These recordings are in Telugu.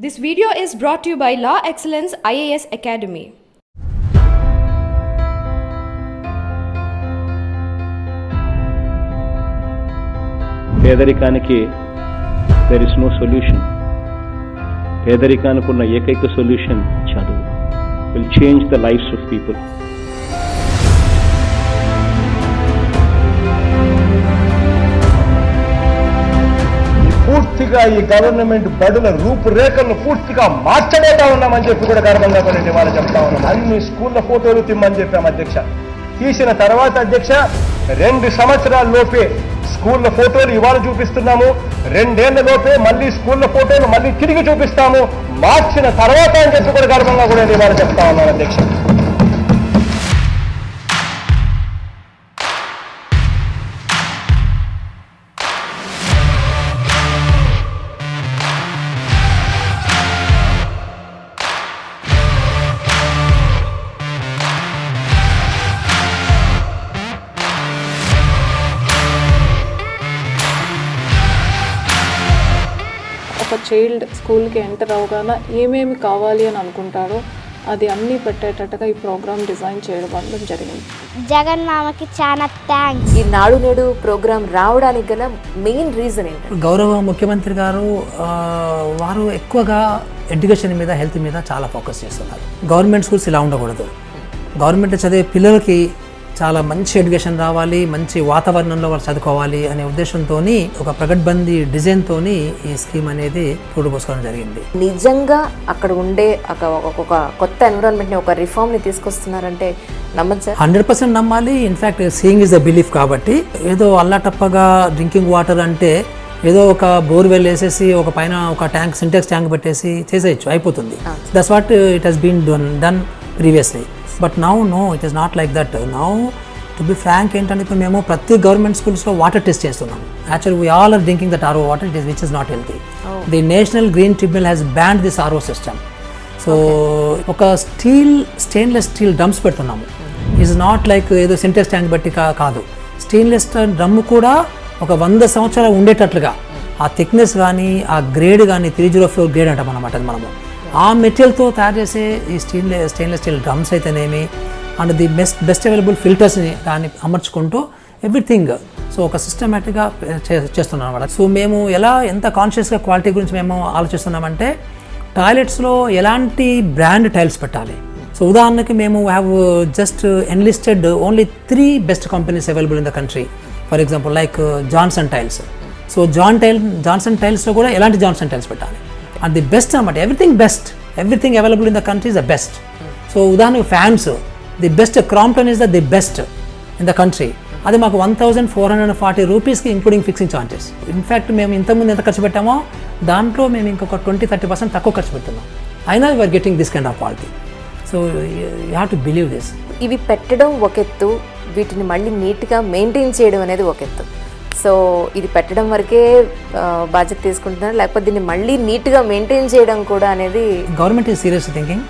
This video is brought to you by Law Excellence IAS Academy. పేదరికానికి there is no solution. పేదరికానికి ఉన్న ఏకైక సొల్యూషన్ చదువు. will change the lives of people. పూర్తిగా ఈ గవర్నమెంట్ బడుల రూపురేఖలను పూర్తిగా మార్చబోతా ఉన్నామని చెప్పి కూడా గర్వంగా కొన్ని వాళ్ళు చెప్తా ఉన్నాం. అన్ని స్కూళ్ళ ఫోటోలు తిమ్మని చెప్పాం అధ్యక్ష. తీసిన తర్వాత అధ్యక్ష 2 సంవత్సరాల లోపే స్కూళ్ళ ఫోటోలు ఇవాళ చూపిస్తున్నాము. 2 ఏళ్ల లోపే మళ్ళీ స్కూళ్ళ ఫోటోలు మళ్ళీ తిరిగి చూపిస్తాము. మార్చిన తర్వాత అని చెప్పి కూడా గర్వంగా కూడా ఇవాళ చెప్తా ఉన్నాను అధ్యక్ష. ఒక చైల్డ్ స్కూల్కి ఎంటర్ అవగానే ఏమేమి కావాలి అని అనుకుంటారో అది అన్నీ పెట్టేటట్టుగా ఈ ప్రోగ్రామ్ డిజైన్ చేయడం జరిగింది. జగన్ మామకి చాలా థ్యాంక్స్. ఈ నాడు నేడు ప్రోగ్రామ్ రావడానికి గల మెయిన్ రీజన్ ఏంటి? గౌరవ ముఖ్యమంత్రి గారు వారు ఎక్కువగా ఎడ్యుకేషన్ మీద, హెల్త్ మీద చాలా ఫోకస్ చేస్తున్నారు. గవర్నమెంట్ స్కూల్స్ ఇలా ఉండకూడదు. గవర్నమెంట్ చదివే పిల్లలకి చాలా మంచి ఎడ్యుకేషన్ రావాలి, మంచి వాతావరణంలో వాళ్ళు చదువుకోవాలి అనే ఉద్దేశంతో ఒక ప్రగడ్బందీ డిజైన్తో ఈ స్కీమ్ అనేది పూడుపోసుకోవడం జరిగింది. నిజంగా అక్కడ ఉండే ఒక కొత్త ఎన్విరాన్మెంట్ని, ఒక రిఫార్మ్ని తీసుకొస్తున్నారంటే నమ్మచ్చు. 100% నమ్మాలి. In fact seeing is the belief. కాబట్టి ఏదో అల్లాటప్పగా డ్రింకింగ్ వాటర్ అంటే ఏదో ఒక బోర్వెల్ వేసేసి ఒక పైన ఒక ట్యాంక్, సింటెక్స్ ట్యాంక్ పెట్టేసి చేసేయచ్చు, అయిపోతుంది. That's what it has been done previously. But now no, it is not like that. Now to be frank ఏంటంటే ఇప్పుడు మేము ప్రతి గవర్నమెంట్ స్కూల్స్లో వాటర్ టెస్ట్ చేస్తున్నాం. Actually we all are drinking that RO water, which is not healthy. The national green tribunal has banned this RO system. So ఒక స్టెయిన్లెస్ స్టీల్ డ్రమ్స్ పెడుతున్నాము. ఈజ్ నాట్ లైక్ ఏదో సింటెక్స్ ట్యాంక్ బట్టి కాదు. స్టెయిన్లెస్ డ్రమ్ కూడా ఒక 100 సంవత్సరాలు ఉండేటట్లుగా ఆ థిక్నెస్ కానీ, ఆ గ్రేడ్ కానీ 304 గ్రేడ్ అంటాం అన్నమాట. అది మనము ఆ మెటీరియల్తో తయారు చేసే ఈ స్టెయిన్లెస్ స్టీల్ డ్రమ్స్ అయితేనేమి, అండ్ ది బెస్ట్ అవైలబుల్ ఫిల్టర్స్ని దాన్ని అమర్చుకుంటూ ఎవ్రీథింగ్. సో ఒక సిస్టమేటిక్గా చేస్తున్నాం అన్నమాట. సో మేము ఎంత కాన్షియస్గా క్వాలిటీ గురించి మేము ఆలోచిస్తున్నామంటే, టాయిలెట్స్లో ఎలాంటి బ్రాండ్ టైల్స్ పెట్టాలి. సో ఉదాహరణకి మేము have just enlisted only 3 best companies available in the country. For example like Johnson tiles. So Johnson టైల్స్లో కూడా ఎలాంటి జాన్సన్ టైల్స్ పెట్టాలి అండ్ ది బెస్ట్ అన్నమాట. Everything available in the country is the best. So ఉదాహరణకు fans, the best Crompton is the best in the country. అది మాకు 1440 రూపీస్కి ఇంక్లూడింగ్ ఫిక్సింగ్ ఛార్జెస్. ఇన్ఫ్యాక్ట్ మేము ఇంతకుముందు ఎంత ఖర్చు పెట్టామో దాంట్లో మేము ఇంకొక 20-30% తక్కువ ఖర్చు పెడుతున్నాం. అయినా we are getting this kind of quality. So you have to believe this. ఇవి పెట్టడం ఒక ఎత్తు, వీటిని మళ్ళీ నీట్గా మెయింటైన్ చేయడం అనేది ఒక ఎత్తు. సో ఇది పెట్టడం వరకే బాధ్యత తీసుకుంటున్నారు, లేకపోతే దీన్ని మళ్ళీ నీట్గా మెయింటైన్ చేయడం కూడా అనేది గవర్నమెంట్ ఈజ్ సీరియస్ థింకింగ్.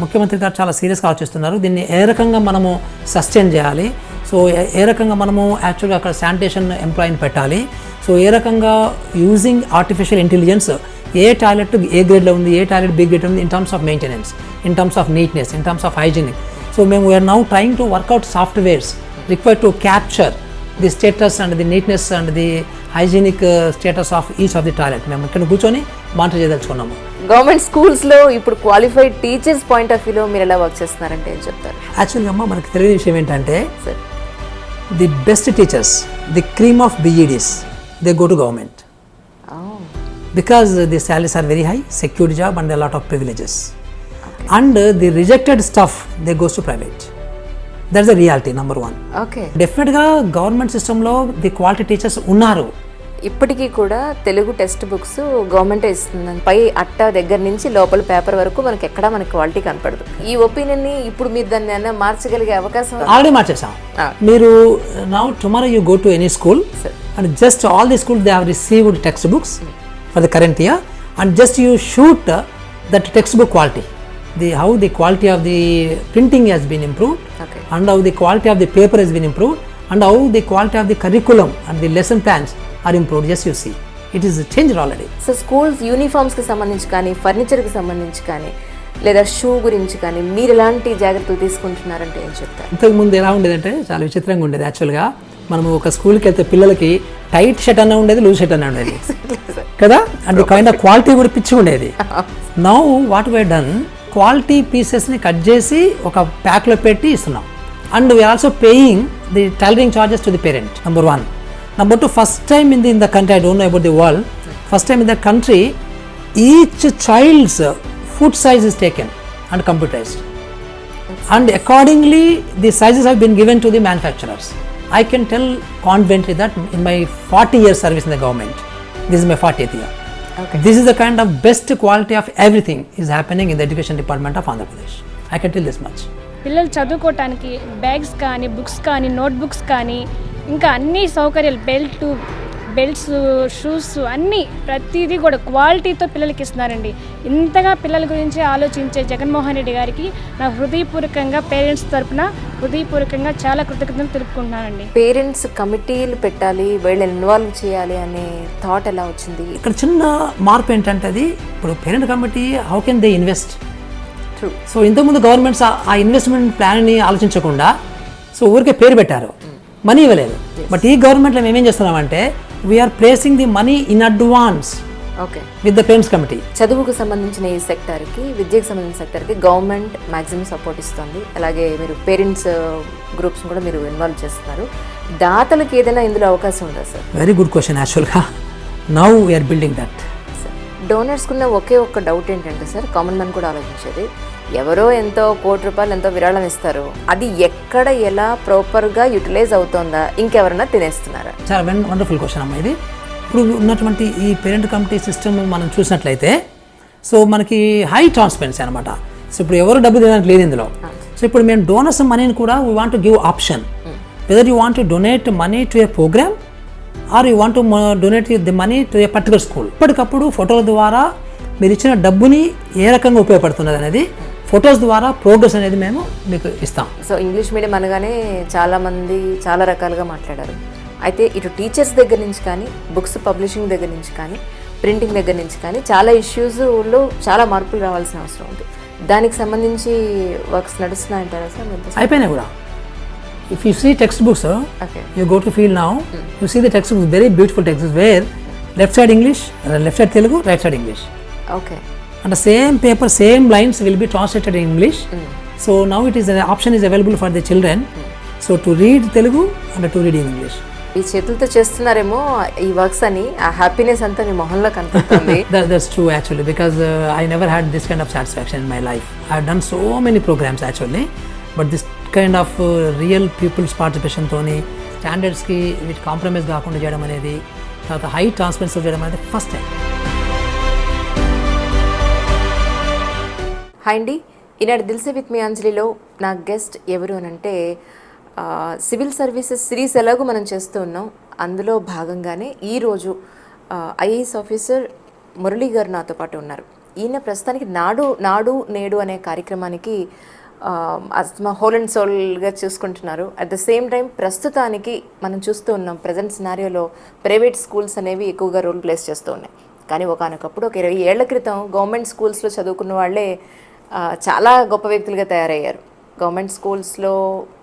ముఖ్యమంత్రి గారు చాలా సీరియస్గా ఆలోచిస్తున్నారు. దీన్ని ఏ రకంగా మనము సస్టైన్ చేయాలి, సో ఏ రకంగా మనము యాక్చువల్గా అక్కడ శానిటేషన్ ఎంప్లాయీని పెట్టాలి, సో ఏ రకంగా యూజింగ్ ఆర్టిఫిషియల్ ఇంటెలిజెన్స్ ఏ టాయిలెట్ ఏ గ్రేడ్లో ఉంది, ఏ టాయిలెట్ బి గ్రేడ్ ఉంది, in terms of maintenance, in terms of neatness, in terms of hygienic. So మేము we are now trying to work out softwares required to capture the status and the neatness and the hygienic status of each of the toilet మేము ఇక్కడ కూర్చొని మానిటర్ చేయదలుచుకున్నాము. గవర్నమెంట్ స్కూల్స్లో ఇప్పుడు క్వాలిఫైడ్ టీచర్స్ పాయింట్ ఆఫ్ వ్యూలో మీరు ఎలా వర్క్ చేస్తున్నారంటే ఏం చెప్తారు? యాక్చువల్గా అమ్మ మనకు తెలియని విషయం ఏంటంటే, the best teachers, the cream of BEDs, they go to government because the salaries are very high, secured job and a lot of privileges. And the rejected stuff, they goes to private. That's the reality, number 1. Okay, డెఫినెట్గా గవర్నమెంట్ సిస్టంలో ది క్వాలిటీ టీచర్స్ ఉన్నారు. ఇప్పటికీ కూడా తెలుగు టెక్స్ట్ బుక్స్ గవర్నమెంటే ఇస్తుంది. పై అట్ట దగ్గర నుంచి లోపల పేపర్ వరకు మనకి ఎక్కడా మనకి క్వాలిటీ కనపడదు. ఈ ఒపీనియన్ని ఇప్పుడు మీరు దాన్ని ఏమైనా మార్చగలిగే అవకాశం? ఆల్రెడీ మార్చేసాం. మీరు now tomorrow you go to any school and just all the school they have received text books for the current year and just you shoot that text book quality. How the quality of the printing has been improved, and how the quality of the paper has been improved, and how the quality of the curriculum and the lesson plans are improved. Just you see. It is change already. So schools యూనిఫామ్స్కి సంబంధించి కానీ ఫర్నిచర్కి సంబంధించి కానీ లేదా షూ గురించి కానీ మీరు ఎలాంటి జాగ్రత్తలు తీసుకుంటున్నారంటే ఏం చెప్తారు? ఇంతకుముందు ఎలా ఉండేదంటే చాలా విచిత్రంగా ఉండేది. యాక్చువల్గా మనము ఒక స్కూల్కి వెళ్తే పిల్లలకి టైట్ షర్ట్ అన్న ఉండేది, లూజ్ షర్ట్ అన్న ఉండేది కదా, అండ్ కైండ్ ఆఫ్ క్వాలిటీ కూడా పిచ్చి ఉండేది. Now what we done, quality పీసెస్ని కట్ చేసి ఒక ప్యాక్లో పెట్టి ఇస్తున్నాం. And we are also paying the tailoring charges to the parent, number 1. Number 2, first time in the country, I don't know about the world, first time in the country each child's food size is taken and computerized, and accordingly the sizes have been given to the manufacturers. I can tell confidently that in my 40 years service in the government, this is my 40th year. Okay. This is the kind of best quality of everything is happening in the education department of Andhra Pradesh. I can tell this much. పిల్లలు చదువుకోవటానికి బ్యాగ్స్ కానీ, బుక్స్ కానీ, నోట్బుక్స్ కానీ, ఇంకా అన్ని సౌకర్యాలు, బెల్ట్స్, షూస్ అన్నీ ప్రతిదీ కూడా క్వాలిటీతో పిల్లలకి ఇస్తున్నారండి. ఇంతగా పిల్లల గురించి ఆలోచించే జగన్మోహన్ రెడ్డి గారికి నా హృదయపూర్వకంగా పేరెంట్స్ తరఫున హృదయపూర్వకంగా చాలా కృతజ్ఞతలు తెలుపుకుంటున్నానండి. పేరెంట్స్ కమిటీలు పెట్టాలి, వీళ్ళని ఇన్వాల్వ్ చేయాలి అనే థాట్ ఎలా వచ్చింది? ఇక్కడ చిన్న మార్పు ఏంటంటే, అది ఇప్పుడు parent committee how can they invest. So ఇంతకుముందు గవర్నమెంట్స్ ఆ ఇన్వెస్ట్మెంట్ ప్లాన్ని ఆలోచించకుండా సో ఊరికే పేరు పెట్టారు, మనీ ఇవ్వలేదు. బట్ ఈ గవర్నమెంట్లో మేమేం చేస్తున్నామంటే, we are placing the money in advance with the parents committee. చదువుకు సంబంధించిన ఈ సెక్టార్కి, విద్యకు సంబంధించిన సెక్టార్కి గవర్నమెంట్ మ్యాక్సిమం సపోర్ట్ ఇస్తుంది. అలాగే మీరు పేరెంట్స్ గ్రూప్స్ కూడా మీరు ఇన్వాల్వ్ చేస్తున్నారు. దాతలకు ఏదైనా ఇందులో అవకాశం ఉందా సార్? Very good question. యాక్చువల్గా నౌ వీఆర్ బిల్డింగ్ దట్. డోనర్స్కున్న ఒకే ఒక్క డౌట్ ఏంటంటే సార్, కామన్ మ్యాన్ కూడా ఆలోచించేది, ఎవరో ఎంతో ₹1 ఎంతో విరాళం ఇస్తారు, అది ఎక్కడ ఎలా ప్రాపర్గా యూటిలైజ్ అవుతుందా, ఇంకెవరన్నా తినేస్తున్నారా? చాలా వండర్ఫుల్ క్వశ్చన్ అమ్మా ఇది. ఇప్పుడు ఉన్నటువంటి ఈ పేరెంట్ కమిటీ సిస్టమ్ మనం చూసినట్లయితే సో మనకి హై ట్రాన్స్పరెన్సీ అనమాట. సో ఇప్పుడు ఎవరు డబ్బు తినడానికి లేదు ఇందులో. సో ఇప్పుడు మేము డోనర్స్ మనీని కూడా we want to give option, whether you want to donate money to a programme or you want to donate the money to a particular school. ఇప్పటికప్పుడు ఫోటోల ద్వారా మీరు ఇచ్చిన డబ్బుని ఏ రకంగా ఉపయోగపడుతున్నది అనేది ఫొటోస్ ద్వారా ప్రోగ్రెస్ అనేది మేము మీకు ఇస్తాం. సో ఇంగ్లీష్ మీడియం అనగానే చాలామంది చాలా రకాలుగా మాట్లాడారు. అయితే ఇటు టీచర్స్ దగ్గర నుంచి కానీ, బుక్స్ పబ్లిషింగ్ దగ్గర నుంచి కానీ, ప్రింటింగ్ దగ్గర నుంచి కానీ చాలా ఇష్యూస్లో చాలా మార్పులు రావాల్సిన అవసరం ఉంది. దానికి సంబంధించి వర్క్స్ నడుస్తున్నాయంటారా సార్? అయిపోయినాయి కూడా. If you see textbooks, you go to field now, you see the textbooks, very beautiful textbooks where left side English, left side Telugu, right side English. Okay. And the same paper, same lines will be translated in English. So now it is an option is available for the children. So to read Telugu and to read in English. ఈ చేతులతో చేస్తున్నారేమో ఈ వర్క్స్ అని, ఆ హ్యాపీనెస్ అంతా మీ మొహంలో కనిపిస్తుంది. That's true actually, because I never had this kind of satisfaction in my life. I have done so many programs actually, but this kind of real people's participation తోని స్టాండర్డ్స్కి వీటి కాంప్రమైజ్ కాకుండా చేయడం అనేది, తర్వాత హై ట్రాన్స్పరెన్సీ చేయడం అనేది ఫస్ట్ టైం. హాయ్ అండి, ఈనాడు దిల్సే విత్ మీ అంజలిలో నా గెస్ట్ ఎవరు అని అంటే, సివిల్ సర్వీసెస్ సిరీస్ ఎలాగో మనం చేస్తూ ఉన్నాం, అందులో భాగంగానే ఈరోజు ఐఏఎస్ ఆఫీసర్ మురళీ గారు నాతో పాటు ఉన్నారు. ఈయన ప్రస్తుతానికి నాడు నేడు అనే కార్యక్రమానికి హోల్ అండ్ సోల్గా చూసుకుంటున్నారు. అట్ ద సేమ్ టైం ప్రస్తుతానికి మనం చూస్తూ ఉన్నాం ప్రజెంట్ సినారియోలో ప్రైవేట్ స్కూల్స్ అనేవి ఎక్కువగా రోల్ ప్లేస్ చేస్తూ ఉన్నాయి. కానీ ఒకనొకప్పుడు ఒక 20 ఏళ్ల క్రితం గవర్నమెంట్ స్కూల్స్లో చదువుకున్న వాళ్ళే చాలా గొప్ప వ్యక్తులుగా తయారయ్యారు. గవర్నమెంట్ స్కూల్స్లో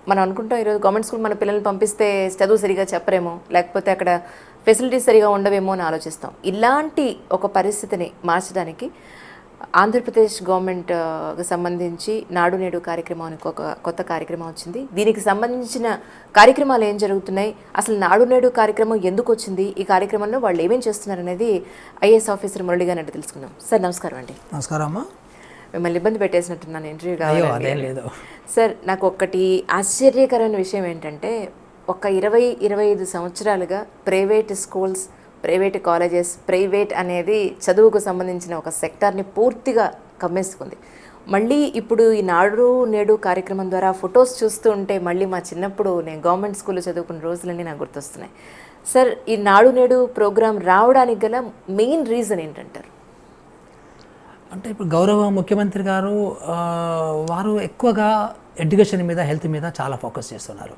మనం అనుకుంటాం ఈరోజు గవర్నమెంట్ స్కూల్ మన పిల్లల్ని పంపిస్తే చదువు సరిగా చెప్పరేమో, లేకపోతే అక్కడ ఫెసిలిటీస్ సరిగా ఉండవేమో అని ఆలోచిస్తాం. ఇలాంటి ఒక పరిస్థితిని మార్చడానికి ఆంధ్రప్రదేశ్ గవర్నమెంట్కి సంబంధించి నాడు నేడు కార్యక్రమం అని ఒక కొత్త కార్యక్రమం వచ్చింది. దీనికి సంబంధించిన కార్యక్రమాలు ఏం జరుగుతున్నాయి, అసలు నాడు నేడు కార్యక్రమం ఎందుకు వచ్చింది, ఈ కార్యక్రమంలో వాళ్ళు ఏమేం చేస్తున్నారు అనేది ఐఏఎస్ ఆఫీసర్ మురళి గారిని అంటే తెలుసుకుందాం. సార్ నమస్కారం అండి. నమస్కారం అమ్మా. మిమ్మల్ని ఇబ్బంది పెట్టేసినట్టున్నాను ఇంటర్వ్యూ లేదు సార్. నాకు ఒకటి ఆశ్చర్యకరమైన విషయం ఏంటంటే, ఒక 20-25 సంవత్సరాలుగా private schools, private colleges, private అనేది చదువుకు సంబంధించిన ఒక సెక్టార్ని పూర్తిగా కమ్మేసుకుంది. మళ్ళీ ఇప్పుడు ఈ నాడు నేడు కార్యక్రమం ద్వారా ఫొటోస్ చూస్తూ ఉంటే మళ్ళీ మా చిన్నప్పుడు నేను గవర్నమెంట్ స్కూల్లో చదువుకున్న రోజులన్నీ నాకు గుర్తొస్తున్నాయి. సార్, ఈ నాడు నేడు ప్రోగ్రాం రావడానికి గల మెయిన్ రీజన్ ఏంటంటారు? అంటే ఇప్పుడు గౌరవ ముఖ్యమంత్రి గారు వారు ఎక్కువగా ఎడ్యుకేషన్ మీద, హెల్త్ మీద చాలా ఫోకస్ చేస్తున్నారు.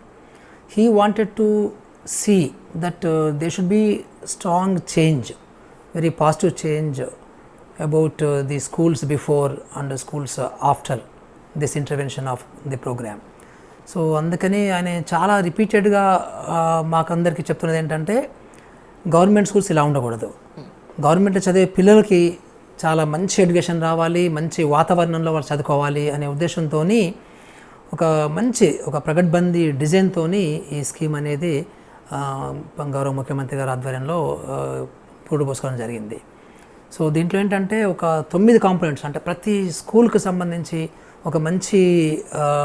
He wanted to see that there should be strong change very positive change about the schools before and schools after this intervention of the program. So అందుకని ఆయన చాలా రిపీటెడ్గా మాకందరికీ చెప్తున్నది ఏంటంటే గవర్నమెంట్ స్కూల్స్ ఇలా ఉండకూడదు, గవర్నమెంట్లో చదివే పిల్లలకి చాలా మంచి ఎడ్యుకేషన్ రావాలి, మంచి వాతావరణంలో వాళ్ళు చదువుకోవాలి అనే ఉద్దేశంతో ఒక ప్రగడ్బందీ డిజైన్తో ఈ స్కీమ్ అనేది గౌరవ ముఖ్యమంత్రి గారి ఆధ్వర్యంలో పూర్తిపోసుకోవడం జరిగింది. సో దీంట్లో ఏంటంటే ఒక 9 కాంపోనెంట్స్, అంటే ప్రతి స్కూల్కి సంబంధించి ఒక మంచి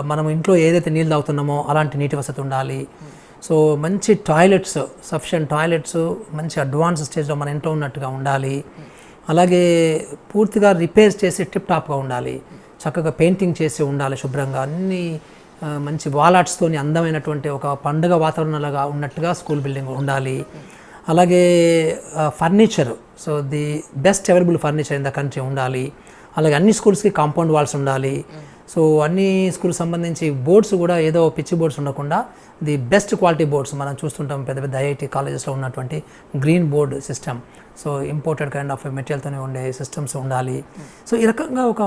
మనం ఇంట్లో ఏదైతే నీళ్ళు తాగుతున్నామో అలాంటి నీటి వసతి ఉండాలి. సో మంచి టాయిలెట్స్, సఫిషియంట్ టాయిలెట్స్ మంచి అడ్వాన్స్ స్టేజ్లో మన ఇంట్లో ఉన్నట్టుగా ఉండాలి. అలాగే పూర్తిగా రిపేర్స్ చేసి టిప్ టాప్గా ఉండాలి, చక్కగా పెయింటింగ్ చేసి ఉండాలి, శుభ్రంగా అన్ని మంచి వాల్ ఆర్ట్స్తోని అందమైనటువంటి ఒక పండుగ వాతావరణంలాగా ఉన్నట్టుగా స్కూల్ బిల్డింగ్ ఉండాలి. అలాగే furniture, so the best available furniture in the country ఉండాలి. అలాగే అన్ని స్కూల్స్కి కాంపౌండ్ వాల్స్ ఉండాలి. సో అన్ని స్కూల్కి సంబంధించి బోర్డ్స్ కూడా ఏదో పిచ్చి బోర్డ్స్ ఉండకుండా ది బెస్ట్ క్వాలిటీ బోర్డ్స్ మనం చూస్తుంటాం పెద్ద పెద్ద ఐఐటి కాలేజెస్లో ఉన్నటువంటి green board system, so imported kind of మెటీరియల్తోనే ఉండే సిస్టమ్స్ ఉండాలి. సో ఈ రకంగా ఒక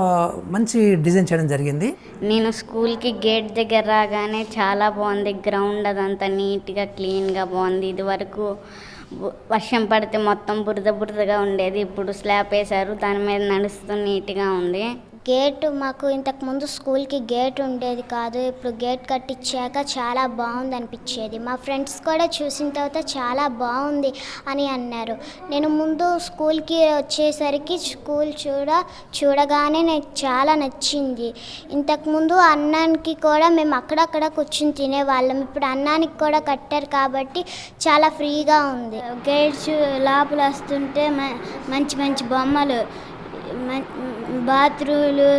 మంచి డిజైన్ చేయడం జరిగింది. నేను స్కూల్కి గేట్ దగ్గర రాగానే చాలా బాగుంది, గ్రౌండ్ అదంతా నీట్గా క్లీన్గా బాగుంది. ఇది వరకు వర్షం పడితే మొత్తం బురదగా ఉండేది, ఇప్పుడు స్లాబ్ వేశారు, దాని మీద నడుస్తూ నీట్గా ఉంది. గేట్ మాకు ఇంతకుముందు స్కూల్కి గేట్ ఉండేది కాదు, ఇప్పుడు గేట్ కట్టించాక చాలా బాగుంది అనిపించేది. మా ఫ్రెండ్స్ కూడా చూసిన తర్వాత చాలా బాగుంది అని అన్నారు. నేను ముందు స్కూల్కి వచ్చేసరికి స్కూల్ చూడగానే నాకు చాలా నచ్చింది. ఇంతకుముందు అన్నానికి కూడా మేము అక్కడక్కడ కూర్చుని తినేవాళ్ళం, ఇప్పుడు అన్నానికి కూడా కట్టారు కాబట్టి చాలా ఫ్రీగా ఉంది. గేట్స్ లోపల వస్తుంటే మంచి మంచి బొమ్మలు, బాత్రూములు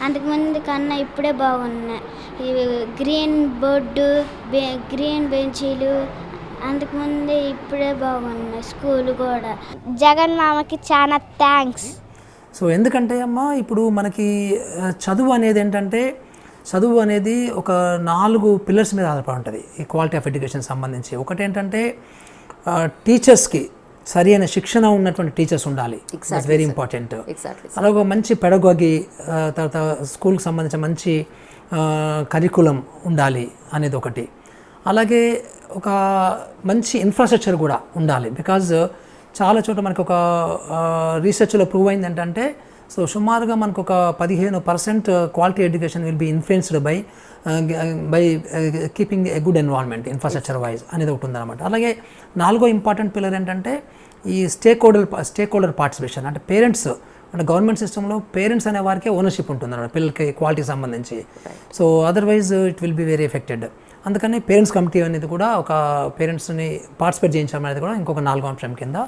అంతకుముందు కన్నా ఇప్పుడే బాగున్నాయి. ఇవి గ్రీన్ బోర్డు, గ్రీన్ బెంచీలు అంతకుముందే ఇప్పుడే బాగున్నాయి. స్కూల్ కూడా జగన్ మామకి చాలా థ్యాంక్స్. సో ఎందుకంటే అమ్మ ఇప్పుడు మనకి చదువు అనేది ఒక 4 పిల్లర్స్ మీద ఆధారపడి ఉంటుంది ఈ క్వాలిటీ ఆఫ్ ఎడ్యుకేషన్ సంబంధించి. ఒకటి ఏంటంటే టీచర్స్కి సరి అయిన శిక్షణ ఉన్నటువంటి టీచర్స్ ఉండాలి, ఇట్స్ వెరీ ఇంపార్టెంట్. అలాగే ఒక మంచి పెడగాగి, తర్వాత స్కూల్కి సంబంధించిన మంచి కరికులం ఉండాలి అనేది ఒకటి. అలాగే ఒక మంచి ఇన్ఫ్రాస్ట్రక్చర్ కూడా ఉండాలి, బికాజ్ చాలా చోట మనకు ఒక రీసెర్చ్లో ప్రూవ్ అయింది ఏంటంటే, సో సుమారుగా మనకు ఒక 15% quality education will be influenced by keeping a good environment infrastructure wise అనేది ఒకటి ఉందన్నమాట. అలాగే 4వ ఇంపార్టెంట్ పిల్లర్ ఏంటంటే ఈ స్టేక్ హోల్డర్ పార్టిసిపేషన్, అంటే పేరెంట్స్, అంటే గవర్నమెంట్ సిస్టంలో పేరెంట్స్ అనే వారికే ఓనర్షిప్ ఉంటుంది అన్నమాట పిల్లలకి క్వాలిటీకి సంబంధించి. So otherwise it will be very affected. అందుకని పేరెంట్స్ కమిటీ అనేది కూడా ఒక పేరెంట్స్ని పార్టిసిపేట్ చేయించడం అనేది కూడా ఇంకొక 4వ అంశం కింద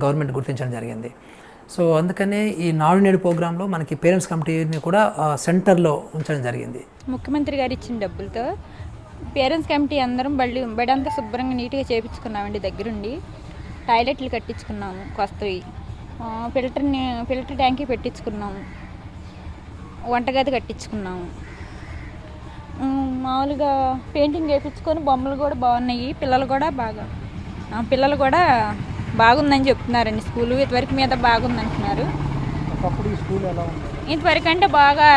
గవర్నమెంట్ గుర్తించడం జరిగింది. సో అందుకనే ఈ నాడు నేడు ప్రోగ్రాంలో మనకి పేరెంట్స్ కమిటీని కూడా సెంటర్లో ఉంచడం జరిగింది. ముఖ్యమంత్రి గారు ఇచ్చిన డబ్బులతో పేరెంట్స్ కమిటీ అందరం బడి అంతా శుభ్రంగా నీట్గా చేయించుకున్నామండి. దగ్గరుండి టాయిలెట్లు కట్టించుకున్నాము, కొత్తవి ఫిల్టర్ ట్యాంకీ పెట్టించుకున్నాము, వంటగది కట్టించుకున్నాము, మామూలుగా పెయింటింగ్ వేయించుకొని బొమ్మలు కూడా బాగున్నాయి. పిల్లలు కూడా బాగుందని చెప్తున్నారండి. స్కూలు ఇంతవరకు మీద బాగుందంటున్నారు. ఇంతవరకు అంటే బాగా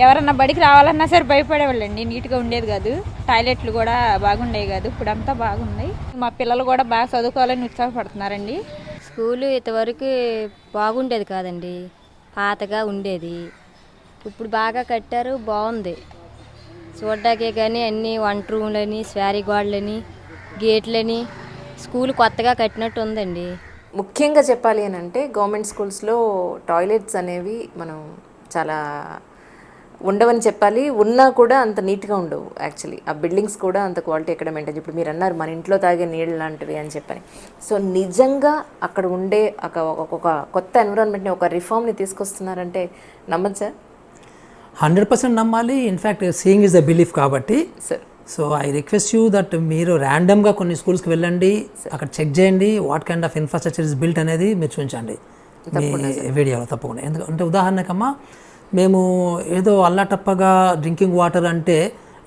ఎవరన్నా బడికి రావాలన్నా సరే భయపడేవాళ్ళండి, నీట్గా ఉండేది కాదు, టాయిలెట్లు కూడా బాగుండేవి కాదు. ఇప్పుడు అంతా బాగుంది. మా పిల్లలు కూడా బాగా చదువుకోవాలని ఉత్సాహపడుతున్నారండి. స్కూలు ఇంతవరకు బాగుండేది కాదండి, పాతగా ఉండేది. ఇప్పుడు బాగా కట్టారు, బాగుంది చూడ్డాకే. కానీ అన్నీ వంట రూమ్లని, స్వారీ గోడలని, గేట్లని స్కూల్ కొత్తగా కట్టినట్టు ఉందండి. ముఖ్యంగా చెప్పాలి అని అంటే గవర్నమెంట్ స్కూల్స్లో టాయిలెట్స్ అనేవి మనం చాలా ఉండవని చెప్పాలి. ఉన్నా కూడా అంత నీట్గా ఉండవు. యాక్చువల్లీ ఆ బిల్డింగ్స్ కూడా అంత క్వాలిటీ ఎక్కడ మెయింటైన్. ఇప్పుడు మీరు అన్నారు మన ఇంట్లో తాగే నీళ్ళు లాంటివి అని చెప్పని. సో నిజంగా అక్కడ ఉండే ఒక కొత్త ఎన్విరాన్మెంట్ని, ఒక రిఫార్మ్ని తీసుకొస్తున్నారంటే నమ్మచ్చా? 100% నమ్మాలి. In fact seeing is the belief కాబట్టి sir, so I request you that మీరు ర్యాండమ్గా కొన్ని స్కూల్స్కి వెళ్ళండి, అక్కడ చెక్ చేయండి what kind of infrastructure is built అనేది మీరు చూపించండి మీ వీడియోలో తప్పకుండా. ఎందుకంటే ఉదాహరణకమ్మా, మేము ఏదో అల్లాటప్పగా డ్రింకింగ్ వాటర్ అంటే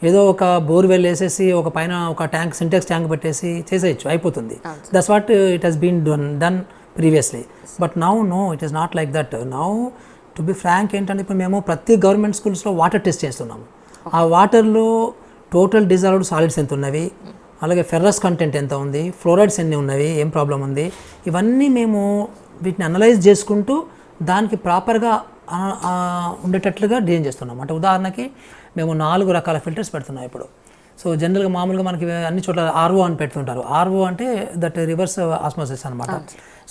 ఏదో ఒక బోర్వెల్ వేసేసి ఒక పైన ఒక ట్యాంక్, సింటెక్స్ ట్యాంక్ పెట్టేసి చేసేయచ్చు, అయిపోతుంది. That's what it has been done previously. But now no, it is not like that. Now to be frank ఏంటంటే ఇప్పుడు మేము ప్రతి గవర్నమెంట్ స్కూల్స్లో వాటర్ టెస్ట్ చేస్తున్నాము. ఆ వాటర్లో టోటల్ డిజాల్వ్డ్ సాలిడ్స్ ఎంత ఉన్నవి, అలాగే ఫెర్రస్ కంటెంట్ ఎంత ఉంది, ఫ్లోరైడ్స్ ఎన్ని ఉన్నవి, ఏం ప్రాబ్లం ఉంది, ఇవన్నీ మేము వీటిని అనలైజ్ చేసుకుంటూ దానికి ప్రాపర్గా ఉండేటట్లుగా డిజైన్ చేస్తున్నాం. అంటే ఉదాహరణకి మేము 4 రకాల ఫిల్టర్స్ పెడుతున్నాం ఇప్పుడు. సో జనరల్గా మామూలుగా మనకి అన్ని చోట్ల ఆర్ఓ అని పెడుతుంటారు. ఆర్ఓ అంటే దట్ రివర్స్ ఆస్మోసిస్ అనమాట.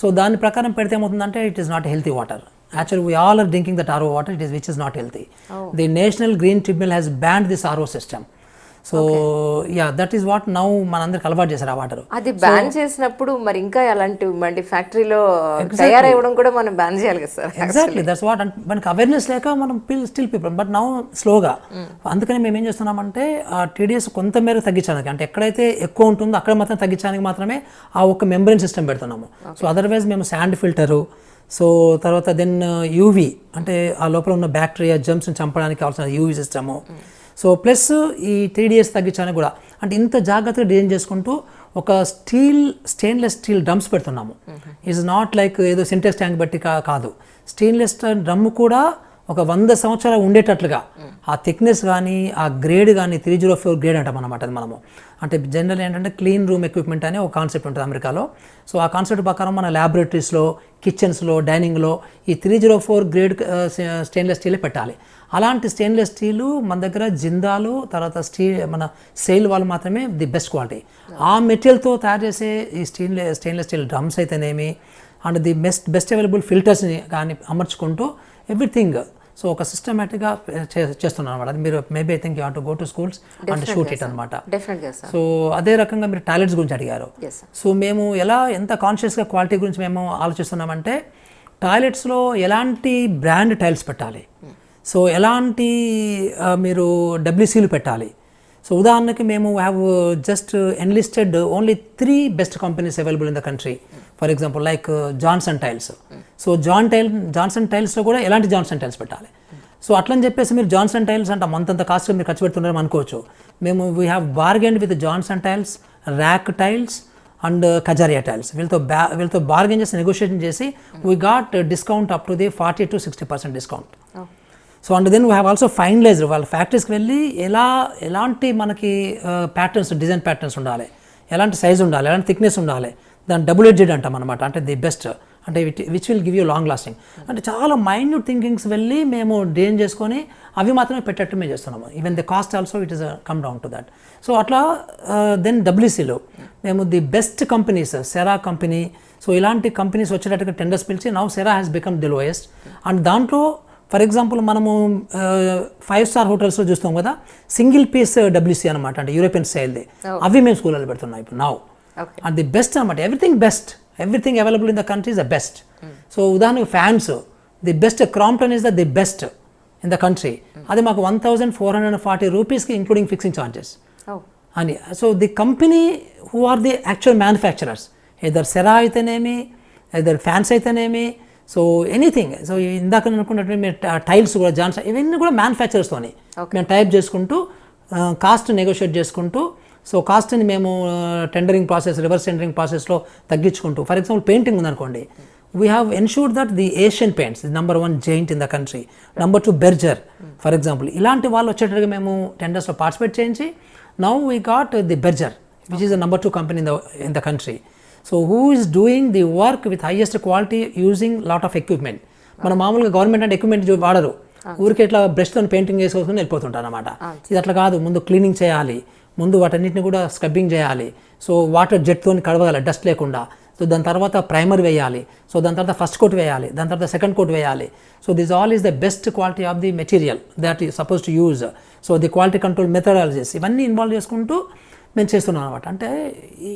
సో దాని ప్రకారం పెడితే ఏమవుతుందంటే it is not healthy water. Actually, we all are drinking that RO water, which is not healthy. The National Green Tribunal has banned this RO system. So, yeah, that is what now మనందరికి అలవాటు చేశారు ఆ వాటర్. అది బ్యాన్ చేసినప్పుడు మరి ఇంకా అలాంటి మళ్ళీ ఫ్యాక్టరీలో తయారవ్వడం కూడా మనం బ్యాన్ చేయాలి కదా సార్? Exactly, that's what. మనకి అవేర్నెస్ లేక మనం స్టిల్ పీపుల్, బట్ నౌ స్లోగా. అందుకని మేము ఏం చేస్తున్నామంటే ఆ TDS కొంతమేర తగ్గించడానికి, అంటే ఎక్కడైతే ఎక్కువ ఉంటుందో అక్కడ మాత్రం తగ్గించడానికి మాత్రమే ఆ ఒక్క మెంబ్రెయిన్ సిస్టమ్ పెడుతున్నాము. సో అదర్వైజ్ మేము శాండ్ ఫిల్టరు, సో తర్వాత దెన్ యూవీ అంటే ఆ లోపల ఉన్న బ్యాక్టీరియా జర్మ్స్ని చంపడానికి కావాల్సిన యూవీ సిస్టము. సో ప్లస్ ఈ TDS తగ్గించడానికి కూడా అంటే ఇంత జాగ్రత్తగా డిజైన్ చేసుకుంటూ ఒక స్టెయిన్లెస్ స్టీల్ డ్రమ్స్ పెడుతున్నాము. ఇట్స్ నాట్ లైక్ ఏదో సింటెక్స్ ట్యాంక్ బట్టి కాదు. స్టెయిన్లెస్ డ్రమ్ కూడా ఒక 100 సంవత్సరాలు ఉండేటట్లుగా ఆ థిక్నెస్ కానీ ఆ గ్రేడ్ కానీ 304 గ్రేడ్ అంటాం అన్నమాట. అది మనము అంటే జనరల్ ఏంటంటే క్లీన్ రూమ్ ఎక్విప్మెంట్ అనే ఒక కాన్సెప్ట్ ఉంటుంది అమెరికాలో. సో ఆ కాన్సెప్ట్ ప్రకారం మన ల్యాబొరేటరీస్లో, కిచెన్స్లో, డైనింగ్లో ఈ 304 గ్రేడ్ స్టెయిన్లెస్ స్టీలే పెట్టాలి. అలాంటి స్టెయిన్లెస్ స్టీలు మన దగ్గర జిందాలు, తర్వాత మన సెయిల్ వాళ్ళు మాత్రమే ది బెస్ట్ క్వాలిటీ. ఆ మెటీరియల్తో తయారు చేసే ఈ స్టెయిన్లెస్ స్టీల్ డ్రమ్స్ అయితేనేమి అండ్ ది బెస్ట్ అవైలబుల్ ఫిల్టర్స్ని కానీ అమర్చుకుంటూ ఎవ్రీథింగ్. సో ఒక సిస్టమేటిక్గా చేస్తున్నాను అనమాట. అది మీరు maybe I think you want to go to schools and shoot it అనమాట. సో అదే రకంగా మీరు టాయిలెట్స్ గురించి అడిగారు. సో మేము ఎంత కాన్షియస్గా క్వాలిటీ గురించి మేము ఆలోచిస్తున్నామంటే టాయిలెట్స్లో ఎలాంటి బ్రాండ్ టైల్స్ పెట్టాలి, సో ఎలాంటి మీరు WCలు పెట్టాలి. సో ఉదాహరణకి మేము have just enlisted only 3 best companies available in the country. For example like Johnson tiles. So Johnson టైల్స్లో కూడా ఎలాంటి జాన్సన్ టైల్స్ పెట్టాలి. సో అట్లని చెప్పేసి మీరు జాన్సన్ టైల్స్ అంటే అంతంత కాస్ట్గా మీరు ఖర్చు పెడుతున్నారని అనుకోవచ్చు. మేము we have bargained with Johnson tiles, RAK tiles and Kajaria tiles. వీళ్ళతో బార్గెన్ చేసి నెగోషియేషన్ చేసి we got discount up to the 40 to 60% discount. So and then we have also finalised వాళ్ళ ఫ్యాక్టరీస్కి వెళ్ళి ఎలాంటి మనకి ప్యాటర్న్స్, డిజైన్ ప్యాటర్న్స్ ఉండాలి, ఎలాంటి సైజ్ ఉండాలి, ఎలాంటి థిక్నెస్ ఉండాలి, దాన్ని డబుల్ ఎడ్జెడ్ అంటాం అనమాట. అంటే ది బెస్ట్ అంటే which will give you long lasting. అంటే చాలా మైన్యూట్ థింకింగ్స్ వెళ్ళి మేము డిజైన్ చేసుకొని అవి మాత్రమే పెట్టేట్టు మేము చేస్తున్నాము. Even the cost also it is come down to that. So అట్లా దెన్ WCలో మేము the best companies, Cera company, so ఇలాంటి కంపెనీస్ వచ్చేటట్టుగా టెండర్స్ పిలిచి now Cera has become the lowest. And దాంట్లో ఫర్ ఎగ్జాంపుల్ మనము 5-star హోటల్స్లో చూస్తాం కదా, సింగిల్ పీస్ WC అనమాట, అంటే యూరోపియన్ స్టైల్ది. అవి మేము స్కూల్లో పెడుతున్నాం ఇప్పుడు నౌ. అండ్ ది బెస్ట్ అనమాట, everything available in the country is the best. So ఉదాహరణకు fans, the best Crompton is the best in the country. అది మాకు 1,440 రూపీస్కి ఇంక్లూడింగ్ ఫిక్సింగ్ ఛార్జెస్ అని. So the company who are the actual manufacturers, either Cera అయితేనేమి, ఎదర్ ఫ్యాన్స్ అయితేనేమి, సో ఎనీథింగ్. సో ఇందాక అనుకున్నట్టు మీరు టైల్స్ కూడా జాన్సన్, ఇవన్నీ కూడా మ్యానుఫ్యాక్చరర్స్తోని మేము టైప్ చేసుకుంటూ కాస్ట్ నెగోషియేట్ చేసుకుంటూ, సో కాస్ట్ని మేము టెండరింగ్ ప్రాసెస్, రివర్స్ టెండరింగ్ ప్రాసెస్లో తగ్గించుకుంటూ. ఫర్ ఎగ్జాంపుల్ పెయింటింగ్ ఉందనుకోండి, we have ensured that the Asian paints number 1 giant in the country, number 2 Berger for example. ఇలాంటి వాళ్ళు వచ్చేటట్టుగా మేము టెండర్స్లో పార్టిసిపేట్ చేయించి now we got the Berger which is the number 2 company in the country. So who is doing the work with highest quality using lot of equipment. మన మామూలుగా గవర్నమెంట్ అంటే ఎక్విప్మెంట్ వాడరు, ఊరికి ఇట్లా బ్రష్తో పెయింటింగ్ వేసుకొని వెళ్ళిపోతుంటారు అనమాట. ఇది అట్లా కాదు, ముందు క్లీనింగ్ చేయాలి, ముందు వాటన్నిటిని కూడా స్క్రబ్బింగ్ చేయాలి. సో వాటర్ జెట్తో కడగాలి డస్ట్ లేకుండా. సో దాని తర్వాత ప్రైమర్ వేయాలి, సో దాని తర్వాత ఫస్ట్ కోట్ వేయాలి, దాని తర్వాత సెకండ్ కోట్ వేయాలి. So this all is the best quality of the material that is suppose to use. So the quality control methodologies ఇవన్నీ ఇన్వాల్వ్ చేసుకుంటూ మేము చేస్తున్నాం అనమాట. అంటే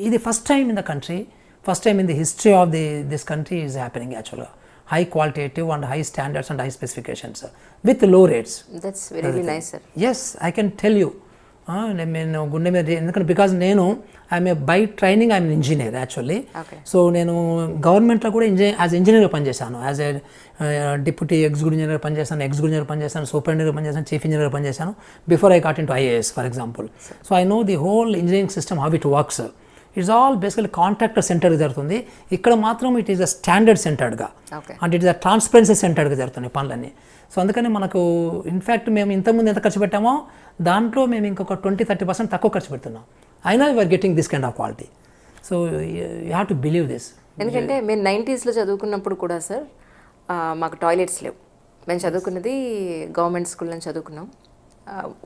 ఇది first time in the country, first time in the history of this country is happening యాక్చువల్గా. high qualitative and high standards and high specifications with low rates. That's really nice, sir. Yes, I can tell you. నేను గుండె మీద ఎందుకంటే బికాజ్ నేను I'm a by training I'm engineer actually. So నేను గవర్నమెంట్లో కూడా యాజ్ ఇంజనీర్గా పనిచేశాను, as a deputy executive engineer పనిచేశాను, సూపరింటెండెంట్గా పనిచేశాను, చీఫ్ ఇంజనీర్గా పనిచేశాను before I got in to IAS for example. So I know the whole engineering system how it works. It's all basically contractor సెంటర్గా జరుగుతుంది. ఇక్కడ మాత్రం ఇట్ ఈస్ అ స్టాండర్డ్ సెంటర్డ్గా అంటే ఇట్ ఇస్ అ ట్రాన్స్పరెన్సీ సెంటర్గా జరుగుతున్నాయి పనులన్నీ. సో అందుకని మనకు ఇన్ఫ్యాక్ట్ మేము ఇంతకుముందు ఎంత ఖర్చు పెట్టామో దాంట్లో మేము ఇంకొక 20-30% తక్కువ ఖర్చు పెడుతున్నాం, అయినా we are getting this kind of quality. So you have to believe this. ఎందుకంటే మేము 90s చదువుకున్నప్పుడు కూడా సార్ మాకు టాయిలెట్స్ లేవు. మేము చదువుకున్నది గవర్నమెంట్ స్కూల్లో చదువుకున్నాం.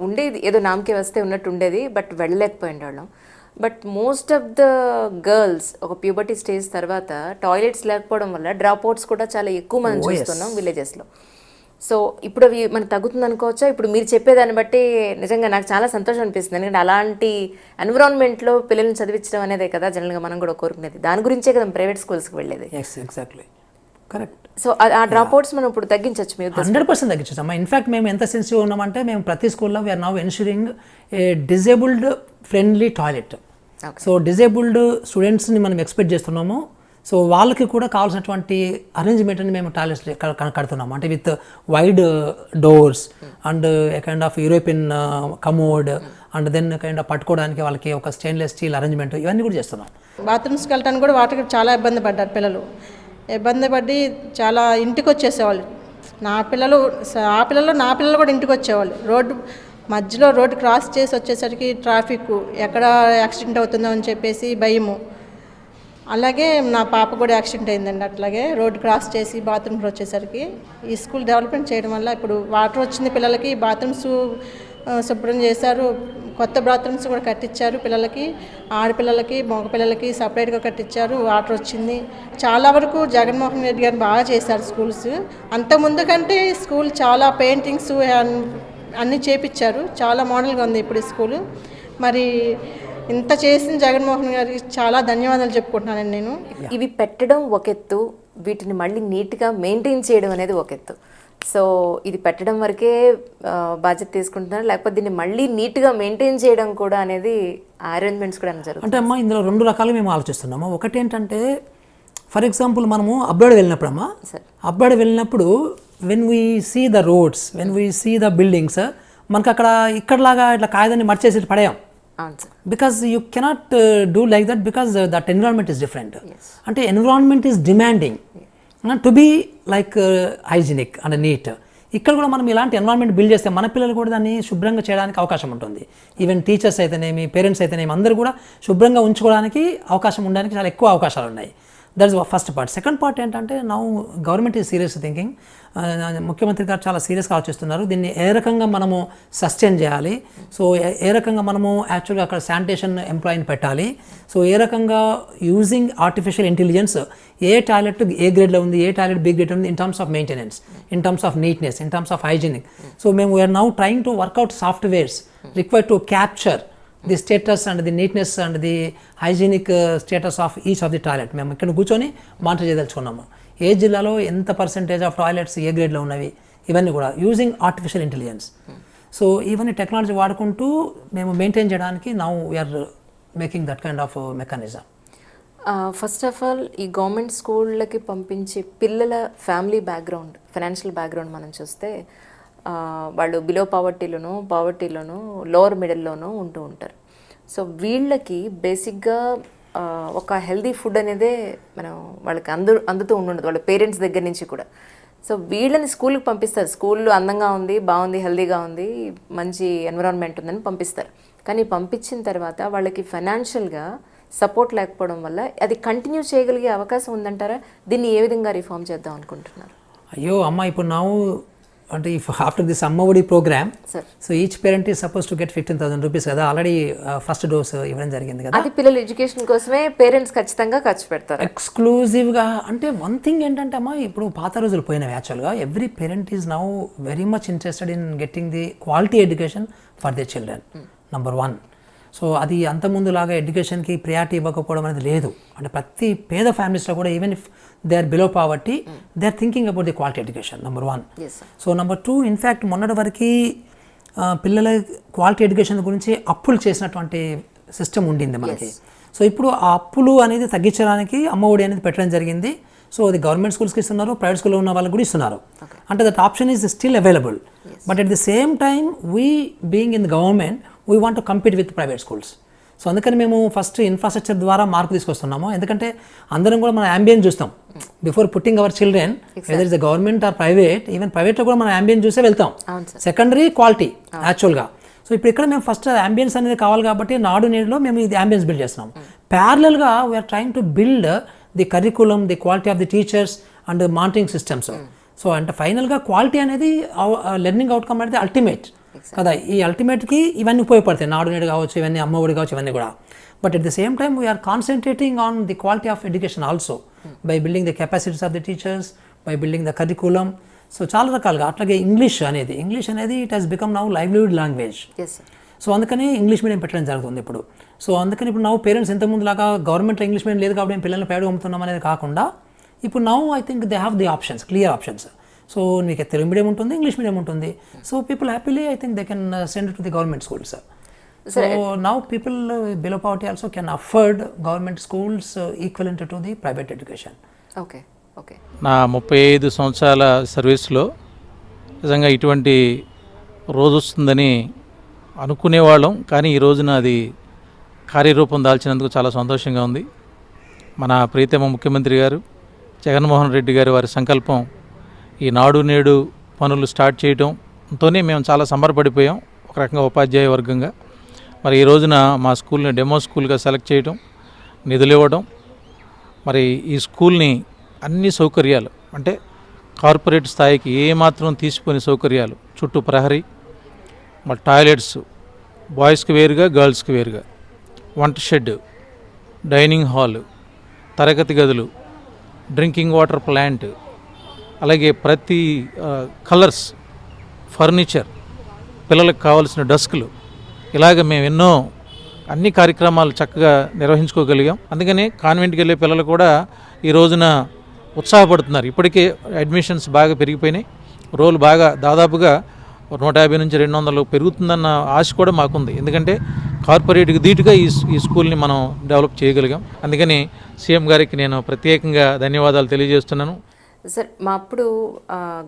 ఉండేది ఏదో నామకే వస్తే ఉన్నట్టు ఉండేది, బట్ వెళ్ళలేకపోయింది వాళ్ళం. But most of the girls ఒక ప్యూబర్టీ స్టేజ్ తర్వాత టాయిలెట్స్ లేకపోవడం వల్ల డ్రాప్ అవుట్స్ కూడా చాలా ఎక్కువ మనం చూస్తున్నాం విలేజెస్లో. సో ఇప్పుడు అవి మనకు తగ్గుతుంది అనుకోవచ్చా? ఇప్పుడు మీరు చెప్పేదాన్ని బట్టి నిజంగా నాకు చాలా సంతోషం అనిపిస్తుంది. ఎందుకంటే అలాంటి ఎన్విరాన్మెంట్లో పిల్లల్ని చదివించడం అనేదే కదా జనరల్గా మనం కూడా కోరుకునేది. దాని గురించే కదా ప్రైవేట్ స్కూల్స్కి వెళ్ళేది. Exactly correct. సో ఆ డ్రాప్ అవుట్స్ మనం ఇప్పుడు తగ్గించవచ్చు. మీరు 100% తగ్గించవచ్చు అమ్మా. ఇన్ఫ్యాక్ట్ మేము ఎంత సెన్సిటివ్ ఉన్నామంటే మేము ప్రతి స్కూల్లో we are now ensuring a disabled friendly toilet. So disabled స్టూడెంట్స్ని మనం ఎక్స్పెక్ట్ చేస్తున్నాము. సో వాళ్ళకి కూడా కావాల్సినటువంటి అరేంజ్మెంట్ని మేము టాయిలెట్స్ కడుతున్నాము. అంటే with wide doors and a kind of European commode and then kind of పట్టుకోవడానికి వాళ్ళకి ఒక స్టెయిన్లెస్ స్టీల్ అరేంజ్మెంట్ ఇవన్నీ కూడా చేస్తున్నాం. బాత్రూమ్స్కి వెళ్ళడానికి కూడా వాటికి చాలా ఇబ్బంది పడ్డారు పిల్లలు. ఇబ్బంది పడి చాలా ఇంటికి వచ్చేసేవాళ్ళు. నా పిల్లలు కూడా ఇంటికి వచ్చేవాళ్ళు. రోడ్డు మధ్యలో రోడ్డు క్రాస్ చేసి వచ్చేసరికి ట్రాఫిక్ ఎక్కడ యాక్సిడెంట్ అవుతుందో అని చెప్పేసి భయము. అలాగే నా పాప కూడా యాక్సిడెంట్ అయిందండి. అట్లాగే రోడ్డు క్రాస్ చేసి బాత్రూమ్స్ వచ్చేసరికి ఈ స్కూల్ డెవలప్మెంట్ చేయడం వల్ల ఇప్పుడు వాటర్ వచ్చింది పిల్లలకి, బాత్రూమ్స్ శుభ్రం చేశారు, కొత్త బాత్రూమ్స్ కూడా కట్టించారు పిల్లలకి, ఆడపిల్లలకి మగపిల్లలకి సపరేట్గా కట్టించారు, వాటర్ వచ్చింది. చాలా వరకు జగన్మోహన్ రెడ్డి గారు బాగా చేశారు స్కూల్స్. అంతకుముందు కంటే స్కూల్ చాలా పెయింటింగ్స్ అన్నీ చేపించారు, చాలా మోడల్గా ఉంది ఇప్పుడు స్కూలు. మరి ఇంత చేసిన జగన్మోహన్ గారికి చాలా ధన్యవాదాలు చెప్పుకుంటున్నానండి నేను. ఇవి పెట్టడం ఒక ఎత్తు, వీటిని మళ్ళీ నీట్గా మెయింటైన్ చేయడం అనేది ఒక ఎత్తు. సో ఇది పెట్టడం వరకే బాధ్యత తీసుకుంటున్నారు, లేకపోతే దీన్ని మళ్ళీ నీట్గా మెయింటైన్ చేయడం కూడా అనేది అరేంజ్మెంట్స్ కూడా జరుగుతుంది. అంటే అమ్మా ఇందులో 2 రకాలుగా మేము ఆలోచిస్తున్నాము. ఒకటి ఏంటంటే ఫర్ ఎగ్జాంపుల్ మనము అబ్రాడ్ వెళ్ళినప్పుడు అమ్మా, అబ్రాడ్ వెళ్ళినప్పుడు when we see the roads, when we see the buildings, మనకు అక్కడ ఇక్కడలాగా ఇట్లా కాయదాన్ని మర్చేసి పడేయం. Because you cannot do like that because that environment is different. అంటే environment is demanding to be like hygienic and neat. ఇక్కడ కూడా మనం ఇలాంటి ఎన్వైరన్మెంట్ బిల్డ్ చేస్తే మన పిల్లలు కూడా దాన్ని శుభ్రంగా చేయడానికి అవకాశం ఉంటుంది. ఈవెన్ టీచర్స్ అయితేనేమి, పేరెంట్స్ అయితేనేమి అందరూ కూడా శుభ్రంగా ఉంచుకోవడానికి అవకాశం ఉండడానికి చాలా ఎక్కువ అవకాశాలు ఉన్నాయి. That is first part. Second part ఏంటంటే now government is serious thinking. ముఖ్యమంత్రి గారు చాలా సీరియస్గా ఆలోచిస్తున్నారు దీన్ని ఏ రకంగా మనము సస్టైన్ చేయాలి. సో ఏ రకంగా మనము యాక్చువల్గా అక్కడ శానిటేషన్ ఎంప్లాయీని పెట్టాలి. సో ఏ రకంగా యూజింగ్ ఆర్టిఫిషియల్ ఇంటెలిజెన్స్ ఏ టాయిలెట్ ఏ గ్రేడ్లో ఉంది, ఏ టాయిలెట్ బి గ్రేడ్ ఉంది, in terms of maintenance, in terms of neatness, in terms of hygienic. So మేము we are now trying to work out softwares required to capture the status and the neatness and the hygienic status of each of the toilet మేము ఇక్కడ కూర్చొని మానిటర్ చేయదలుచుకున్నాము. ఏ జిల్లాలో ఎంత పర్సెంటేజ్ ఆఫ్ టాయిలెట్స్ ఏ గ్రేడ్లో ఉన్నవి, ఇవన్నీ కూడా యూజింగ్ ఆర్టిఫిషియల్ ఇంటెలిజెన్స్. సో ఇవన్నీ టెక్నాలజీ వాడుకుంటూ మేము మెయింటైన్ చేయడానికి now we are making that kind of mechanism. First of all ఈ గవర్నమెంట్ స్కూళ్ళకి పంపించే పిల్లల ఫ్యామిలీ బ్యాక్గ్రౌండ్, ఫైనాన్షియల్ బ్యాక్గ్రౌండ్ మనం చూస్తే వాళ్ళు బిలో పావర్టీలోనూ లోవర్ మిడిల్లోనూ ఉంటూ ఉంటారు. సో వీళ్ళకి బేసిక్గా ఒక హెల్దీ ఫుడ్ అనేదే మనం వాళ్ళకి అందుతూ ఉండదు వాళ్ళ పేరెంట్స్ దగ్గర నుంచి కూడా. సో వీళ్ళని స్కూల్కి పంపిస్తారు, స్కూల్లో అందంగా ఉంది, బాగుంది, హెల్దీగా ఉంది, మంచి ఎన్విరాన్మెంట్ ఉందని పంపిస్తారు. కానీ పంపించిన తర్వాత వాళ్ళకి ఫైనాన్షియల్గా సపోర్ట్ లేకపోవడం వల్ల అది కంటిన్యూ చేయగలిగే అవకాశం ఉందంటారా? దీన్ని ఏ విధంగా రిఫార్మ్ చేద్దాం అనుకుంటున్నారు? అయ్యో అమ్మ, ఇప్పుడు ನಾವು అంటే if after this Amma Vodi program, so each parent is supposed to get 15,000 rupees కదా, ఆల్రెడీ ఫస్ట్ డోస్ ఇవ్వడం జరిగింది కదా. అది పిల్లల ఎడ్యుకేషన్ కోసమే పేరెంట్స్ ఖచ్చితంగా ఖర్చు పెడతారు ఎక్స్క్లూజివ్గా. అంటే వన్ థింగ్ ఏంటంటే అమ్మా, ఇప్పుడు పాత రోజులు పోయినవి. యాక్చువల్గా every parent is now very much interested in getting the quality education for the children, number 1. So అది అంతకుముందులాగా ఎడ్యుకేషన్కి ప్రియారిటీ ఇవ్వకపోవడం అనేది లేదు. అంటే ప్రతి పేద ఫ్యామిలీస్లో కూడా even if they are below poverty they are thinking about the quality education, number 1. So number 2, in fact మొన్నటి వరకు పిల్లల క్వాలిటీ ఎడ్యుకేషన్ గురించి అప్పులు చేసినటువంటి సిస్టమ్ ఉండింది మనకి. సో ఇప్పుడు ఆ అప్పులు అనేది తగ్గించడానికి అమ్మఒడి అనేది పెట్టడం జరిగింది. సో అది గవర్నమెంట్ స్కూల్స్కి ఇస్తున్నారు, ప్రైవేట్ స్కూల్లో ఉన్న వాళ్ళకి కూడా ఇస్తున్నారు. అంటే that option is still available. But at the same time we being in the government we want to compete with private schools. So అందుకని మేము ఫస్ట్ ఇన్ఫ్రాస్ట్రక్చర్ ద్వారా మార్పు తీసుకొస్తున్నాము. ఎందుకంటే అందరం కూడా మన అంబియన్స్ చూస్తాం before putting our children, whether is the government or private. Even ప్రైవేట్లో కూడా మన అంబియన్స్ చూసే వెళ్తాం. సెకండరీ క్వాలిటీ యాక్చువల్గా. సో ఇప్పుడు ఇక్కడ మేము ఫస్ట్ అంబియన్స్ అనేది కావాలి కాబట్టి నాడు నేడులో మేము ఇది అంబియన్స్ బిల్డ్ చేస్తున్నాం. ప్యారలల్గా we are trying to build the curriculum, the quality of the teachers and monitoring systems. So అంటే ఫైనల్గా క్వాలిటీ అనేది లెర్నింగ్ అవుట్కమ్ అనేది అల్టిమేట్ కదా. ఈ అల్టిమేట్కి ఇవన్నీ ఉపయోగపడతాయి, నాడు నేడు కావచ్చు, ఇవన్నీ అమ్మఒడి కావచ్చు, ఇవన్నీ కూడా. But at the same time we are concentrating on the quality of education also by building the capacities of the teachers, by building the curriculum. So చాలా రకాలుగా. అట్లాగే ఇంగ్లీష్ అనేది it has become now livelihood language. So అందుకని ఇంగ్లీష్ మీడియం పెట్టడం జరుగుతుంది ఇప్పుడు. సో అందుకని ఇప్పుడు నవ్వు పేరెంట్స్ ఇంతకుముందులాగా గవర్నమెంట్లో ఇంగ్లీష్ మీడియం లేదు కాబట్టి పిల్లల్ని ప్రైవేట్ పంపుతున్నాం అనేది కాకుండా ఇప్పుడు now I think they have the options, clear options. So మీకు తెలుగు మీడియం ఉంటుంది, ఇంగ్లీష్ మీడియం ఉంటుంది. So people happily I think they can send to the government schools. So now people below poverty also can afford government schools equivalent to the private education. Okay okay. నా 35 సంవత్సరాల సర్వీస్లో నిజంగా ఇటువంటి రోజు వస్తుందని అనుకునేవాళ్ళం, కానీ ఈ రోజున అది కార్యరూపం దాల్చినందుకు చాలా సంతోషంగా ఉంది. మన ప్రీతమ ముఖ్యమంత్రి గారు జగన్మోహన్ రెడ్డి గారు వారి సంకల్పం ఈ నాడు నేడు పనులు స్టార్ట్ చేయడంతోనే మేము చాలా సంబరపడిపోయాం ఒక రకంగా ఉపాధ్యాయ వర్గంగా. మరి ఈ రోజున మా స్కూల్ని డెమో స్కూల్గా సెలెక్ట్ చేయడం, నిధులు ఇవ్వడం, మరి ఈ స్కూల్ని అన్ని సౌకర్యాలు అంటే కార్పొరేట్ స్థాయికి ఏమాత్రం తీసిపోయిన సౌకర్యాలు, చుట్టూ ప్రహరీ, మరి టాయిలెట్స్ బాయ్స్కి వేరుగా గర్ల్స్కి వేరుగా, వంట షెడ్, డైనింగ్ హాల్, తరగతి గదులు, డ్రింకింగ్ వాటర్ ప్లాంట్, అలాగే ప్రతి కలర్స్, ఫర్నిచర్, పిల్లలకు కావాల్సిన డస్క్లు, ఇలాగ మేము ఎన్నో అన్ని కార్యక్రమాలు చక్కగా నిర్వహించుకోగలిగాం. అందుకని కాన్వెంట్కి వెళ్ళే పిల్లలు కూడా ఈ రోజున ఉత్సాహపడుతున్నారు. ఇప్పటికే అడ్మిషన్స్ బాగా పెరిగిపోయినాయి, రోల్ బాగా దాదాపుగా 150 నుంచి 200 పెరుగుతుందన్న ఆశ కూడా మాకుంది. ఎందుకంటే కార్పొరేట్కి ధీటుగా ఈ స్కూల్ని మనం డెవలప్ చేయగలిగాం. అందుకని సీఎం గారికి నేను ప్రత్యేకంగా ధన్యవాదాలు తెలియజేస్తున్నాను. సార్, మా అప్పుడు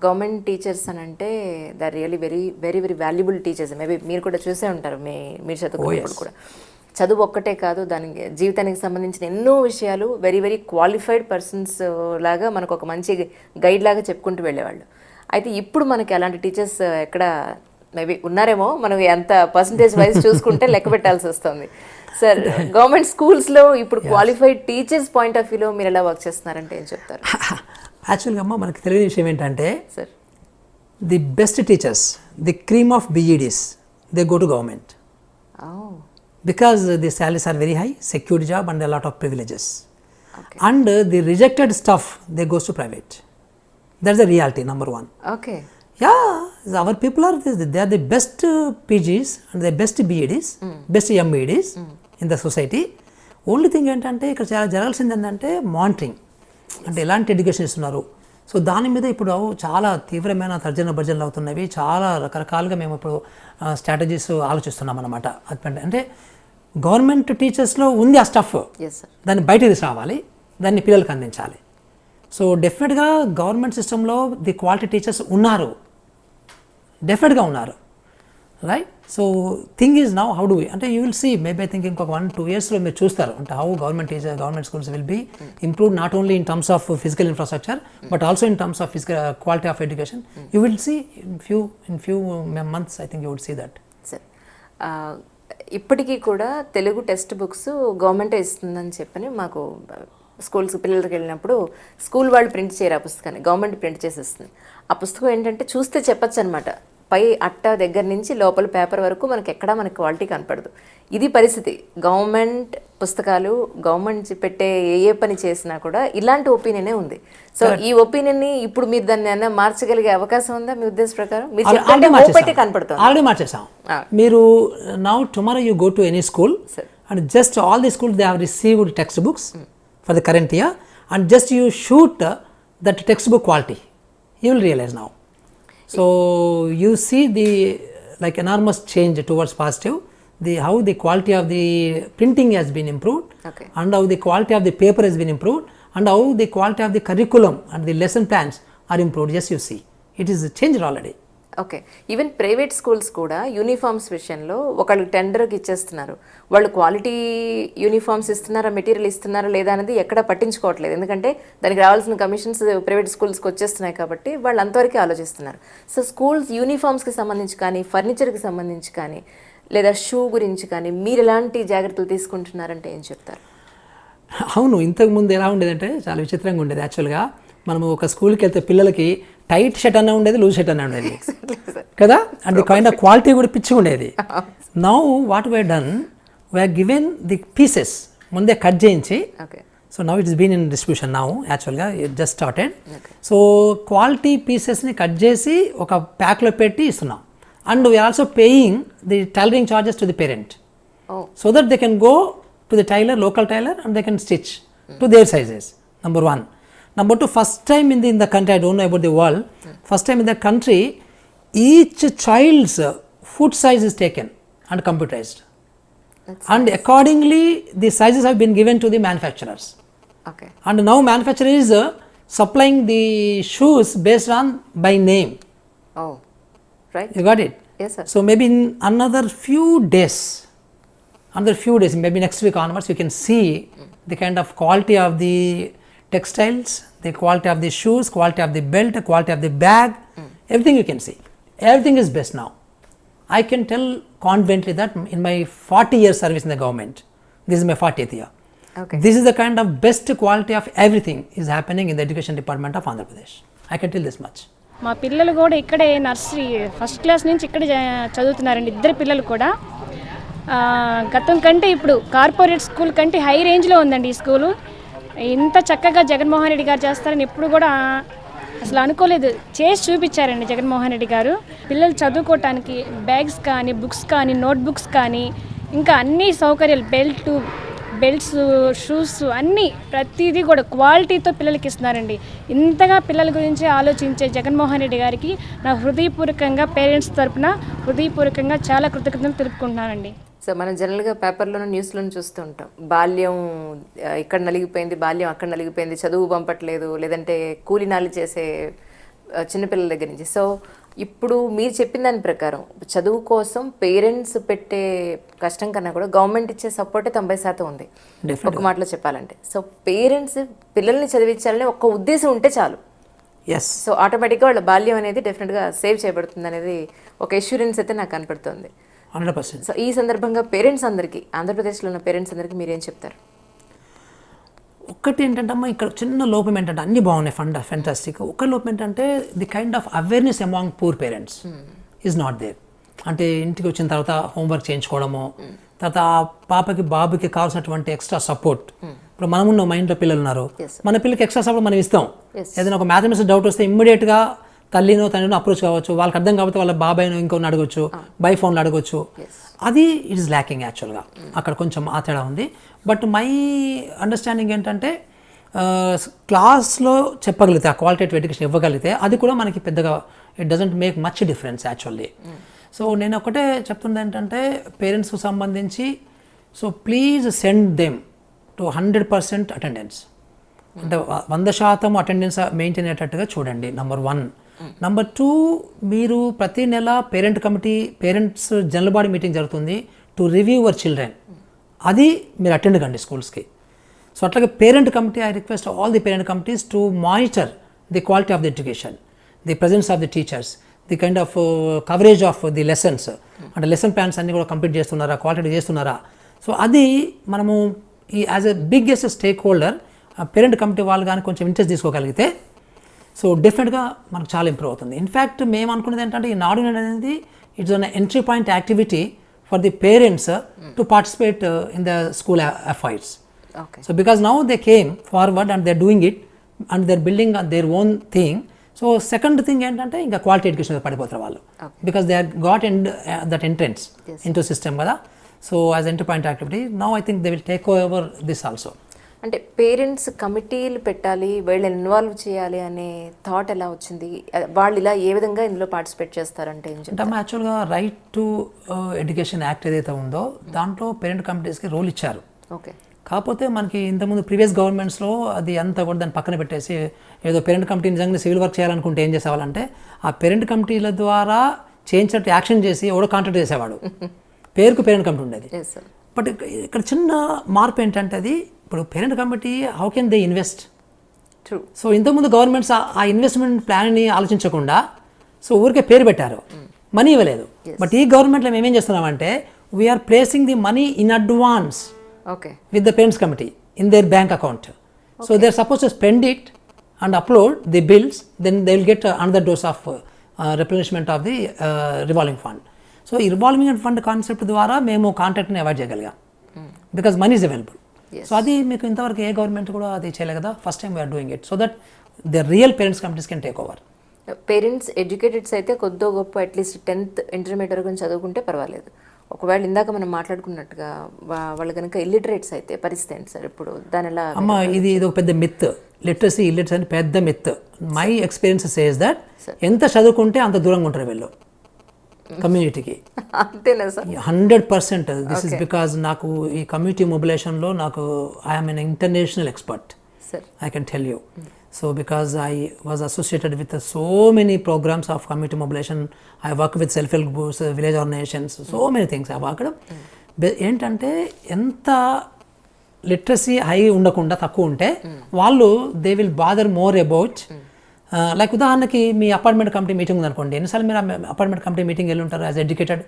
గవర్నమెంట్ టీచర్స్ అని అంటే they are really very very very valuable teachers. Maybe మీరు కూడా చూసే ఉంటారు, మీరు చదువుకున్నప్పుడు కూడా. చదువు ఒక్కటే కాదు, దానికి జీవితానికి సంబంధించిన ఎన్నో విషయాలు వెరీ వెరీ క్వాలిఫైడ్ పర్సన్స్ లాగా మనకు ఒక మంచి గైడ్ లాగా చెప్పుకుంటూ వెళ్ళేవాళ్ళు. అయితే ఇప్పుడు మనకి అలాంటి టీచర్స్ ఎక్కడ మేబీ ఉన్నారేమో, మనం ఎంత పర్సంటేజ్ వైజ్ చూసుకుంటే లెక్క పెట్టాల్సి వస్తుంది. సార్, గవర్నమెంట్ స్కూల్స్లో ఇప్పుడు క్వాలిఫైడ్ టీచర్స్ పాయింట్ ఆఫ్ వ్యూలో మీరు ఎలా వర్క్ చేస్తున్నారంటే ఏం చెప్తారు? యాక్చువల్గా అమ్మ మనకి తెలియని విషయం ఏంటంటే sir, the best teachers, the cream of BEDs, they go to government because the salaries are very high, secured job and a lot of privileges. And the rejected stuff, they goes to private. That's the reality, number one. Okay. Yeah, our people are they are the best PGs and the best BEDs, best MEDs in the society. Only thing ఏంటంటే ఇక్కడ చాలా జరగాల్సింది ఏంటంటే మానిటరింగ్, అంటే ఎలాంటి ఎడ్యుకేషన్ ఇస్తున్నారు. సో దాని మీద ఇప్పుడు చాలా తీవ్రమైన తర్జన భర్జనలు అవుతున్నవి. చాలా రకరకాలుగా మేము ఇప్పుడు స్ట్రాటజీస్ ఆలోచిస్తున్నాం అన్నమాట. అంటే గవర్నమెంట్ టీచర్స్లో ఉంది ఆ స్టఫ్, దాన్ని బయట తీసుకురావాలి, దాన్ని పిల్లలకు అందించాలి. సో డెఫినెట్గా గవర్నమెంట్ సిస్టంలో ది క్వాలిటీ టీచర్స్ ఉన్నారు, డెఫినెట్గా ఉన్నారు, right. So thing is now how do we, అంటే you will see maybe I think ఇంకొక 1-2 yearsలో మీరు చూస్తారు అంటే how government schools will be improved not only in terms of physical infrastructure but also in terms of physical quality of education. You will see in few months I think you would see that. Sir, ఇప్పటికీ కూడా తెలుగు టెక్స్ట్ బుక్స్ గవర్నమెంటే ఇస్తుందని చెప్పని మాకు స్కూల్స్ పిల్లలకి వెళ్ళినప్పుడు స్కూల్ వాళ్ళు ప్రింట్ చేయరు ఆ పుస్తకాన్ని, గవర్నమెంట్ ప్రింట్ చేసేస్తుంది. ఆ పుస్తకం ఏంటంటే చూస్తే చెప్పచ్చు అనమాట, పై అట్ట దగ్గర నుంచి లోపల పేపర్ వరకు మనకి ఎక్కడా మనకి క్వాలిటీ కనపడదు. ఇది పరిస్థితి. గవర్నమెంట్ పుస్తకాలు గవర్నమెంట్ పెట్టే ఏ పని చేసినా కూడా ఇలాంటి ఒపీనియనే ఉంది. సో ఈ ఒపీనియన్ని ఇప్పుడు మీరు దాన్ని ఏమైనా మార్చగలిగే అవకాశం ఉందా మీ ఉద్దేశ ప్రకారం? మీరు చెప్పండి కనపడుతుంది. ఆల్రెడీ మార్చేసాం. మీరు now tomorrow you go to any school and just all the schools they have received text books for the current year and just you shoot that textbook quality, you will realize now. So you see the like enormous change towards positive, how the quality of the printing has been improved, and how the quality of the paper has been improved, and how the quality of the curriculum and the lesson plans are improved. Yes, you see it is changed already. Okay, even private schools కూడా యూనిఫామ్స్ విషయంలో ఒకళ్ళు టెండర్కి ఇచ్చేస్తున్నారు. వాళ్ళు క్వాలిటీ యూనిఫామ్స్ ఇస్తున్నారా, మెటీరియల్ ఇస్తున్నారా లేదా అనేది ఎక్కడా పట్టించుకోవట్లేదు. ఎందుకంటే దానికి రావాల్సిన కమిషన్స్ ప్రైవేట్ స్కూల్స్కి వచ్చేస్తున్నాయి కాబట్టి వాళ్ళు అంతవరకే ఆలోచిస్తున్నారు. సో స్కూల్స్ యూనిఫామ్స్కి సంబంధించి కానీ, ఫర్నిచర్కి సంబంధించి కానీ, లేదా షూ గురించి కానీ మీరు ఎలాంటి జాగ్రత్తలు తీసుకుంటున్నారంటే ఏం చెప్తారు? అవును, ఇంతకుముందు ఎలా ఉండేదంటే చాలా విచిత్రంగా ఉండేది. యాక్చువల్గా మనము ఒక స్కూల్కి వెళ్తే పిల్లలకి టైట్ షర్ట్ అన్న ఉండేది, లూజ్ షర్ట్ అన్న ఉండేది కదా, అండ్ కైండ్ ఆఫ్ క్వాలిటీ కూడా పిచ్చి ఉండేది. Now what we done, we are given the pieces ముందే కట్ చేయించి, so now it's been in distribution now, యాక్చువల్గా it just started. So quality పీసెస్ని కట్ చేసి ఒక ప్యాక్లో పెట్టి ఇస్తున్నాం. And we are also paying the tailoring charges to the parent, so that they can go to the tailor, local tailor, and they can stitch to their sizes. Number one. Number two, first time in the country, I don't know about the world, first time in the country, each child's foot size is taken and computerized. And accordingly, the sizes have been given to the manufacturers. Okay. And now manufacturer is supplying the shoes based on by name. Oh, right. You got it? Yes, sir. So maybe in another few days, maybe next week onwards, you can see the kind of quality of the textiles, the quality of the shoes, quality of the belt, quality of the bag, everything you can see. Everything is best now. I can tell confidently that in my 40 years service in the government, this is my 40th year. Okay. This is the kind of best quality of everything is happening in the education department of Andhra Pradesh. I can tell this much. మా పిల్లలు కూడా ఇక్కడే నర్సరీ ఫస్ట్ క్లాస్ నుంచి ఇక్కడే చదువుతున్నారండి. ఇద్దరు పిల్లలు కూడా గతం కంటే ఇప్పుడు కార్పొరేట్ స్కూల్ కంటే హై రేంజ్లో ఉందండి ఈ స్కూలు. ఇంత చక్కగా జగన్మోహన్ రెడ్డి గారు చేస్తారని ఎప్పుడు కూడా అసలు అనుకోలేదు. చేసి చూపించారండి జగన్మోహన్ రెడ్డి గారు. పిల్లలు చదువుకోవటానికి బ్యాగ్స్ కానీ, బుక్స్ కానీ, నోట్ బుక్స్ కానీ, ఇంకా అన్ని సౌకర్యాలు, బెల్ట్స్, షూస్ అన్నీ ప్రతిదీ కూడా క్వాలిటీతో పిల్లలకి ఇస్తున్నారండి. ఇంతగా పిల్లల గురించి ఆలోచించే జగన్మోహన్ రెడ్డి గారికి నా హృదయపూర్వకంగా పేరెంట్స్ తరపున హృదయపూర్వకంగా చాలా కృతజ్ఞతలు తెలుపుకుంటున్నానండి. సో మనం జనరల్గా పేపర్లోనూ న్యూస్లోనూ చూస్తూ ఉంటాం, బాల్యం ఇక్కడ నలిగిపోయింది, బాల్యం అక్కడ నలిగిపోయింది, చదువు పంపట్లేదు, లేదంటే కూలినాలు చేసే చిన్నపిల్లల దగ్గర నుంచి. సో ఇప్పుడు మీరు చెప్పిన దాని ప్రకారం చదువు కోసం పేరెంట్స్ పెట్టే కష్టం కన్నా కూడా గవర్నమెంట్ ఇచ్చే సపోర్టే 90% ఉంది ఒక మాటలో చెప్పాలంటే. సో పేరెంట్స్ పిల్లల్ని చదివించాలని ఒక ఉద్దేశం ఉంటే చాలు, సో ఆటోమేటిక్గా వాళ్ళ బాల్యం అనేది డెఫినెట్గా సేవ్ చేయబడుతుంది అనేది ఒక ఎష్యూరెన్స్ అయితే నాకు కనపడుతుంది. 100%. సో ఈ సందర్భంగా పేరెంట్స్ అందరికీ, ఆంధ్రప్రదేశ్లో ఉన్న పేరెంట్స్ అందరికీ మీరేం చెప్తారు? ఒక్కటి ఏంటంటే అమ్మ, ఇక్కడ చిన్న లోపం ఏంటంటే అన్నీ బాగున్నాయి, ఫెంటాస్టిక్. ఒక లోపం ఏంటంటే the kind of awareness among poor parents is not there. అంటే ఇంటికి వచ్చిన తర్వాత హోంవర్క్ చేయించుకోవడము, తర్వాత ఆ పాపకి బాబుకి కావాల్సినటువంటి ఎక్స్ట్రా సపోర్ట్. ఇప్పుడు మనమున్న మైండ్లో పిల్లలు ఉన్నారు, మన పిల్లలకి ఎక్స్ట్రా సపోర్ట్ మనం ఇస్తాం. ఏదైనా ఒక మ్యాథమెటిక్స్ డౌట్ వస్తే ఇమ్మీడియట్గా తల్లినో తండ్రినో అప్రోచ్ కావచ్చు, వాళ్ళకి అర్థం కాకపోతే వాళ్ళ బాబాయ్నో ఇంకొన్ని అడగొచ్చు, బై ఫోన్లో అడగొచ్చు. అది ఇట్ ఇస్ ల్యాకింగ్ యాక్చువల్గా, అక్కడ కొంచెం ఆ తేడా ఉంది. బట్ మై అండర్స్టాండింగ్ ఏంటంటే క్లాస్లో చెప్పగలిగితే, ఆ క్వాలిటేటివ్ ఎడ్యుకేషన్ ఇవ్వగలిగితే అది కూడా మనకి పెద్దగా it doesn't make much difference actually. So నేను ఒకటే చెప్తుంది ఏంటంటే పేరెంట్స్కి సంబంధించి, so please send them to 100% attendance, అంటే 100% అటెండెన్స్ మెయింటైన్ అయ్యేటట్టుగా చూడండి, నెంబర్ 1. నెంబర్ 2, మీరు ప్రతి నెల పేరెంట్స్ జనరల్ బాడీ మీటింగ్ జరుగుతుంది టు రివ్యూ యువర్ చిల్డ్రన్, అది మీరు అటెండ్ కండి స్కూల్స్కి. సో అట్లాగే parent committee, I request all the parent committees to monitor the quality of the education, the presence of the teachers, the kind of coverage of the lessons, అంటే లెసన్ ప్లాన్స్ అన్నీ కూడా కంప్లీట్ చేస్తున్నారా, క్వాలిటీ చేస్తున్నారా. సో అది మనము ఈ as a biggest stake holder parent committee వాళ్ళు కానీ కొంచెం ఇంట్రెస్ట్ తీసుకోగలిగితే, సో డెఫినెట్గా మనకు చాలా ఇంప్రూవ్ అవుతుంది. ఇన్ఫ్యాక్ట్ మేము అనుకునేది ఏంటంటే ఈ నాడు అనేది it's an entry point activity for the parents to participate in the school affairs. So because now they came forward and they are doing it and they are building their own thing. So second thing ఏంటంటే ఇంకా క్వాలిటీ ఎడ్యుకేషన్ మీద పడిపోతారు వాళ్ళు, because they are got that entrance in to system కదా. So as entry point activity now I think they will take over this also. అంటే పేరెంట్స్ కమిటీలు పెట్టాలి, వీళ్ళని ఇన్వాల్వ్ చేయాలి అనే థాట్ ఎలా వచ్చింది? వాళ్ళు ఇలా ఏ విధంగా ఇందులో పార్టిసిపేట్ చేస్తారంటే అంటే యాక్చువల్గా రైట్ టు ఎడ్యుకేషన్ యాక్ట్ ఏదైతే ఉందో దాంట్లో పేరెంట్ కమిటీస్కి రోల్ ఇచ్చారు. ఓకే. కాకపోతే మనకి ఇంతకుముందు ప్రీవియస్ గవర్నమెంట్స్లో అది అంతా కూడా దాన్ని పక్కన పెట్టేసి ఏదో పేరెంట్ కమిటీ నిజంగా సివిల్ వర్క్ చేయాలనుకుంటే ఏం చేసేవాళ్ళంటే ఆ పేరెంట్ కమిటీల ద్వారా చేయించినట్టు యాక్షన్ చేసి ఎవడో కాంట్రాక్ట్ చేసేవాడు, పేరుకు పేరెంట్ కమిటీ ఉండేది. బట్ ఇక్కడ చిన్న మార్పు ఏంటంటే అది ఇప్పుడు parent committee how can they invest. So ఇంతకుముందు గవర్నమెంట్స్ ఆ ఇన్వెస్ట్మెంట్ ప్లాన్ని ఆలోచించకుండా సో ఊరికే పేరు పెట్టారు, మనీ ఇవ్వలేదు. బట్ ఈ గవర్నమెంట్లో మేమేం చేస్తున్నామంటే we are placing the money in advance with the parents committee in their bank account. So they are supposed to spend it and upload the bills, then they will get another dose of replenishment of the revolving fund. So ఈ revolving fund కాన్సెప్ట్ ద్వారా మేము కాంట్రాక్ట్ని అవాయిడ్ చేయగలిగాం because money is available. So అది మీకు ఇంతవరకు ఏ గవర్నమెంట్ కూడా అది చేయలేదు కదా, first time we are doing it so that the real parents committees can take over. Parents educateds అయితే కొద్దో గొప్ప అట్లీస్ట్ 10th ఇంటర్మీడియట్ వరకు చదువుకుంటే పర్వాలేదు. ఒకవేళ ఇందాక మనం మాట్లాడుకున్నట్టుగా వాళ్ళు కనుక ఇల్లిటరేట్స్ అయితే పరిస్థితి ఏంటి సార్ ఇప్పుడు దాని ఎలా? అమ్మ ఇది ఒక పెద్ద మిత్, లిటరసీ ఇల్లిటరసీ అని పెద్ద myth. My experience says that ఎంత చదువుకుంటే అంత దూరంగా ఉంటారు వీళ్ళు కమ్యూనిటీకి. అంతేనా సార్? 100%. దిస్ ఇస్ బికాజ్ నాకు ఈ కమ్యూనిటీ మొబిలైజేషన్లో నాకు I'm N international expert, I can tell you. So because I was associated with so many programs of community mobilization, I work with self-help groups, village organizations, so many things I worked. ఏంటంటే ఎంత లిటరసీ హై ఉండకుండా తక్కువ ఉంటే వాళ్ళు they will bother more about like ఉదాహరణకి మీ అపార్ట్మెంట్ కమిటీ మీటింగ్ ఉందనుకోండి, ఎన్నిసార్లు మీరు అపార్ట్మెంట్ కమిటీ మీటింగ్ వెళ్ళి ఉంటారు as educated?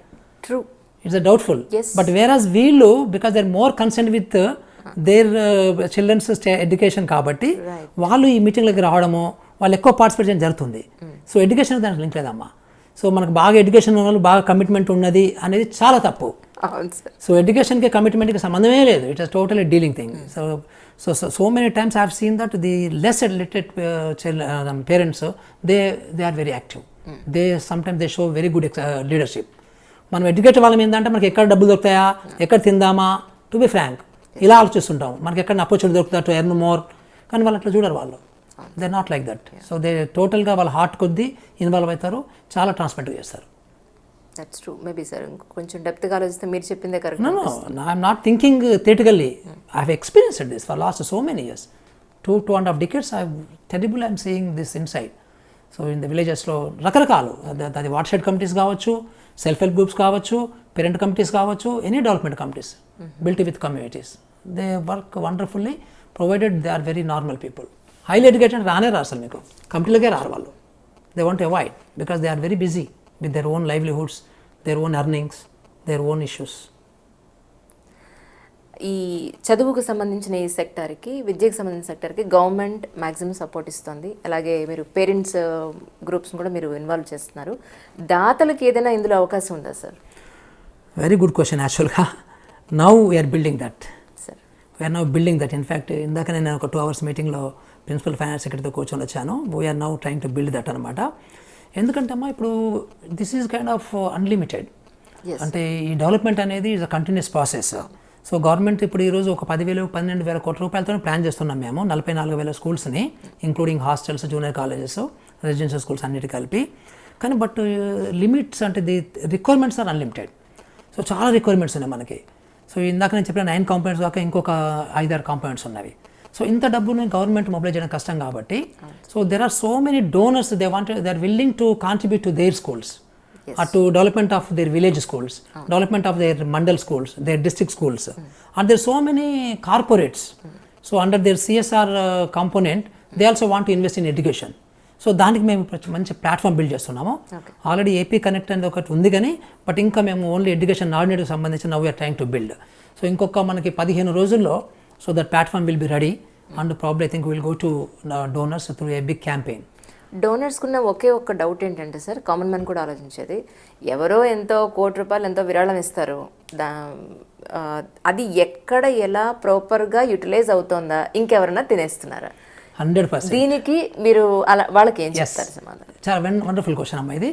True, it's a doubtful. But whereas వీళ్ళు because they are more concern with their children's education కాబట్టి వాళ్ళు ఈ మీటింగ్లకి రావడము, వాళ్ళు ఎక్కువ పార్టిసిపేట్ చేయడం జరుగుతుంది. సో ఎడ్యుకేషన్ దానికి లింక్ లేదమ్మా. సో మనకు బాగా ఎడ్యుకేషన్ ఉన్న వాళ్ళు బాగా కమిట్మెంట్ ఉన్నది అనేది చాలా తప్పు. సో ఎడ్యుకేషన్కి కమిట్మెంట్కి సంబంధమే లేదు, it is totally dealing thing. So many times I have seen that the less educated parents they are very active, they sometimes they show very good leadership. మనం ఎడ్యుకేటెడ్ వాళ్ళం ఏంటంటే మనకి ఎక్కడ డబ్బులు దొరుకుతాయా, ఎక్కడ తిందామా, టు బి ఫ్రాంక్ ఇలా ఆలోచిస్తుంటాం, మనకి ఎక్కడ అపోర్చునిటీ దొరుకుతా టు ఎర్న్ మోర్. కానీ వాళ్ళు అట్లా చూడరు, వాళ్ళు they are not like that. So they టోటల్గా వాళ్ళ హార్ట్ కొద్దీ ఇన్వాల్వ్ అవుతారు, చాలా ట్రాన్స్పరెంట్గా చేస్తారు. That's true. మేబీ సార్ కొంచెం డెప్త్గా ఆలోచిస్తే మీరు చెప్పిందే correct. No, I'm not thinking theoretically. I have experienced this for last so many years, 2.5 decades. I'm seeing this inside. So in the విలేజెస్లో రకరకాలు, అది వాటర్షెడ్ కమిటీస్ కావచ్చు, సెల్ఫ్ హెల్ప్ గ్రూప్స్ కావచ్చు, పేరెంట్ కమిటీస్ కావచ్చు, any development committees built with communities. They work wonderfully provided they are very normal people. Highly educated రానే రారు అసలు, మీకు కంపెనీలకే రారు వాళ్ళు. They want to avoid because they are very busy with their own livelihoods, their own earnings, their own issues. ఈ చదువుకు సంబంధించిన ఈ సెక్టార్కి, విద్యకు సంబంధించిన సెక్టార్కి గవర్నమెంట్ మ్యాక్సిమం సపోర్ట్ ఇస్తుంది. అలాగే మీరు పేరెంట్స్ గ్రూప్స్ని కూడా మీరు ఇన్వాల్వ్ చేస్తున్నారు. దాతలకు ఏదైనా ఇందులో అవకాశం ఉందా సార్? Very good question. యాక్చువల్గా now we are building that. We are now building that. In fact ఇందాక నేను ఒక 2 hours మీటింగ్లో ప్రిన్సిపల్ ఫైనాన్స్ సెక్రటరీతో కూర్చొని వచ్చాను. We are now trying to build that అనమాట. ఎందుకంటే అమ్మా ఇప్పుడు this is kind of unlimited. అంటే ఈ డెవలప్మెంట్ అనేది is a continuous process. So government ఇప్పుడు ఈరోజు ఒక 10,000-12,000 కోట్ల రూపాయలతో ప్లాన్ చేస్తున్నాం మేము 44,000 స్కూల్స్ని, including hostels, junior colleges, residential schools అన్నిటి కలిపి. కానీ బట్ లిమిట్స్ అంటే the requirements are unlimited. So చాలా రిక్వైర్మెంట్స్ ఉన్నాయి మనకి. సో ఇందాక నేను చెప్పిన 9 కాంపోనెంట్స్ కాక ఇంకొక 5-6 కాంపోనెంట్స్ ఉన్నవి. సో ఇంత డబ్బుని గవర్నమెంట్ మొబిలైజ్ చేయడం కష్టం కాబట్టి so there are so many donors, they are willing to contribute to their schools, to development of their village schools, development of their mandal schools, their district schools. And there are so many corporates. So under their CSR component, they also want to invest in education. So దానికి మేము మంచి ప్లాట్ఫామ్ బిల్డ్ చేస్తున్నాము. ఆల్రెడీ ఏపీ కనెక్ట్ అనేది ఒకటి ఉంది కానీ బట్ ఇంకా మేము ఓన్లీ ఎడ్యుకేషన్ నార్డినేట్కి సంబంధించి now we are trying to build. So ఇంకొక మనకి 15 రోజుల్లో so that platform will be ready and probably I think will go to donors through a big campaign. డోనర్స్కున్న ఒకే ఒక్క డౌట్ ఏంటంటే సార్, కామన్ మ్యాన్ కూడా ఆలోచించేది, ఎవరో ఎంతో ₹1,00,00,000 ఎంతో విరాళం ఇస్తారు, అది ఎక్కడ ఎలా ప్రాపర్గా యూటిలైజ్ అవుతుందా, ఇంకెవరన్నా తినేస్తున్నారా? 100%. దీనికి మీరు అలా వాళ్ళకి ఏం చేస్తారు సమాధానం? చాలా వండర్ఫుల్ క్వశ్చన్ అమ్మా ఇది.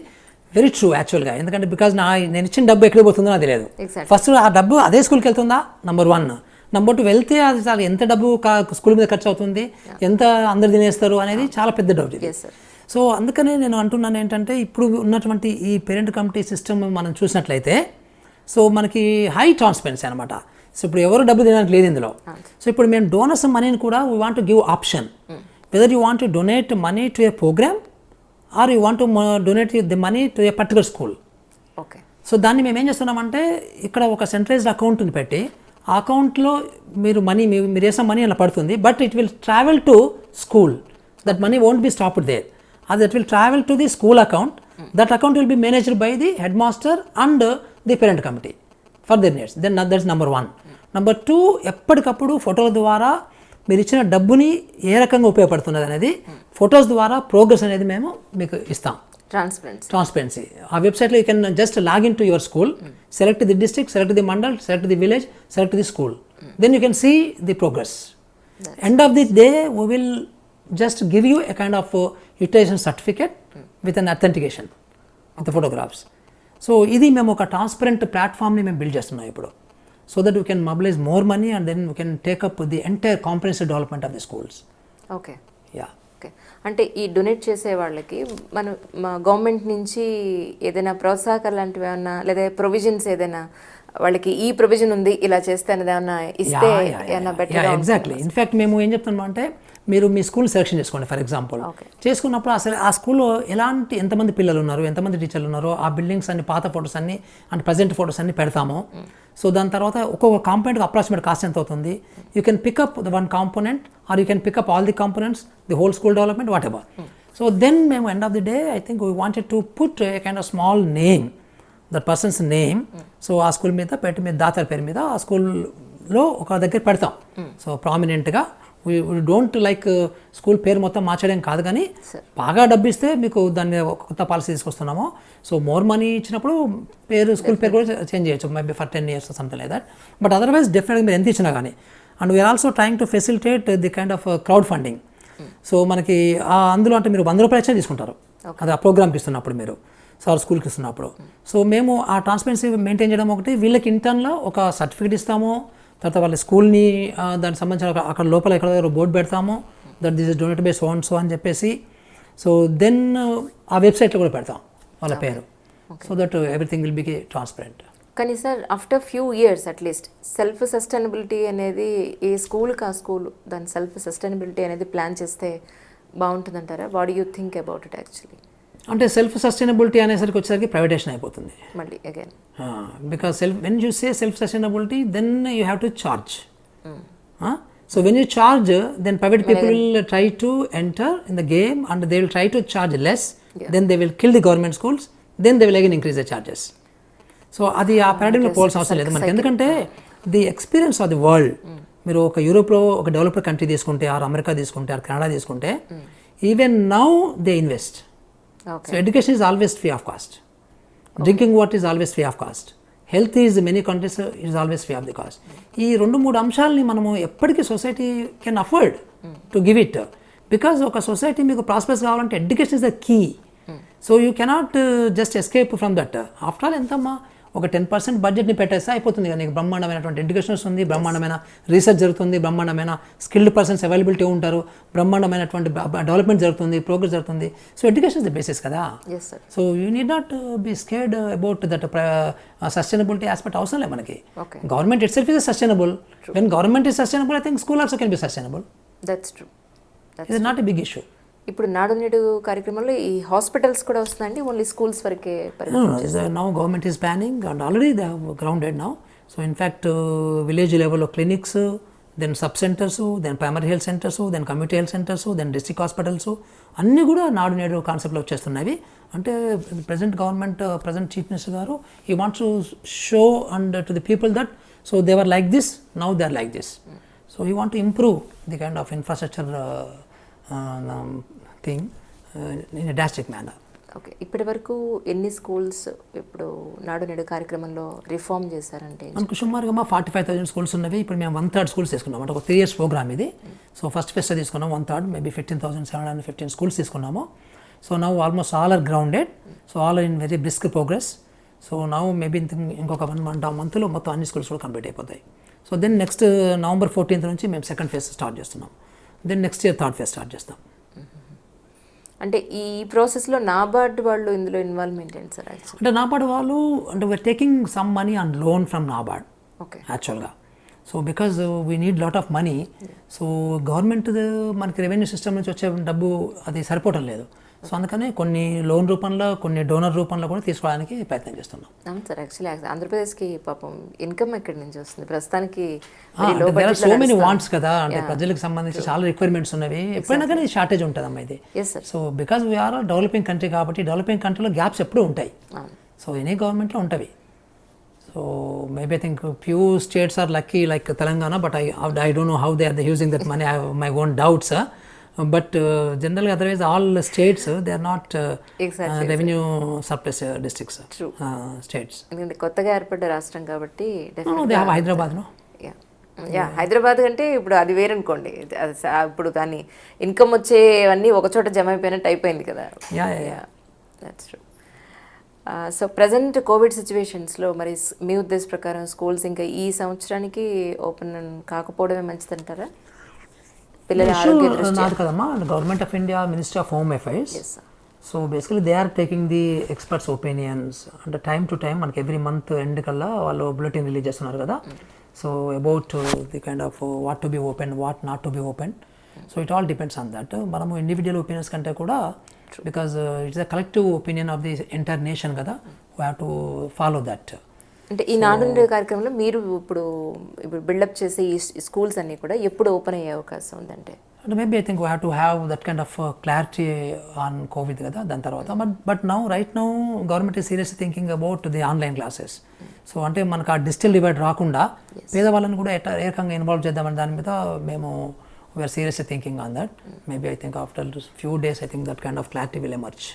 వెరీ ట్రూ యాక్చువల్గా. ఎందుకంటే బికాజ్ నేను ఇచ్చిన డబ్బు ఎక్కడికి పోతుందో నాకు తెలియదు. ఫస్ట్ ఆ డబ్బు అదే స్కూల్కి వెళ్తుందా, నెంబర్ 1. నెంబర్ 2 వెళ్తే అది చాలా ఎంత డబ్బు స్కూల్ మీద ఖర్చు అవుతుంది, ఎంత అందరు తినేస్తారు అనేది చాలా పెద్ద డౌట్ ఇది. సో అందుకనే నేను అంటున్నాను ఏంటంటే ఇప్పుడు ఉన్నటువంటి ఈ పేరెంట్ కమిటీ సిస్టమ్ మనం చూసినట్లయితే సో మనకి హై ట్రాన్స్పరెన్సీ అనమాట. సో ఇప్పుడు ఎవరు డబ్బు తినడానికి లేదు ఇందులో. సో ఇప్పుడు మేము డోనర్స్ మనీని కూడా we want to give option, whether you want to donate money to a programme or you want to donate the money to a particular school. Okay. So దాన్ని మేము ఏం చేస్తున్నామంటే ఇక్కడ ఒక సెంట్రలైజ్డ్ అకౌంట్ని పెట్టి ఆ అకౌంట్లో మీరు మనీ మీరు వేసిన మనీ అలా పడుతుంది, but it will travel to school. That money won't be stopped there, అది that will travel to the school account. That account will be managed by the head master and the parent committee for their needs. Then that's number 1. Number 2, ఎప్పటికప్పుడు ఫోటోల ద్వారా మీరు ఇచ్చిన డబ్బుని ఏ రకంగా ఉపయోగపడుతున్నది అనేది ఫొటోస్ ద్వారా ప్రోగ్రెస్ అనేది మేము మీకు ఇస్తాం. ట్రాన్స్పరెన్సీ. ఆ వెబ్సైట్లో you can just log in to your school, select the district, select the mandal, select the village, select the school. Then you can see the progress. End of the day we will just give you a kind of utilization certificate with an authentication with the photographs. So ఇది మేము ఒక ట్రాన్స్పరెంట్ ప్లాట్ఫామ్ని మేము బిల్డ్ చేస్తున్నాం ఇప్పుడు, so that we can mobilise more money and then we can take up the entire comprehensive development of the schools. Okay. Yeah. Okay. అంటే ఈ డొనేట్ చేసే వాళ్ళకి మనం గవర్నమెంట్ నుంచి ఏదైనా ప్రోత్సాహకాలు లాంటివి ఏమన్నా లేదా ప్రొవిజన్స్ ఏదైనా వాళ్ళకి ఈ ప్రొవిజన్ ఉంది ఇలా చేస్తే అనేది ఏమన్నా ఇస్తే ఏమన్నా బెటర్? ఎగ్జాక్ట్లీ. ఇన్ఫ్యాక్ట్ మేము ఏం చెప్తున్నాం అంటే మీరు మీ స్కూల్ సెలెక్షన్ చేసుకోండి. ఫర్ ఎగ్జాంపుల్ చేసుకున్నప్పుడు అసలు ఆ స్కూల్లో ఎలాంటి ఎంతమంది పిల్లలు ఉన్నారు, ఎంతమంది టీచర్లు ఉన్నారో ఆ బిల్డింగ్స్ అన్ని, పాత ఫొటోస్ అన్ని అండ్ ప్రజెంట్ ఫొటోస్ అన్ని పెడతాము. సో దాని తర్వాత ఒక్కొక్క కాంపోనెంట్కి అప్రాక్సిమేట్ కాస్ట్ ఎంత అవుతుంది, you can pick up the one component or you can pick up all the components, the whole school development, whatever. So then మేము end of the day I think we wanted to put a kind of small name, that person's name. So ఆ స్కూల్ మీద పెట్టి మీద దాతల పేరు మీద ఆ స్కూల్లో ఒక దగ్గర పెడతాం. సో ప్రామినెంట్గా వీ డోంట్ లైక్ స్కూల్ పేరు మొత్తం మార్చడం కాదు, కానీ బాగా డబ్బు ఇస్తే మీకు దాన్ని ఒక కొత్త పాలసీ తీసుకొస్తున్నాము. సో మోర్ మనీ ఇచ్చినప్పుడు పేరు, స్కూల్ పేరు కూడా చేంజ్ చేయొచ్చు, maybe for 10 years something like that. But otherwise డెఫినెట్గా మీరు ఎంత ఇచ్చినా కానీ. And we are also trying to facilitate the kind of crowd funding. So మనకి అందులో అంటే మీరు 100 రూపాయలు ఇచ్చే తీసుకుంటారు అది ఆ ప్రోగ్రామ్కి ఇస్తున్నప్పుడు, మీరు సార్ స్కూల్కి ఇస్తున్నప్పుడు. సో మేము ఆ ట్రాన్స్పరెన్సీ మెయింటైన్ చేయడం ఒకటి, వీళ్ళకి ఇంటర్న్లో ఒక సర్టిఫికేట్ ఇస్తాము, తర్వాత వాళ్ళ స్కూల్ని దానికి సంబంధించిన అక్కడ లోపల ఎక్కడ బోర్డు పెడతాము, that this is donated by so and so అని చెప్పేసి. సో దెన్ ఆ వెబ్సైట్లో కూడా పెడతాం వాళ్ళ పేరు, so that everything will be transparent. కానీ sir after few years at least self sustainability అనేది ఏ స్కూల్కి ఆ స్కూల్ దాని సెల్ఫ్ సస్టైనబిలిటీ అనేది ప్లాన్ చేస్తే బాగుంటుందంటారా? What do you think about it actually? అంటే సెల్ఫ్ సస్టైనబిలిటీ అనేసరికి వచ్చేసరికి ప్రైవేటేషన్ అయిపోతుంది మళ్ళీ again. Because when you say self sustainability then you have to charge. So when you charge then private people will try to enter in the game and they will try to charge less, then they will kill the government schools, then they will again increase the charges. So అది ఆ పారాడిగ్మ్లో పోవాల్సిన అవసరం లేదు మనకి, ఎందుకంటే the experience of the world, మీరు ఒక యూరోప్లో ఒక డెవలప్డ్ కంట్రీ తీసుకుంటే, ఆర్ అమెరికా తీసుకుంటే, ఆర్ కెనడా తీసుకుంటే, even now they invest. So education is always free of cost. Drinking water is always free of cost. Health is many countries is always free of the cost. ఈ 2-3 అంశాలని మనము ఎప్పటికీ society can afford to give it, because ఒక సొసైటీ మీకు ప్రాస్పరస్ కావాలంటే education is the key. So you cannot just escape from that. After all ఎంతమ్మా ఒక 10% బడ్జెట్ని పెట్టేస్తే అయిపోతుంది కదా, నీకు బ్రహ్మాండమైనటువంటి ఎడ్యుకేషన్ వస్తుంది, బ్రహ్మాండమైన రీసెర్చ్ జరుగుతుంది, బ్రహ్మాండమైన స్కిల్డ్ పర్సన్స్ అవైలబిలిటీ ఉంటారు, బ్రహ్మాండమైనటువంటి డెవలప్మెంట్ జరుగుతుంది, ప్రోగ్రెస్ జరుగుతుంది. So education is the basis కదా. So you need not be scared about that sustainability aspect అవసరం లేదు మనకి. Government itself is sustainable. When government is sustainable, I think school also can be sustainable. That's true. It is not a big issue. ఇప్పుడు నాడు నేడు కార్యక్రమంలో ఈ హాస్పిటల్స్ కూడా వస్తున్నాయండి, ఓన్లీ స్కూల్స్ వరకే? Now government is planning and already they have grounded now. So in fact village లెవెల్లో clinics, then sub centres, then primary health centres, then community health centres, then district hospitals అన్నీ కూడా నాడు నేడు కాన్సెప్ట్లో వచ్చేస్తున్నాయి. అంటే present government, present chief minister గారు he wants to show and to the people that so they were like this, now they are like this. So he want to improve the kind of infrastructure thing in a drastic manner. Okay. ఇప్పటి వరకు ఎన్ని స్కూల్స్ ఇప్పుడు నాడు నేడు కార్యక్రమంలో రిఫార్మ్ చేశారంటే? మనకు సుమారుగా 45,000 స్కూల్స్ ఉన్నవి. ఇప్పుడు మేము 1/3 స్కూల్స్ తీసుకున్నాం, అంటే ఒక 3 years ప్రోగ్రామ్ ఇది. సో ఫస్ట్ ఫెస్ట్ తీసుకున్నాం 1/3, మేబీ 15,715 స్కూల్స్ తీసుకున్నాము. So now almost all are grounded, so all in very brisk progress. So now maybe ఇంకొక 1.5 monthలో మొత్తం అన్ని స్కూల్స్ కూడా కంప్లీట్ అయిపోతాయి. So then next November 14th నుంచి మేము సెకండ్ ఫేజ్ స్టార్ట్ చేస్తున్నాం. Then next year third phase start చేస్తాం. అంటే ఈ ప్రాసెస్లో నాబార్డ్ వాళ్ళు ఇందులో ఇన్వాల్వ్మెంట్ ఏంటి సార్? అంటే నాబార్డ్ వాళ్ళు అంటే we are taking some money and loan from NABARD. Okay. యాక్చువల్గా so because we need lot of money, so government మనకి రెవెన్యూ సిస్టమ్ నుంచి వచ్చే డబ్బు అది సరిపోవటం లేదు. సో అందుకని కొన్ని లోన్ రూపంలో, కొన్ని డోనర్ రూపంలో కూడా తీసుకోవడానికి ప్రయత్నం చేస్తున్నాం. అవును సార్, యాక్చువల్లీ ఆంధ్రప్రదేశ్కి పాపం ఇన్కమ్ ఎక్కడి నుంచి వస్తుంది ప్రస్తుతానికి? సో మెనీ వాంట్స్ కదా, అంటే ప్రజలకు సంబంధించి చాలా రిక్వైర్మెంట్స్ ఉన్నవి, ఎప్పుడైనా కానీ షార్టేజ్ ఉంటుంది అమ్మా ఇది. So because we're developing country కాబట్టి డెవలపింగ్ కంట్రీలో గ్యాప్స్ ఎప్పుడూ ఉంటాయి. సో ఎనీ గవర్నమెంట్లో ఉంటవి. So maybe I think few states are lucky like Telangana, but I don't know how they are using that money, I have my own doubts. But జనరల్గా otherwise all states they are not revenue surplus districts, states. ఎందుకంటే కొత్తగా ఏర్పడ్డ రాష్ట్రం కాబట్టి హైదరాబాద్లో హైదరాబాద్ అంటే ఇప్పుడు అది వేరనుకోండి, ఇప్పుడు కానీ ఇన్కమ్ వచ్చేవన్నీ ఒకచోట జమ అయిపోయినట్టు అయిపోయింది కదా. That's true. So present Covid సిచ్యువేషన్స్లో మరి మీ ఉద్దేశ ప్రకారం స్కూల్స్ ఇంకా ఈ సంవత్సరానికి ఓపెన్ కాకపోవడమే మంచిదంటారా? పిల్లల ఆరోగ్య నాది కదమ్మా, government of India, ministry of home affairs. So basically they are taking the experts opinions, అంటే టైమ్ టు టైం మనకి ఎవ్రీ మంత్ ఎండ్ కల్లా వాళ్ళు బులెటిన్ రిలీజ్ చేస్తున్నారు కదా. So about the kind of what to be open, what not to be open. So it all depends on that. మనము ఇండివిజువల్ ఒపీనియన్స్ కంటే కూడా, because it's a collective opinion of the entire nation కదా, we have to follow that. అంటే ఈ నాడు కార్యక్రమంలో మీరు ఇప్పుడు బిల్డప్ చేసే ఈ స్కూల్స్ అన్నీ కూడా ఎప్పుడు ఓపెన్ అయ్యే అవకాశం ఉందంటే? అంటే maybe I think we have to have that kind of clarity on Covid కదా, దాని తర్వాత. But now right now government is seriously thinking about the online classes. So అంటే మనకు ఆ డిజిటల్ డివైడ్ రాకుండా పేదవాళ్ళని కూడా ఏ రకంగా ఇన్వాల్వ్ చేద్దామని దాని మీద మేము we're seriously thinking on that. Maybe I think after few days I think that kind of clarity will emerge.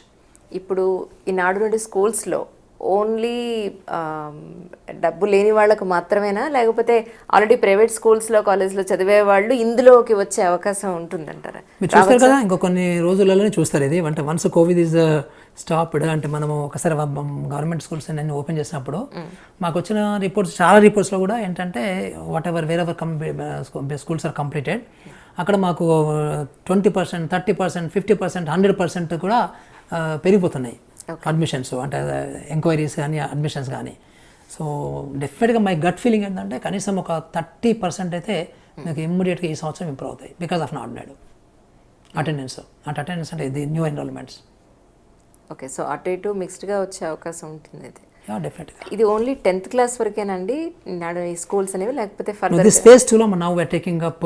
ఇప్పుడు ఈ నాడు నుండి స్కూల్స్లో ఓన్లీ డబ్బు లేని వాళ్ళకు మాత్రమేనా, లేకపోతే ఆల్రెడీ ప్రైవేట్ స్కూల్స్లో, కాలేజ్లో చదివే వాళ్ళు ఇందులోకి వచ్చే అవకాశం ఉంటుందంటారా? మీరు చూస్తారు కదా, ఇంకో కొన్ని రోజులలోనే చూస్తారు ఇది. అంటే వన్స్ కోవిడ్ ఈజ్ స్టాప్డ్, అంటే మనము ఒకసారి గవర్నమెంట్ స్కూల్స్ అన్ని ఓపెన్ చేసినప్పుడు మాకు వచ్చిన రిపోర్ట్స్, చాలా రిపోర్ట్స్లో కూడా ఏంటంటే whatever wherever schools are completed, అక్కడ మాకు 20%, 30%, 50%, 100% కూడా పెరిగిపోతున్నాయి అడ్మిషన్స్, అంటే ఎంక్వైరీస్ కానీ అడ్మిషన్స్ కానీ. సో డెఫినెట్గా మై గట్ ఫీలింగ్ ఏంటంటే కనీసం ఒక 30% అయితే మీకు ఇమ్మీడియట్గా ఈ సంవత్సరం ఇంప్రూవ్ అవుతాయి బికాస్ ఆఫ్ నాడు నేడు అటెండెన్స్. అంటే అటెండెన్స్ అంటే ఇది న్యూ ఎన్రోల్మెంట్స్. ఓకే, సో అటు ఇటు మిక్స్డ్గా వచ్చే అవకాశం ఉంటుంది అయితే. డెఫినెట్గా. ఇది ఓన్లీ 10th క్లాస్ వరకేనండి ఈ స్కూల్స్ అనేవి, లేకపోతే ఫర్దర్? దిస్ ఫేజ్ 2లో now we're taking up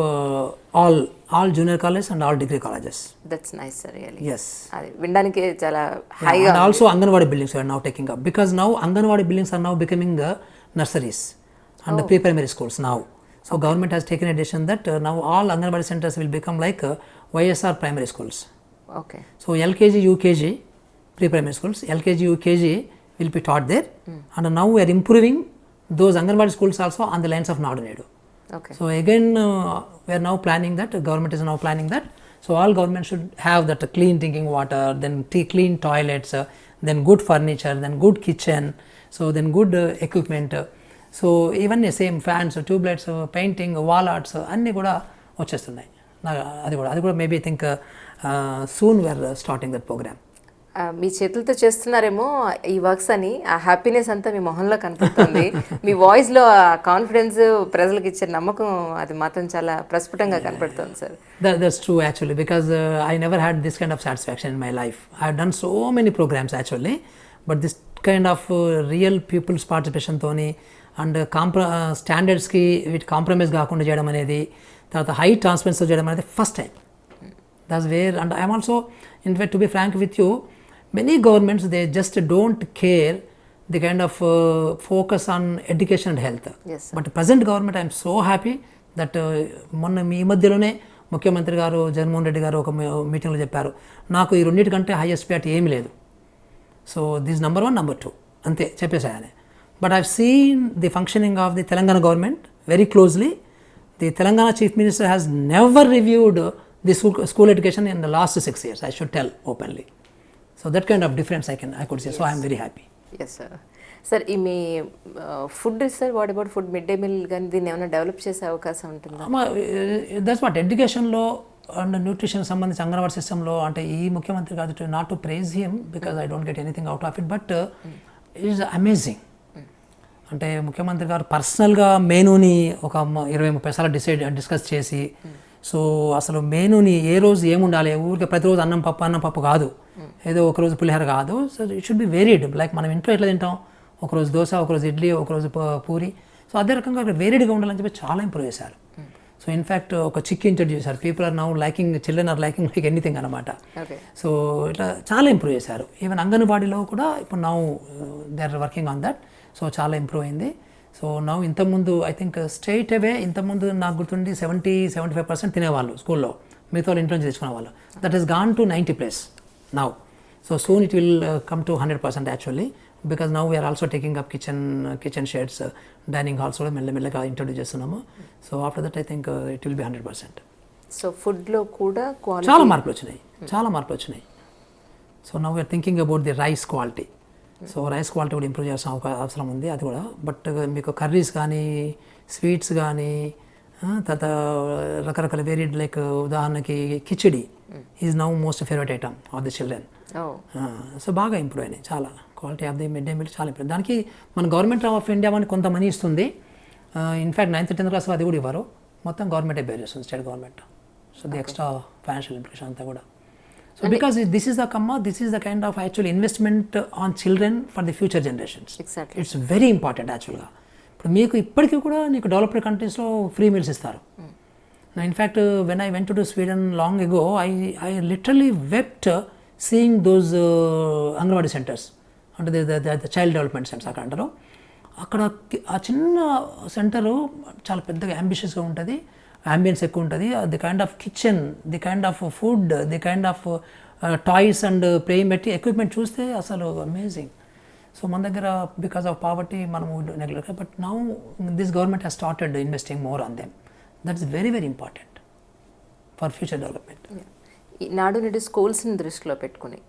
all junior college and all degree colleges. That's nice sir, really. Yes. అది వినడానికి చాలా హైగా. And also Anganwadi buildings we are now taking up, because now Anganwadi buildings are now becoming nurseries and pre-primary schools now. So government has taken a decision that now all Anganwadi centers will become like YSR primary schools. Okay. So LKG, UKG, pre-primary schools, LKG, UKG will be taught there. And now we are improving those Anganwadi schools also on the lines of Nadu Nedu. Okay. So again we are now planning that, government is now planning that, so all government should have that clean drinking water, then clean toilets, then good furniture, then good kitchen, so then good equipment. So even the same fans, tubelights, painting, wall arts అన్నీ కూడా వచ్చేస్తున్నాయి. అది కూడా maybe I think soon we're starting that programme. మీ చేతులతో చేస్తున్నారేమో ఈ వర్క్స్ అని, ఆ హ్యాపీనెస్ అంతా మీ మొహంలో కనపడుతుంది. మీ వాయిస్లో ఆ కాన్ఫిడెన్స్, ప్రజలకు ఇచ్చే నమ్మకం, అది మాత్రం చాలా ప్రస్ఫుటంగా కనపడుతుంది sir. That's true actually, because I never had this kind of satisfaction in my life. I have done so many programs actually, but this kind of real people's participation తోని అండ్ స్టాండర్డ్స్కి వీటి కాంప్రమైజ్ కాకుండా చేయడం అనేది, తర్వాత హై ట్రాన్స్పరెన్సీతో చేయడం అనేది first time. That's where, and I am also, in fact, to be frank with you, many governments they just don't care the kind of focus on education and health. Yes, sir. But present government, I am so happy that మొన్న మీ మధ్యలోనే ముఖ్యమంత్రి గారు జగన్మోహన్ రెడ్డి గారు ఒక మీటింగ్లో చెప్పారు, నాకు ఈ రెండింటికంటే హైయెస్ట్ ప్రియారిటీ ఏమీ లేదు. సో దిస్ నెంబర్ 1, నెంబర్ 2 అంతే చెప్పేసి ఆయన. But I have scene the functioning of the Telangana government very closely. The Telangana chief minister has never reviewed the school education in the last 6 years, I should tell openly. So that kind of difference I could say. Yes. So I am very happy. Yes sir. Sir, ఈ మీ food sir, what about food, mid day meal కానీ దీన్ని ఏమైనా డెవలప్ చేసే అవకాశం ఉంటుందా? దట్స్ వాట్ ఎడ్యుకేషన్లో అండ్ న్యూట్రిషన్ సంబంధించి అంగన్వాడీ సిస్టంలో, అంటే ఈ ముఖ్యమంత్రి కాదు, not to praise him because I don't get anything out of it, but it is amazing. అంటే ముఖ్యమంత్రి గారు పర్సనల్గా మెనూని ఒక 20-30 సార్లు డిస్కస్ చేసి, సో అసలు మెనూని ఏ రోజు ఏముండాలి, ఊరికే ప్రతిరోజు అన్నం పప్పు కాదు, ఏదో ఒకరోజు పులిహోర కాదు. So it should be varied. Like మనం ఇంట్లో ఎట్లా తింటాం, ఒకరోజు దోశ, ఒకరోజు ఇడ్లీ, ఒకరోజు పూరి. సో అదే రకంగా అక్కడ వేరీడ్గా ఉండాలని చెప్పి చాలా ఇంప్రూవ్ చేశారు. సో ఇన్ఫ్యాక్ట్ ఒక చిక్ ఇంట్రడ్యూస్ చేశారు. People are now liking, children are liking like anything అనమాట. సో ఇట్లా చాలా ఇంప్రూవ్ చేశారు. ఈవెన్ అంగన్వాడీలో కూడా ఇప్పుడు now they are working on that. So చాలా ఇంప్రూవ్ అయింది. సో నౌ ఇంతకుముందు ఐ థింక్ స్ట్రైట్ అవే ఇంతకుముందు నాకు గుర్తుండి 70-75% తినేవాళ్ళు స్కూల్లో, మిగతా వాళ్ళు ఇంట్లో నుంచి తెచ్చుకునేవాళ్ళు. That is gone to 90+ now. So soon it will come to 100% actually, because now we're also taking up kitchen sheds, dining halls కూడా మెల్లమెల్లగా ఇంట్రొడ్యూస్ చేస్తున్నాము. So after that I think it will be 100%. So ఫుడ్లో కూడా చాలా మార్పులు వచ్చినాయి. So now we're thinking about the rice quality. So rice quality కూడా ఇంప్రూవ్ చేయాల్సిన అవసరం ఉంది అది కూడా. బట్ మీకు కర్రీస్ కానీ, స్వీట్స్ కానీ, తర్వాత రకరకాల వేరియడ్, లైక్ ఉదాహరణకి khichdi is now most favourite item of the children. So బాగా ఇంప్రూవ్ అయినాయి చాలా. Quality of the mid day meal చాలా ఇంప్రూవ్. దానికి మన గవర్నమెంట్ ఆఫ్ ఇండియా అని కొంత మనీ ఇస్తుంది. ఇన్ఫ్యాక్ట్ 9th 10th క్లాస్ అది కూడా ఇవ్వరు, మొత్తం గవర్నమెంటే బేర్ చేస్తుంది, state government. So the extra financial implication అంతా కూడా. So because this is the kind of actual investment on children for the future generations. Exactly. It's very important actually. ఇప్పుడు మీకు ఇప్పటికీ కూడా నీకు డెవలప్డ్ కంట్రీస్లో ఫ్రీ మీల్స్ ఇస్తారు. In fact when I went to Sweden long ago, I literally wept seeing those anganwadi centres, అంటే ద చైల్డ్ డెవలప్మెంట్ సెంటర్స్ అక్కడ అంటారు. అక్కడ ఆ చిన్న సెంటరు చాలా పెద్దగా అంబిషియస్గా ఉంటుంది, అంబియన్స్ ఎక్కువ ఉంటుంది. The kind of kitchen, the kind of food, the kind of toys and playing equipment చూస్తే అసలు అమేజింగ్. సో మన దగ్గర బికాస్ ఆఫ్ పావర్టీ మనము neglect, but now this government has started investing more on them. That's very very important for future development. నాడు నేడు స్కూల్స్ని దృష్టిలో పెట్టుకుని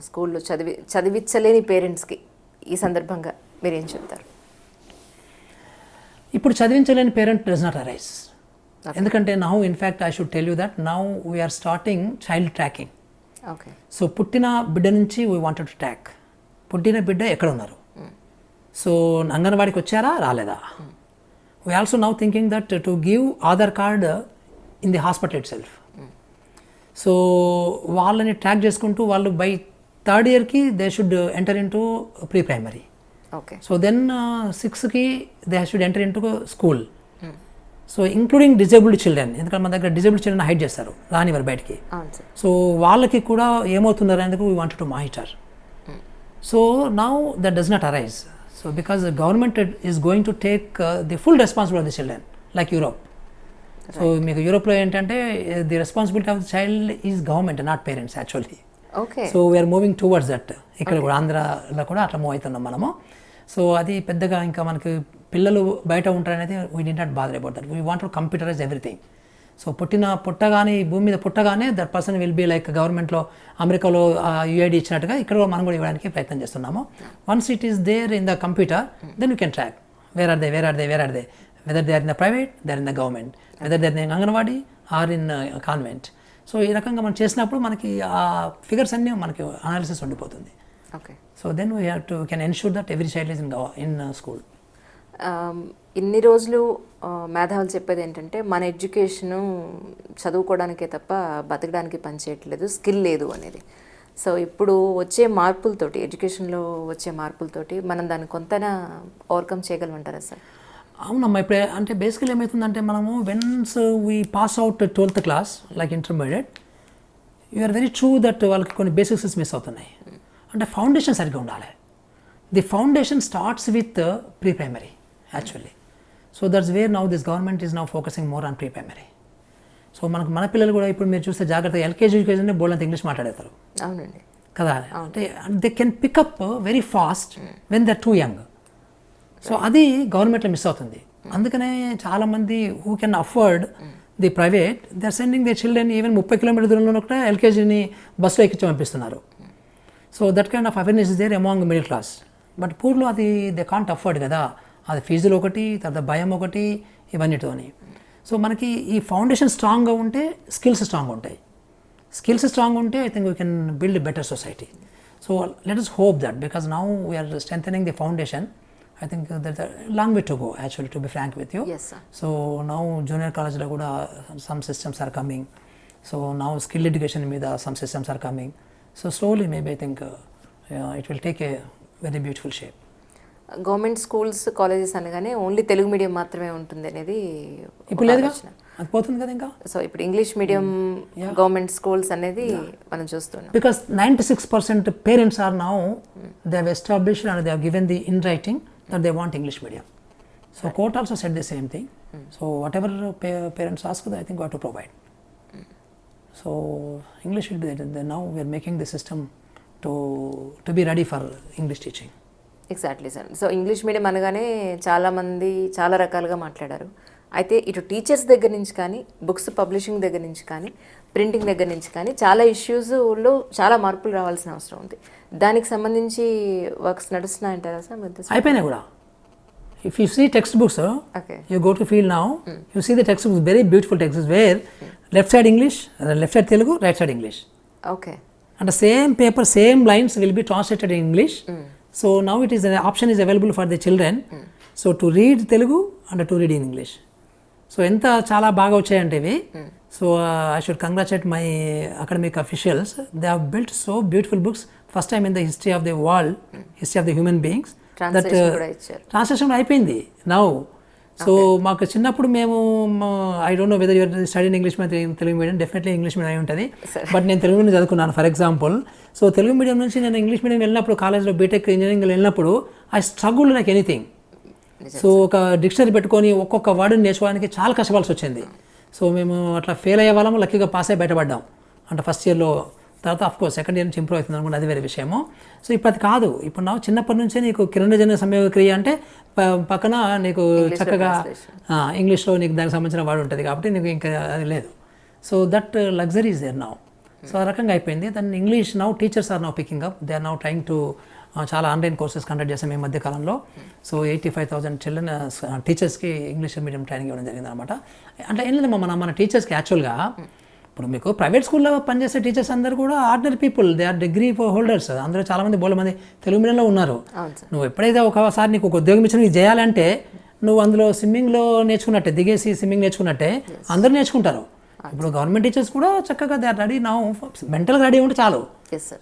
స్కూల్లో చదివించలేని పేరెంట్స్కి ఈ సందర్భంగా మీరు ఏం చెప్తారు? ఇప్పుడు చదివించలేని పేరెంట్ డస్ నాట్ అరైజ్. ఎందుకంటే now in fact I should tell you that now we're starting child tracking. Okay. So పుట్టిన బిడ్డ నుంచి వీ వాంటెడ్ టు ట్రాక్, పుట్టిన బిడ్డ ఎక్కడ ఉన్నారు, సో అంగన్వాడికి వచ్చారా రాలేదా. We also now thinking that to give Aadhaar card in the hospital itself. So వాళ్ళని ట్రాక్ చేసుకుంటూ వాళ్ళు బై 3rd yearకి they should enter into pre primary. Okay. So then 6కి they should enter into school. So including disabled children, ఎందుకంటే మన దగ్గర డిజేబుల్డ్ చిల్డ్రన్ హైడ్ చేస్తారు, రానివారు బయటికి. సో వాళ్ళకి కూడా ఏమవుతున్నారు అందుకు we wanted to monitor. So now that does not arise. So because the government is going to take the full responsibility of the children like Europe. So మీకు యూరోప్లో ఏంటంటే the responsibility of the child is government, not parents actually. Okay. So we're moving towards that. ఇక్కడ కూడా ఆంధ్రాలో కూడా అట్లా మూవ్ అవుతున్నాం మనము. సో అది పెద్దగా ఇంకా మనకి పిల్లలు బయట ఉంటారనేది we do not bother about that. We want to computerise everything. So పుట్టగానే భూమి మీద పుట్టగానే that person will be like గవర్నమెంట్లో అమెరికాలో యుఐడి ఇచ్చినట్టుగా ఇక్కడ మనం కూడా ఇవ్వడానికి ప్రయత్నం చేస్తున్నాము. Once it is there in the computer then you can track where are they whether they are in the private, they are in the government, whether they are in anganwadi or in convent. So ఈ రకంగా మనం చేసినప్పుడు మనకి ఆ ఫిగర్స్ అన్నీ మనకి అనాలిసిస్ ఉండిపోతుంది. Okay. So then we have to can ensure that every child is in school. ఇన్ని రోజులు మేధావులు చెప్పేది ఏంటంటే మన ఎడ్యుకేషను చదువుకోవడానికే తప్ప బతకడానికి పనిచేయట్లేదు, స్కిల్ లేదు అనేది. సో ఇప్పుడు వచ్చే మార్పులతోటి, ఎడ్యుకేషన్లో వచ్చే మార్పులతోటి మనం దాన్ని కొంతైనా ఓవర్కమ్ చేయగలమంటారా సార్? అవునమ్మా. ఇప్పుడు అంటే బేసికల్ ఏమవుతుందంటే మనము when we pass out 12th class like intermediate, you're very true that వాళ్ళకి కొన్ని బేసిక్స్ మిస్ అవుతున్నాయి. అంటే ఫౌండేషన్ సరిగ్గా ఉండాలి. The foundation starts with pre primary actually. So that's where now this government is now focusing more on pre primary. So మన పిల్లలు కూడా ఇప్పుడు మీరు చూస్తే జాగ్రత్తగా ఎల్కేజీ యూకేజీనే బోల్డ్ అంత ఇంగ్లీష్ మాట్లాడతారు. అవునండి కదా. అంటే they can pick up very fast when they are too young. So అది గవర్నమెంట్లో మిస్ అవుతుంది. అందుకనే చాలామంది who can afford the private they are sending they children even 30 kilometers దూరంలో కూడా ఎల్కేజీని బస్సులో ఎక్కించి పంపిస్తున్నారు. So that kind of awareness is there among middle class. But పూర్లో అది దే కాంట్ అఫోర్డ్ కదా. అది ఫీజులు ఒకటి, తర్వాత భయం ఒకటి, ఇవన్నిటితోని. సో మనకి ఈ ఫౌండేషన్ స్ట్రాంగ్గా ఉంటే స్కిల్స్ స్ట్రాంగ్ ఉంటాయి. స్కిల్స్ స్ట్రాంగ్ ఉంటే I think we can build better society. So let us hope that because now we are strengthening the foundation I think there's a long way to go actually, to be frank with you. Yes, sir. So now junior college lo kuda some systems are coming. So now skill education మీద some systems are coming. So slowly maybe I think it will take a very beautiful shape. Government schools colleges అనగానే ఓన్లీ తెలుగు మీడియం మాత్రమే ఉంటుంది అనేది ఇప్పుడు లేదుగా, అది పోతుంది కదా ఇంకా. సో ఇప్పుడు ఇంగ్లీష్ మీడియం గవర్నమెంట్ స్కూల్స్ అనేది మనం చూస్తున్నాం. Because 96% parents are now, they have established and they have given the in writing that they want English medium. So court also said the same thing. So whatever parents ask, I think we have to provide. So English will be there. Now we are making the system to be ready for English teaching. Exactly sir. So English medium అనగానే చాలామంది చాలా రకాలుగా మాట్లాడారు. అయితే ఇటు టీచర్స్ దగ్గర నుంచి కానీ, బుక్స్ పబ్లిషింగ్ దగ్గర నుంచి కానీ, ప్రింటింగ్ దగ్గర నుంచి కానీ చాలా ఇష్యూస్లో చాలా మార్పులు రావాల్సిన అవసరం ఉంది. దానికి సంబంధించి వర్క్స్ నడుస్తున్నాయంటారా సార్? అయిపోయినాయి కూడా. If you see textbooks, you go to field now, you see the textbooks, very beautiful textbooks where left side English, left side Telugu, right side English. Okay. And the same paper, same lines will be translated in English. So now it is an option is available for the children. So to read Telugu and to read in English. So ఎంత చాలా బాగా వచ్చాయంటే ఇవి. So I should congratulate my academic officials. They have built so beautiful books. First time in the history of the world, history of the human beings. Translation అయిపోయింది నౌ. సో మాకు చిన్నప్పుడు మేము, I don't know whether your study in English medium, Telugu medium, definitely English medium అయి ఉంటుంది. బట్ నేను తెలుగు మీడియం చదువుకున్నాను for example. So Telugu medium నుంచి నేను ఇంగ్లీష్ మీడియం వెళ్ళినప్పుడు, కాలేజ్లో బీటెక్ ఇంజనీరింగ్ వెళ్ళినప్పుడు I struggle like anything. So ఒక డిక్షనరీ పెట్టుకొని ఒక్కొక్క వర్డ్ని నేర్చుకోవడానికి చాలా కష్టపడాల్సి వచ్చింది. సో మేము అట్లా ఫెయిల్ అయ్యే వాళ్ళము, లక్కీగా పాస్ అయ్యి బయటపడ్డాం. అంటే ఫస్ట్ ఇయర్లో. తర్వాత ఆఫ్కోర్స్ సెకండ్ ఇయర్ నుంచి ఇంప్రూవ్ అవుతుంది అనుకుంటే అది వేరే విషయము. సో ఇప్పుడు అది కాదు. ఇప్పుడు నా చిన్నప్పటి నుంచే నీకు కిరణజన సంయోగ క్రియ అంటే పక్కన నీకు చక్కగా ఇంగ్లీష్లో నీకు దానికి సంబంధించిన వాడు ఉంటుంది కాబట్టి నీకు ఇంకా అది లేదు. So that luxury is there now. So ఆ రకంగా అయిపోయింది. దాన్ని English now teachers are now picking up. They are now trying to చాలా ఆన్లైన్ కోర్సెస్ కండక్ట్ చేసాం ఈ మధ్య కాలంలో. సో 85,000 చిల్డ్రన్ టీచర్స్కి ఇంగ్లీష్ మీడియం ట్రైనింగ్ ఇవ్వడం జరిగింది అనమాట. అంటే ఏం లేదు మన టీచర్స్కి యాక్చువల్గా ఇప్పుడు మీకు ప్రైవేట్ స్కూల్లో పనిచేసే టీచర్స్ అందరూ కూడా ordinary people, they are degree holders. అందరూ చాలామంది బోళ్ళ మంది తెలుగు మీడియంలో ఉన్నారు. నువ్వు ఎప్పుడైతే ఒకసారి నీకు ఒక ఉద్యోగం ఇచ్చిన నీకు చేయాలంటే నువ్వు అందులో స్విమ్మింగ్లో నేర్చుకున్నట్టే, దిగేసి స్విమ్మింగ్ నేర్చుకున్నట్టే అందరూ నేర్చుకుంటారు. ఇప్పుడు గవర్నమెంట్ టీచర్స్ కూడా చక్కగా దే ఆర్ రెడీ నౌ, మెంటల్గా రెడీ ఉంటే చాలు.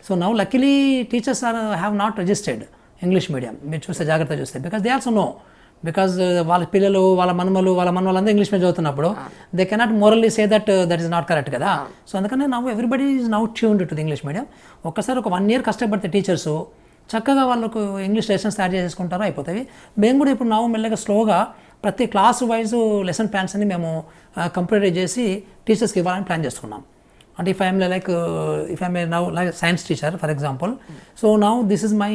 So now luckily teachers are have not registered English medium. మీరు చూస్తే జాగ్రత్తగా చూస్తే, because they also know, because వాళ్ళ పిల్లలు, వాళ్ళ మనవలందరూ ఇంగ్లీష్ మీద చదువుతున్నప్పుడు they cannot morally say that is not correct కదా. సో అందుకనే now everybody is now tuned to the English medium. ఒక్కసారి ఒక 1 year కష్టపడితే టీచర్స్ చక్కగా వాళ్ళకు ఇంగ్లీష్ లెసన్స్ తయారు చేసుకుంటారో అయిపోతాయి. మేము కూడా ఇప్పుడు నవ్వు మెల్లగా స్లోగా ప్రతి క్లాస్ వైజ్ లెసన్ ప్లాన్స్ అని మేము కంప్యూటరైజ్ చేసి టీచర్స్కి ఇవ్వాలని ప్లాన్ చేసుకున్నాం. అంటే if I'm now like science teacher for example, so now this is my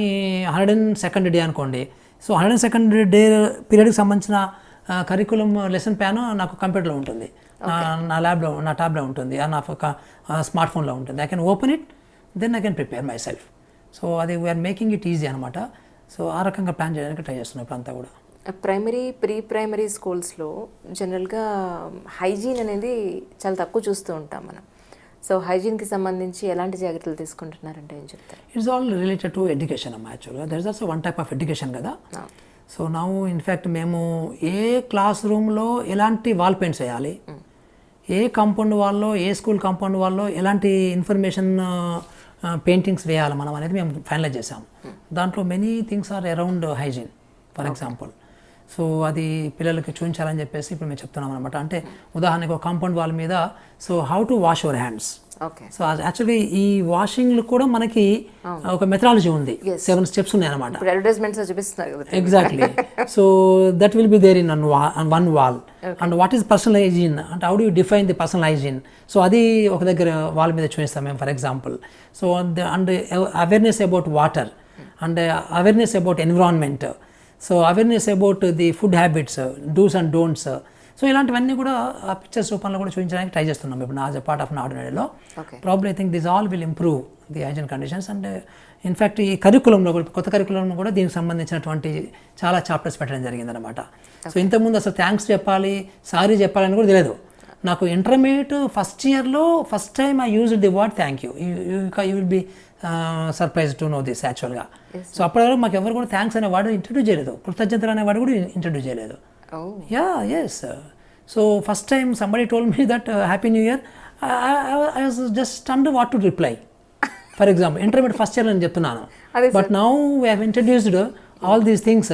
102nd day అనుకోండి. సో 102nd డే పీరియడ్కి సంబంధించిన కరికులం లెసన్ ప్లాన్ నాకు కంప్యూటర్లో ఉంటుంది, నా ట్యాబ్లో ఉంటుంది, నా స్మార్ట్ ఫోన్లో ఉంటుంది. I can open it, then I can prepare my self so we're making it easy అనమాట. సో ఆ రకంగా ప్లాన్ చేయడానికి ట్రై చేస్తున్నాం ఇప్పుడంతా కూడా. ప్రైమరీ, ప్రీ ప్రైమరీ స్కూల్స్లో జనరల్గా హైజీన్ అనేది చాలా తక్కువ చూస్తూ ఉంటాం మనం. సో హైజీన్కి సంబంధించి ఎలాంటి జాగ్రత్తలు తీసుకుంటున్నారంటే ఏం చెప్తారు? It's all related to education అమ్మా. యాక్చువల్గా there is also one type of education కదా. సో నౌ ఇన్ఫ్యాక్ట్ మేము ఏ క్లాస్ రూమ్లో ఎలాంటి వాల్ పెయింట్స్ వేయాలి, ఏ కాంపౌండ్ వాల్లో, ఏ స్కూల్ కాంపౌండ్ వాల్లో ఎలాంటి ఇన్ఫర్మేషన్ పెయింటింగ్స్ వేయాలి మనం అనేది మేము ఫైనలైజ్ చేసాం. దాంట్లో many things are around hygiene for example. So అది పిల్లలకి చూపించాలని చెప్పేసి ఇప్పుడు మేము చెప్తున్నాం అనమాట. అంటే ఉదాహరణకు ఒక కాంపౌండ్ వాల్ మీద so how to wash your hands. So యాక్చువల్గా ఈ వాషింగ్ కూడా మనకి ఒక మెథడాలజీ ఉంది, 7 steps ఉన్నాయి అనమాట. Exactly. So that will be there in one wall. And what is personal hygiene అంటే how do you define the personal hygiene. So అది ఒక దగ్గర వాల్ మీద చూపిస్తాం మేము for example. So and awareness about water and awareness about environment. So awareness about the food habits, dos and don'ts. So ఇలాంటివన్నీ కూడా ఆ పిక్చర్స్ రూపంలో కూడా చూపించడానికి ట్రై చేస్తున్నాం ఇప్పుడు యాజ్ అ పార్ట్ ఆఫ్ ఆర్డినరీలో. Probably I think this all will improve the hygiene conditions. And in fact ఈ కరికులంలో కూడా, కొత్త కరికులంలో కూడా దీనికి సంబంధించినటువంటి చాలా చాప్టర్స్ పెట్టడం జరిగిందనమాట. సో ఇంతకుముందు అసలు థ్యాంక్స్ చెప్పాలి, సారీ చెప్పాలని కూడా తెలియదు నాకు. ఇంటర్మీడియట్ ఫస్ట్ ఇయర్లో first time I used the word thank you. You will be surprise to know this యాక్చువల్గా. సో అప్పటివరకు మాకు ఎవరు కూడా థ్యాంక్స్ అనే వాడు ఇంట్రడ్యూస్ చేయలేదు, కృతజ్ఞతలు అనే వాడు కూడా ఇంట్రడ్యూస్ చేయలేదు. Yes. So first time somebody told me that happy new year, I was just stunned what to reply. For example intermediate first year అని చెప్తున్నాను, but now we have introduced all these things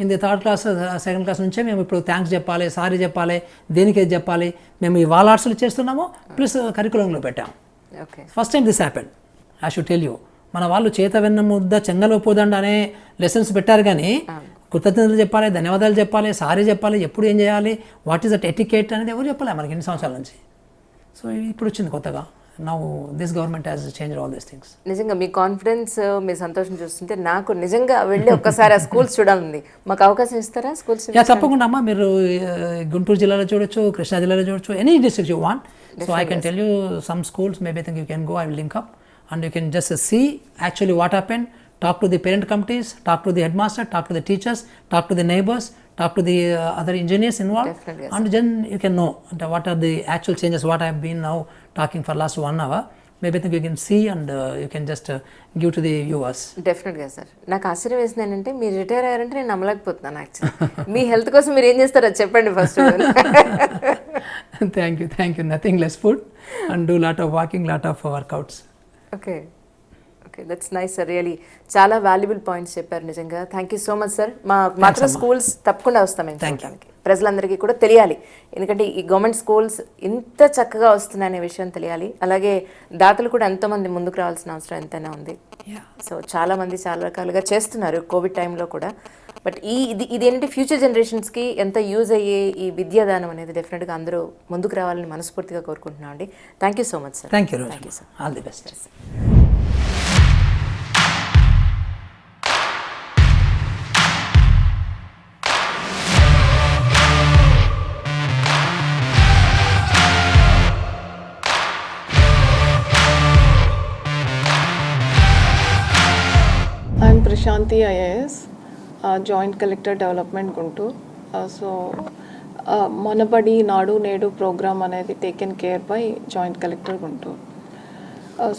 in the third class second class నుంచే మేము ఇప్పుడు థ్యాంక్స్ చెప్పాలి, సారీ చెప్పాలి, దేనికి చెప్పాలి, మేము ఈ వాల్ ఆర్ట్స్లో చేస్తున్నాము ప్లస్ కరికులంలో పెట్టాం. First time this happen. I should tell you, మన వాళ్ళు చేత వెన్న ముద్ద చెంగలో పోదండ అనే లెసన్స్ పెట్టారు, కానీ కృతజ్ఞతలు చెప్పాలి, ధన్యవాదాలు చెప్పాలి, సారీ చెప్పాలి, ఎప్పుడు ఏం చేయాలి, వాట్ ఈస్ దట్ ఎటికేట్ అనేది ఎవరు చెప్పాలి మనకి ఎన్ని సంవత్సరాల నుంచి. సో ఇప్పుడు వచ్చింది కొత్తగా. Now this government has changed all these things. నిజంగా మీ కాన్ఫిడెన్స్, మీ సంతోషం చూస్తుంటే నాకు నిజంగా వెళ్ళి ఒక్కసారి ఆ స్కూల్స్ చూడాలండి. మాకు అవకాశం ఇస్తారా స్కూల్స్? తప్పకుండా అమ్మా, మీరు గుంటూరు జిల్లాలో చూడొచ్చు, కృష్ణా జిల్లాలో చూడొచ్చు, any district you want. So I can tell you some schools, maybe I think you can go, I will link up and you can just see actually what happened, talk to the parent committees, talk to the headmaster, talk to the teachers, talk to the neighbors, talk to the other engineers involved. And then you can know what are the actual changes, what I have been now talking for last 1 hour. Maybe I think you can see and you can just give to the viewers. డెఫినెట్గా సార్. నాకు ఆశ్చర్యం వేసింది ఏంటంటే మీరు రిటైర్ అయ్యారంటే నేను నమ్మలేకపోతున్నాను యాక్చువల్లీ. మీ హెల్త్ కోసం మీరు ఏం చేస్తారో చెప్పండి first. Thank you. Nothing less food and do lot of walking, lot of workouts. Okay, that's nice sir. Really చాలా వాల్యుబుల్ పాయింట్స్ చెప్పారు నిజంగా. Thank you so much sir. మాత్రం స్కూల్స్ తప్పకుండా వస్తాం మేము చూడడానికి. ప్రజలందరికీ కూడా తెలియాలి, ఎందుకంటే ఈ గవర్నమెంట్ స్కూల్స్ ఇంత చక్కగా వస్తున్నాయనే విషయం తెలియాలి. అలాగే దాతలు కూడా ఎంతోమంది ముందుకు రావాల్సిన అవసరం ఎంతైనా ఉంది. సో చాలామంది చాలా రకాలుగా చేస్తున్నారు కోవిడ్ టైంలో కూడా. బట్ ఇది ఏంటంటే ఫ్యూచర్ జనరేషన్స్కి ఎంత యూజ్ అయ్యే ఈ విద్యాదానం అనేది డెఫినెట్గా అందరూ ముందుకు రావాలని మనస్ఫూర్తిగా కోరుకుంటున్నాం అండి. Thank you so much sir. Thank you sir. All the best. I'm Prashanti IAS, Joint Collector Development Guntur. So Manabadi Nadu Nedu program anedi taken care by Joint Collector Guntur.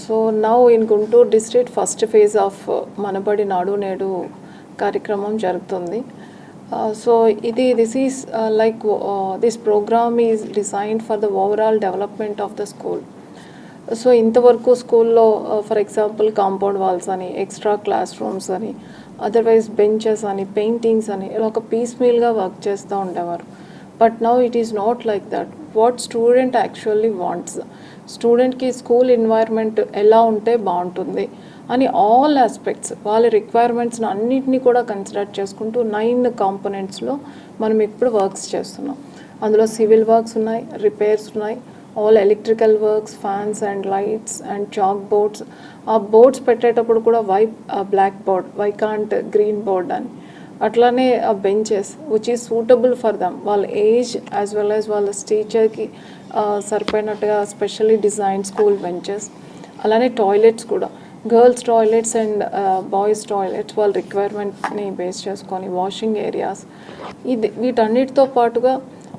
So now in Guntur district first phase of Manabadi Nadu Nedu కార్యక్రమం జరుగుతుంది. So this is this program is designed for the overall development of the school. So ఇంతవరకు స్కూల్లో ఫర్ ఎగ్జాంపుల్ కాంపౌండ్ వాల్స్ అని, ఎక్స్ట్రా క్లాస్ రూమ్స్ అని, అదర్వైజ్ బెంచెస్ అని, పెయింటింగ్స్ అని ఇలా ఒక పీస్ మీల్గా వర్క్ చేస్తూ ఉండేవారు. But now it is not like that. What student actually wants, స్టూడెంట్కి స్కూల్ ఎన్వైర్న్మెంట్ ఎలా ఉంటే బాగుంటుంది అని ఆల్ ఆస్పెక్ట్స్ వాళ్ళ రిక్వైర్మెంట్స్ని అన్నింటినీ కూడా కన్సిడర్ చేసుకుంటూ 9 కాంపోనెంట్స్లో మనం ఇప్పుడు వర్క్స్ చేస్తున్నాం. అందులో సివిల్ వర్క్స్ ఉన్నాయి, రిపేర్స్ ఉన్నాయి, all electrical works, fans and lights and chalk boards. ఆ బోర్డ్స్ పెట్టేటప్పుడు కూడా black board, why can't green board అని. అట్లానే ఆ benches which is suitable for them, వాళ్ళ ఏజ్ యాజ్ వెల్ యాజ్ వాళ్ళ టీచర్కి సరిపోయినట్టుగా స్పెషల్లీ డిజైన్ స్కూల్ బెంచెస్. అలానే టాయిలెట్స్ కూడా, girls toilets and boys toilets వాళ్ళ రిక్వైర్మెంట్ని బేస్ చేసుకొని వాషింగ్ ఏరియాస్, వీటన్నిటితో పాటుగా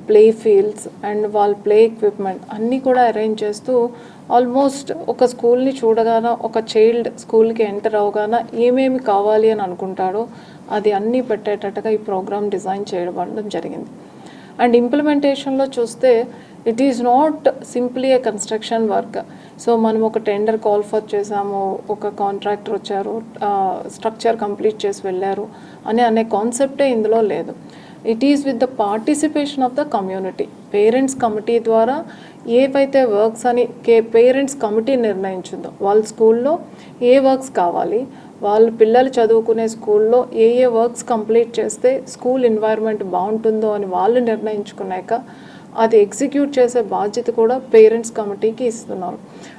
ప్లే ఫీల్డ్స్ అండ్ వాళ్ళ ప్లే ఎక్విప్మెంట్ అన్నీ కూడా అరేంజ్ చేస్తూ ఆల్మోస్ట్ ఒక స్కూల్ని చూడగానే, ఒక చైల్డ్ స్కూల్కి ఎంటర్ అవగానే ఏమేమి కావాలి అని అనుకుంటాడో అది అన్నీ పెట్టేటట్టుగా ఈ ప్రోగ్రామ్ డిజైన్ చేయడం జరిగింది. అండ్ ఇంప్లిమెంటేషన్లో చూస్తే it is not simply A construction work. So మనం ఒక టెండర్ కాల్ ఫర్ చేసాము, ఒక కాంట్రాక్టర్ వచ్చారు, స్ట్రక్చర్ కంప్లీట్ చేసి వెళ్ళారు అనే కాన్సెప్టే ఇందులో లేదు. It is with the participation of the community. Parents committee ద్వారా ఏవైతే వర్క్స్ అని పేరెంట్స్ కమిటీ నిర్ణయించిందో, వాళ్ళ స్కూల్లో ఏ వర్క్స్ కావాలి, వాళ్ళ పిల్లలు చదువుకునే స్కూల్లో ఏ వర్క్స్ కంప్లీట్ చేస్తే స్కూల్ ఎన్వైర్న్మెంట్ బాగుంటుందో అని వాళ్ళు నిర్ణయించుకున్నాక అది ఎగ్జిక్యూట్ చేసే బాధ్యత కూడా పేరెంట్స్ కమిటీకి ఇస్తున్నారు.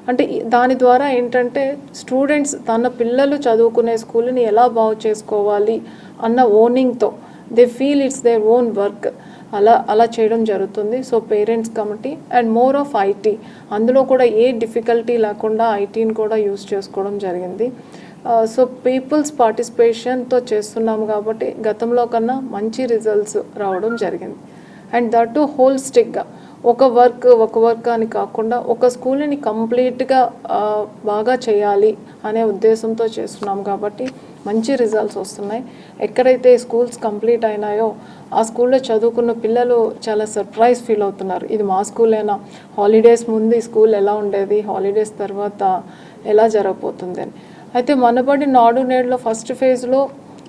అంటే దాని ద్వారా ఏంటంటే స్టూడెంట్స్ తన పిల్లలు చదువుకునే స్కూల్ని ఎలా బాగు చేసుకోవాలి అన్న ఓనింగ్తో they feel it's their own work, అలా చేయడం జరుగుతుంది. So parents committee and more of it, అందులో కూడా ఏ డిఫికల్టీ లేకుండా ఐటీని కూడా యూజ్ చేసుకోవడం జరిగింది. సో పీపుల్స్ పార్టిసిపేషన్తో చేస్తున్నాము కాబట్టి గతంలో కన్నా మంచి రిజల్ట్స్ రావడం జరిగింది. అండ్ దట్ టు హోల్స్టిక్గా ఒక వర్క్ అని కాకుండా ఒక స్కూల్ని కంప్లీట్గా బాగా చేయాలి అనే ఉద్దేశంతో చేస్తున్నాం కాబట్టి మంచి రిజల్ట్స్ వస్తున్నాయి. ఎక్కడైతే స్కూల్స్ కంప్లీట్ అయినాయో ఆ స్కూల్లో చదువుకున్న పిల్లలు చాలా సర్ప్రైజ్ ఫీల్ అవుతున్నారు. ఇది మా స్కూలేనా, హాలిడేస్ ముందు ఈ స్కూల్ ఎలా ఉండేది, హాలిడేస్ తర్వాత ఎలా జరగబోతుంది అని. అయితే మనబడి నాడు నేడులో ఫస్ట్ ఫేజ్లో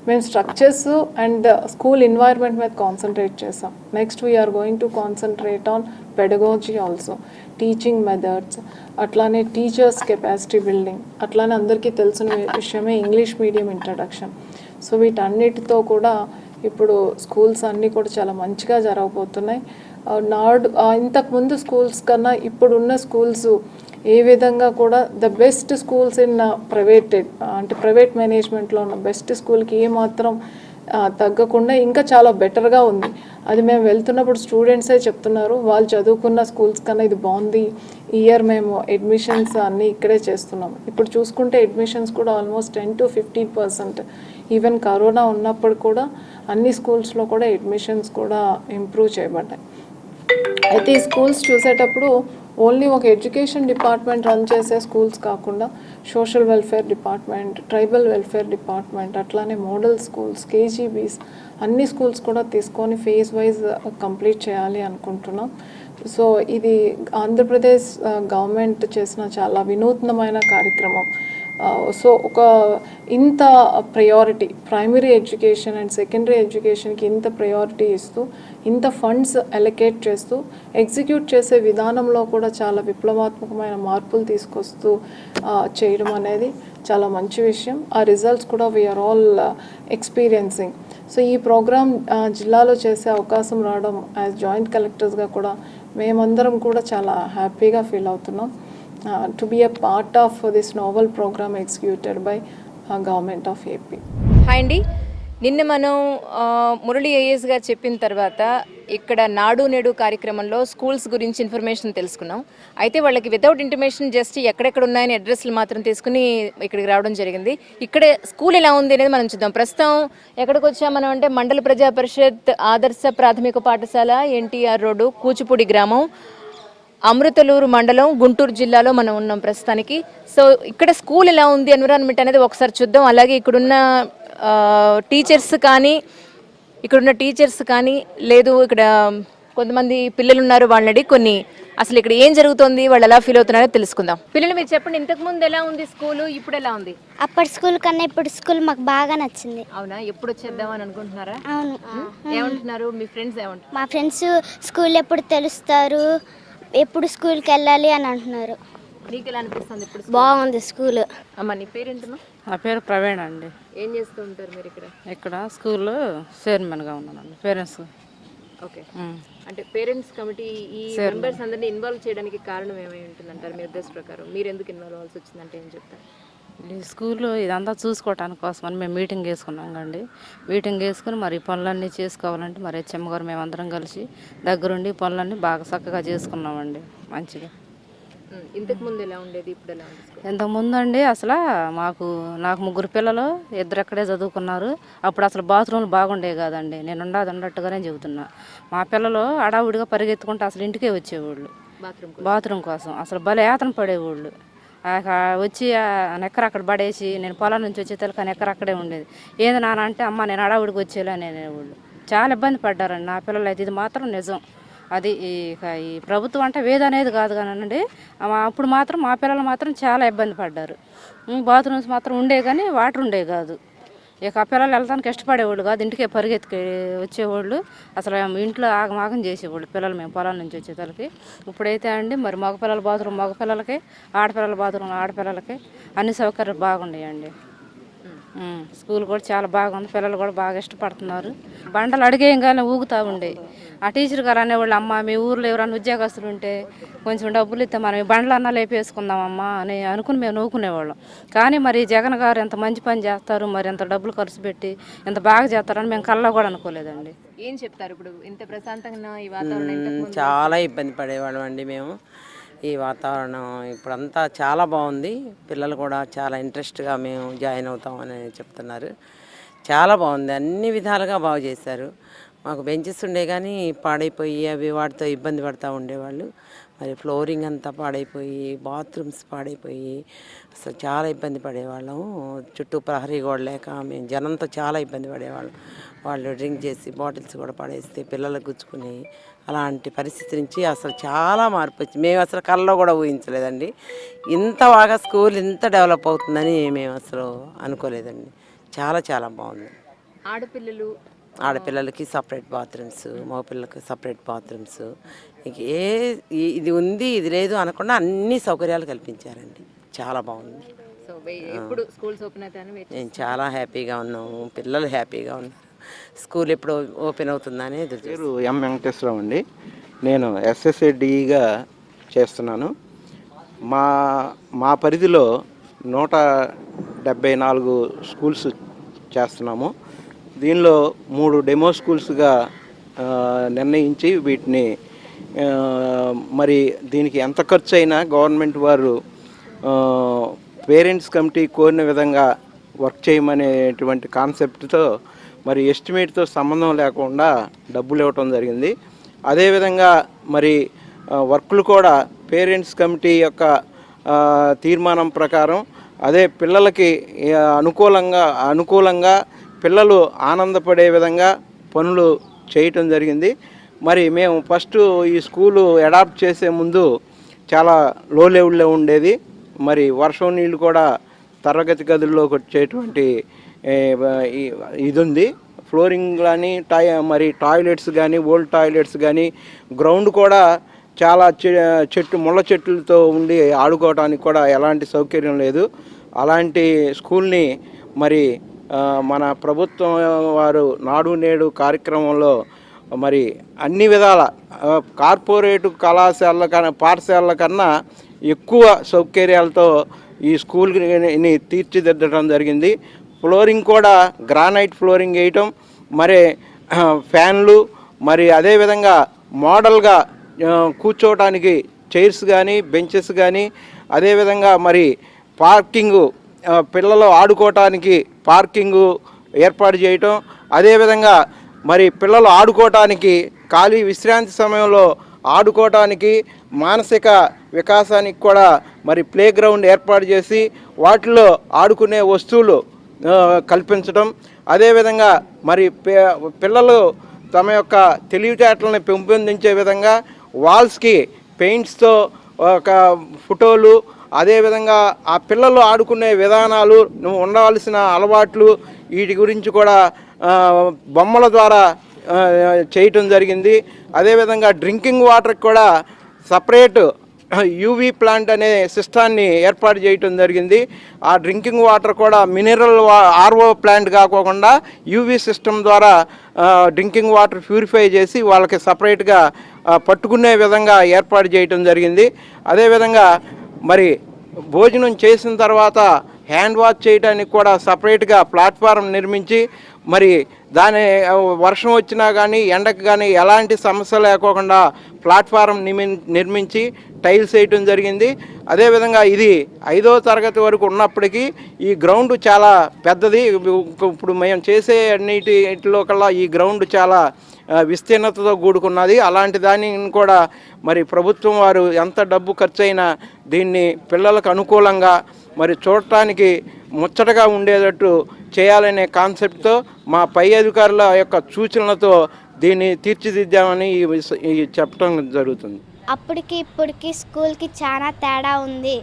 మేము స్ట్రక్చర్స్ అండ్ స్కూల్ ఎన్వైర్న్మెంట్ మీద కాన్సన్ట్రేట్ చేసాం. Next we're going to concentrate on pedagogy also, teaching methods, అట్లానే టీచర్స్ కెపాసిటీ బిల్డింగ్, అట్లానే అందరికీ తెలిసిన విషయమే ఇంగ్లీష్ మీడియం ఇంట్రడక్షన్. సో వీటన్నిటితో కూడా ఇప్పుడు స్కూల్స్ అన్నీ కూడా చాలా మంచిగా జరగబోతున్నాయి. ఇంతకుముందు స్కూల్స్ కన్నా ఇప్పుడున్న స్కూల్స్ ఏ విధంగా కూడా the best schools in private మేనేజ్మెంట్లో ఉన్న బెస్ట్ స్కూల్కి ఏమాత్రం తగ్గకుండా ఇంకా చాలా బెటర్గా ఉంది. అది మేము వెళ్తున్నప్పుడు స్టూడెంట్సే చెప్తున్నారు, వాళ్ళు చదువుకున్న స్కూల్స్ కన్నా ఇది బాగుంది, ఈ ఇయర్ మేము అడ్మిషన్స్ అన్నీ ఇక్కడే చేస్తున్నాం. ఇప్పుడు చూసుకుంటే అడ్మిషన్స్ కూడా ఆల్మోస్ట్ 10 to 15%. ఈవెన్ కరోనా ఉన్నప్పుడు కూడా అన్ని స్కూల్స్లో కూడా అడ్మిషన్స్ కూడా ఇంప్రూవ్ చేయబడ్డాయి. అయితే ఈ స్కూల్స్ చూసేటప్పుడు ఓన్లీ ఒక ఎడ్యుకేషన్ డిపార్ట్మెంట్ రన్ చేసే స్కూల్స్ కాకుండా social welfare department, tribal welfare department, అట్లానే మోడల్ స్కూల్స్, కేజీబీస్ అన్ని స్కూల్స్ కూడా తీసుకొని ఫేజ్ వైజ్ కంప్లీట్ చేయాలి అనుకుంటున్నాం. సో ఇది ఆంధ్రప్రదేశ్ గవర్నమెంట్ చేసిన చాలా వినూత్నమైన కార్యక్రమం. సో ఒక ఇంత priority primary education and secondary ఎడ్యుకేషన్కి ఇంత ప్రయారిటీ ఇస్తూ ఇంత ఫండ్స్ అలొకేట్ చేస్తూ ఎగ్జిక్యూట్ చేసే విధానంలో కూడా చాలా విప్లవాత్మకమైన మార్పులు తీసుకొస్తూ చేయడం అనేది చాలా మంచి విషయం. ఆ రిజల్ట్స్ కూడా వీఆర్ ఆల్ ఎక్స్పీరియన్సింగ్. సో ఈ ప్రోగ్రామ్ జిల్లాలో చేసే అవకాశం రావడం యాజ్ జాయింట్ కలెక్టర్స్గా కూడా మేమందరం కూడా చాలా హ్యాపీగా ఫీల్ అవుతున్నాం to be a part of this novel program executed by government of AP. Hi అండి, నిన్న మనం మురళి ఐఏఎస్ గారు చెప్పిన తర్వాత ఇక్కడ నాడు నేడు కార్యక్రమంలో స్కూల్స్ గురించి ఇన్ఫర్మేషన్ తెలుసుకున్నాం. అయితే వాళ్ళకి వితౌట్ ఇంటిమేషన్ జస్ట్ ఎక్కడెక్కడ ఉన్నాయని అడ్రస్లు మాత్రం తీసుకుని ఇక్కడికి రావడం జరిగింది. ఇక్కడ స్కూల్ ఎలా ఉంది అనేది మనం చూద్దాం. ప్రస్తుతం ఎక్కడికి వచ్చాం మనం అంటే మండల ప్రజా పరిషత్ ఆదర్శ ప్రాథమిక పాఠశాల, ఎన్టీఆర్ రోడ్డు, కూచిపూడి గ్రామం, అమృతలూరు మండలం, గుంటూరు జిల్లాలో మనం ఉన్నాం ప్రస్తుతానికి. సో ఇక్కడ స్కూల్ ఎలా ఉంది, ఎన్విరాన్మెంట్ అనేది ఒకసారి చూద్దాం. అలాగే ఇక్కడున్న టీచర్స్ కానీ లేదు ఇక్కడ కొంతమంది పిల్లలు ఉన్నారు, వాళ్ళని కొన్ని అసలు ఇక్కడ ఏం జరుగుతుంది, వాళ్ళు ఎలా ఫీల్ అవుతున్నారో తెలుసుకుందాం. పిల్లలు మీరు చెప్పండి, ఇంతకుముందు ఎలా ఉంది స్కూలు, ఇప్పుడు ఎలా ఉంది? అప్పటి స్కూల్ కన్నా ఇప్పుడు స్కూల్ మాకు బాగా నచ్చింది. అవునా, ఎప్పుడు వచ్చేద్దామని అనుకుంటున్నారా? అవును. ఏమంటున్నారు మీ ఫ్రెండ్స్? ఏమంటారు? మా ఫ్రెండ్స్ స్కూల్ ఎప్పుడు తెలుస్తారు, ఎప్పుడు స్కూల్కి వెళ్ళాలి అని అంటున్నారు. నీకు ఎలా అనిపిస్తుంది ఇప్పుడు? బాగుంది స్కూల్. అమ్మ నీ పేరేంటున్నా? నా పేరు ప్రవీణ్ అండి. ఏం చేస్తూ ఉంటారు మీరు ఇక్కడ? ఇక్కడ స్కూల్లో చైర్మన్గా ఉన్నానండి. Parents okay. అంటే పేరెంట్స్ కమిటీ ఈ మెంబర్స్ అందరినీ ఇన్వాల్వ్ చేయడానికి కారణం ఏమై ఉంటుందంటారు మీ ఉద్దేశ ప్రకారం? మీరు ఎందుకు ఇన్వాల్వ్ అవ్వాల్సి వచ్చిందంటే ఏం చెప్తారు? ఈ స్కూల్లో ఇదంతా చూసుకోవటానికి కోసమని మేము మీటింగ్ వేసుకున్నాం కండి. మీటింగ్ వేసుకుని మరి పనులన్నీ చేసుకోవాలంటే మరి హెచ్ఎం గారు మేమందరం కలిసి దగ్గరుండి పనులన్నీ బాగా చక్కగా చేసుకున్నామండి మంచిగా. ఇంతకుముందు ఎలా ఉండేది, ఇప్పుడు ఎలా ఉంది? ఇంతకుముందు అండి అసలు నాకు 3 పిల్లలు, 2 అక్కడే చదువుకున్నారు. అప్పుడు అసలు బాత్రూమ్లు బాగుండేవి కాదండి. నేను ఉన్నట్టుగానే చెబుతున్నా. మా పిల్లలు అడావుడిగా పరిగెత్తుకుంటూ అసలు ఇంటికే వచ్చేవాళ్ళు బాత్రూమ్ కోసం. అసలు భలే యాతన పడేవాళ్ళు. వచ్చి నెక్కర అక్కడ పడేసి నేను పొలం నుంచి వచ్చే తలక నెక్కర అక్కడే ఉండేది. ఏంది నాన్న అంటే అమ్మ నేను అడావుడికి వచ్చేలా అనేవాళ్ళు. చాలా ఇబ్బంది పడ్డారండి నా పిల్లలు అయితే. ఇది మాత్రం నిజం. అది ఈ ప్రభుత్వం అంటే వేదనేది కాదు కానండి, అప్పుడు మాత్రం మా పిల్లలు మాత్రం చాలా ఇబ్బంది పడ్డారు. బాత్రూమ్స్ మాత్రం ఉండే కానీ వాటర్ ఉండే కాదు. ఇక ఆ పిల్లలు వెళ్తానికి ఇష్టపడేవాళ్ళు కాదు, ఇంటికే పరిగెత్తుకు వచ్చేవాళ్ళు. అసలు ఇంట్లో ఆగమాగం చేసేవాళ్ళు పిల్లలు మేము పొలం నుంచి వచ్చేతలకి. ఇప్పుడైతే అండి మరి మగపిల్లల బాత్రూమ్ మగపిల్లలకి, ఆడపిల్లల బాత్రూమ్ ఆడపిల్లలకి అన్ని సౌకర్యాలు బాగున్నాయండి. స్కూల్ కూడా చాలా బాగుంది, పిల్లలు కూడా బాగా ఇష్టపడుతున్నారు. బండలు అడిగేయంగానే ఊగుతూ ఉండే. ఆ టీచర్ గారు అనేవాళ్ళు, అమ్మ మీ ఊర్లో ఎవరైనా ఉద్యోగస్తులు ఉంటే కొంచెం డబ్బులు ఇస్తే మనం ఈ బండ్లు అన్నా లేపేసుకుందామమ్మా అని అనుకుని మేము నవ్వుకునేవాళ్ళం. కానీ మరి జగన్ గారు ఎంత మంచి పని చేస్తారు, మరి ఎంత డబ్బులు ఖర్చు పెట్టి ఎంత బాగా చేస్తారని మేము కళ్ళలో కూడా అనుకోలేదండి. ఏం చెప్తారు ఇప్పుడు ఇంత ప్రశాంతంగా ఈ వాతావరణం? చాలా ఇబ్బంది పడేవాళ్ళం అండి మేము. ఈ వాతావరణం ఇప్పుడంతా చాలా బాగుంది. పిల్లలు కూడా చాలా ఇంట్రెస్ట్గా మేము జాయిన్ అవుతామని చెప్తున్నారు. చాలా బాగుంది, అన్ని విధాలుగా బాగు చేశారు. మాకు బెంచెస్ ఉండే కానీ పాడైపోయి అవి వాటితో ఇబ్బంది పడుతూ ఉండేవాళ్ళు. మరి ఫ్లోరింగ్ అంతా పాడైపోయి, బాత్రూమ్స్ పాడైపోయి అసలు చాలా ఇబ్బంది పడేవాళ్ళం. చుట్టూ ప్రహరీ గోడ లేక మేము జనంతో చాలా ఇబ్బంది పడేవాళ్ళం. వాళ్ళు డ్రింక్ చేసి బాటిల్స్ కూడా పడేస్తే పిల్లలకు గుచ్చుకుని, అలాంటి పరిస్థితి నుంచి అసలు చాలా మార్పు వచ్చింది. మేము అసలు కళ్ళలో కూడా ఊహించలేదండి, ఇంత బాగా స్కూల్ ఇంత డెవలప్ అవుతుందని మేము అసలు అనుకోలేదండి. చాలా చాలా బాగుంది. ఆడపిల్లలకి సపరేట్ బాత్రూమ్స్, మగపిల్లలకి సపరేట్ బాత్రూమ్స్, ఇంక ఇది ఉంది ఇది లేదు అనకుండా అన్ని సౌకర్యాలు కల్పించారండి. చాలా బాగుంది. నేను చాలా హ్యాపీగా ఉన్నాము, పిల్లలు హ్యాపీగా ఉన్నారు. స్కూల్ ఎప్పుడు ఓపెన్ అవుతుందని పేరు ఎం వెంకటేశ్వరరావు అండి. నేను SSADగా చేస్తున్నాను. మా పరిధిలో 174 స్కూల్స్ చేస్తున్నాము. దీనిలో 3 డెమో స్కూల్స్గా నిర్ణయించి వీటిని మరి దీనికి ఎంత ఖర్చు అయినా గవర్నమెంట్ వారు పేరెంట్స్ కమిటీ కోరిన విధంగా వర్క్ చేయమనేటువంటి కాన్సెప్ట్తో మరి ఎస్టిమేట్తో సంబంధం లేకుండా డబ్బులు ఇవ్వటం జరిగింది. అదేవిధంగా మరి వర్కులు కూడా పేరెంట్స్ కమిటీ యొక్క తీర్మానం ప్రకారం అదే పిల్లలకి అనుకూలంగా పిల్లలు ఆనందపడే విధంగా పనులు చేయటం జరిగింది. మరి మేము ఫస్ట్ ఈ స్కూలు అడాప్ట్ చేసే ముందు చాలా లో లెవెల్లో ఉండేది. మరి వర్షం నీళ్ళు కూడా తరగతి గదుల్లోకి వచ్చేటువంటి ఇది ఉంది. ఫ్లోరింగ్ కానీ మరి టాయిలెట్స్ కానీ, ఓల్డ్ టాయిలెట్స్ కానీ, గ్రౌండ్ కూడా చాలా ముళ్ళ చెట్లతో ఉండి ఆడుకోవడానికి కూడా ఎలాంటి సౌకర్యం లేదు. అలాంటి స్కూల్ని మరి మన ప్రభుత్వం వారు నాడు నేడు కార్యక్రమంలో మరి అన్ని విధాల కార్పొరేటు పాఠశాలల కన్నా ఎక్కువ సౌకర్యాలతో ఈ స్కూల్ని తీర్చిదిద్దడం జరిగింది. ఫ్లోరింగ్ కూడా గ్రానైట్ ఫ్లోరింగ్ వేయటం, మరి ఫ్యాన్లు, మరి అదేవిధంగా మోడల్గా కూర్చోవడానికి చైర్స్ కానీ, బెంచెస్ కానీ, అదేవిధంగా మరి పార్కింగు, పిల్లలు ఆడుకోవటానికి పార్కింగు ఏర్పాటు చేయటం, అదేవిధంగా మరి పిల్లలు ఆడుకోవటానికి ఖాళీ విశ్రాంతి సమయంలో ఆడుకోవటానికి, మానసిక వికాసానికి కూడా మరి ప్లే గ్రౌండ్ ఏర్పాటు చేసి వాటిలో ఆడుకునే వస్తువులు కల్పించడం, అదేవిధంగా మరి పిల్లలు తమ యొక్క తెలివితేటలను పెంపొందించే విధంగా వాల్స్కి పెయింట్స్తో ఒక ఫోటోలు, అదేవిధంగా ఆ పిల్లలు ఆడుకునే విధానాలు, ఉండవలసిన అలవాట్లు, వీటి గురించి కూడా బొమ్మల ద్వారా చేయటం జరిగింది. అదేవిధంగా డ్రింకింగ్ వాటర్కి కూడా సపరేట్ యూవీ ప్లాంట్ అనే సిస్టాన్ని ఏర్పాటు చేయటం జరిగింది. ఆ డ్రింకింగ్ వాటర్ కూడా మినరల్ RO ప్లాంట్ కాకుండా యూవీ సిస్టమ్ ద్వారా డ్రింకింగ్ వాటర్ ప్యూరిఫై చేసి వాళ్ళకి సపరేట్గా పట్టుకునే విధంగా ఏర్పాటు చేయటం జరిగింది. అదేవిధంగా మరి భోజనం చేసిన తర్వాత హ్యాండ్ వాష్ చేయడానికి కూడా సపరేట్గా ప్లాట్ఫారం నిర్మించి, మరి దాని వర్షం వచ్చినా కానీ ఎండకు కానీ ఎలాంటి సమస్య లేకోకుండా ప్లాట్ఫారం నిర్మించి టైల్స్ వేయటం జరిగింది. అదేవిధంగా ఇది 5వ తరగతి వరకు ఉన్నప్పటికీ ఈ గ్రౌండ్ చాలా పెద్దది. ఇప్పుడు మేము చేసే అన్నిటిలో కల్లా ఈ గ్రౌండ్ చాలా విస్తీర్ణతతో కూడుకున్నది. అలాంటి దానిని కూడా మరి ప్రభుత్వం వారు ఎంత డబ్బు ఖర్చు అయినా దీన్ని పిల్లలకు అనుకూలంగా మరి చూడటానికి ముచ్చటగా ఉండేటట్టు చేయాలనే కాన్సెప్ట్తో మా పై అధికారుల యొక్క సూచనలతో దీన్ని తీర్చిదిద్దామని చెప్పడం జరుగుతుంది. అప్పటికి ఇప్పటికి స్కూల్కి చాలా తేడా ఉంది.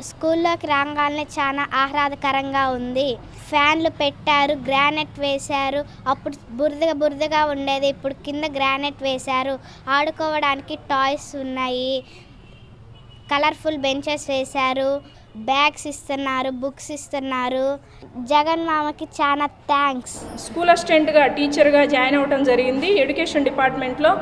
స్కూల్లోకి రాగానే చాలా ఆహ్లాదకరంగా ఉంది. ఫ్యాన్లు పెట్టారు, గ్రానైట్ వేశారు. అప్పుడు బురదగా ఉండేది, ఇప్పుడు కింద గ్రానైట్ వేశారు. ఆడుకోవడానికి టాయ్స్ ఉన్నాయి, కలర్ఫుల్ బెంచెస్ వేశారు, బ్యాగ్స్ ఇస్తున్నారు, బుక్స్ ఇస్తున్నారు. జగన్ మామకి చాలా థ్యాంక్స్. స్కూల్ అసిస్టెంట్గా టీచర్గా జాయిన్ అవ్వడం జరిగింది ఎడ్యుకేషన్ డిపార్ట్మెంట్లో.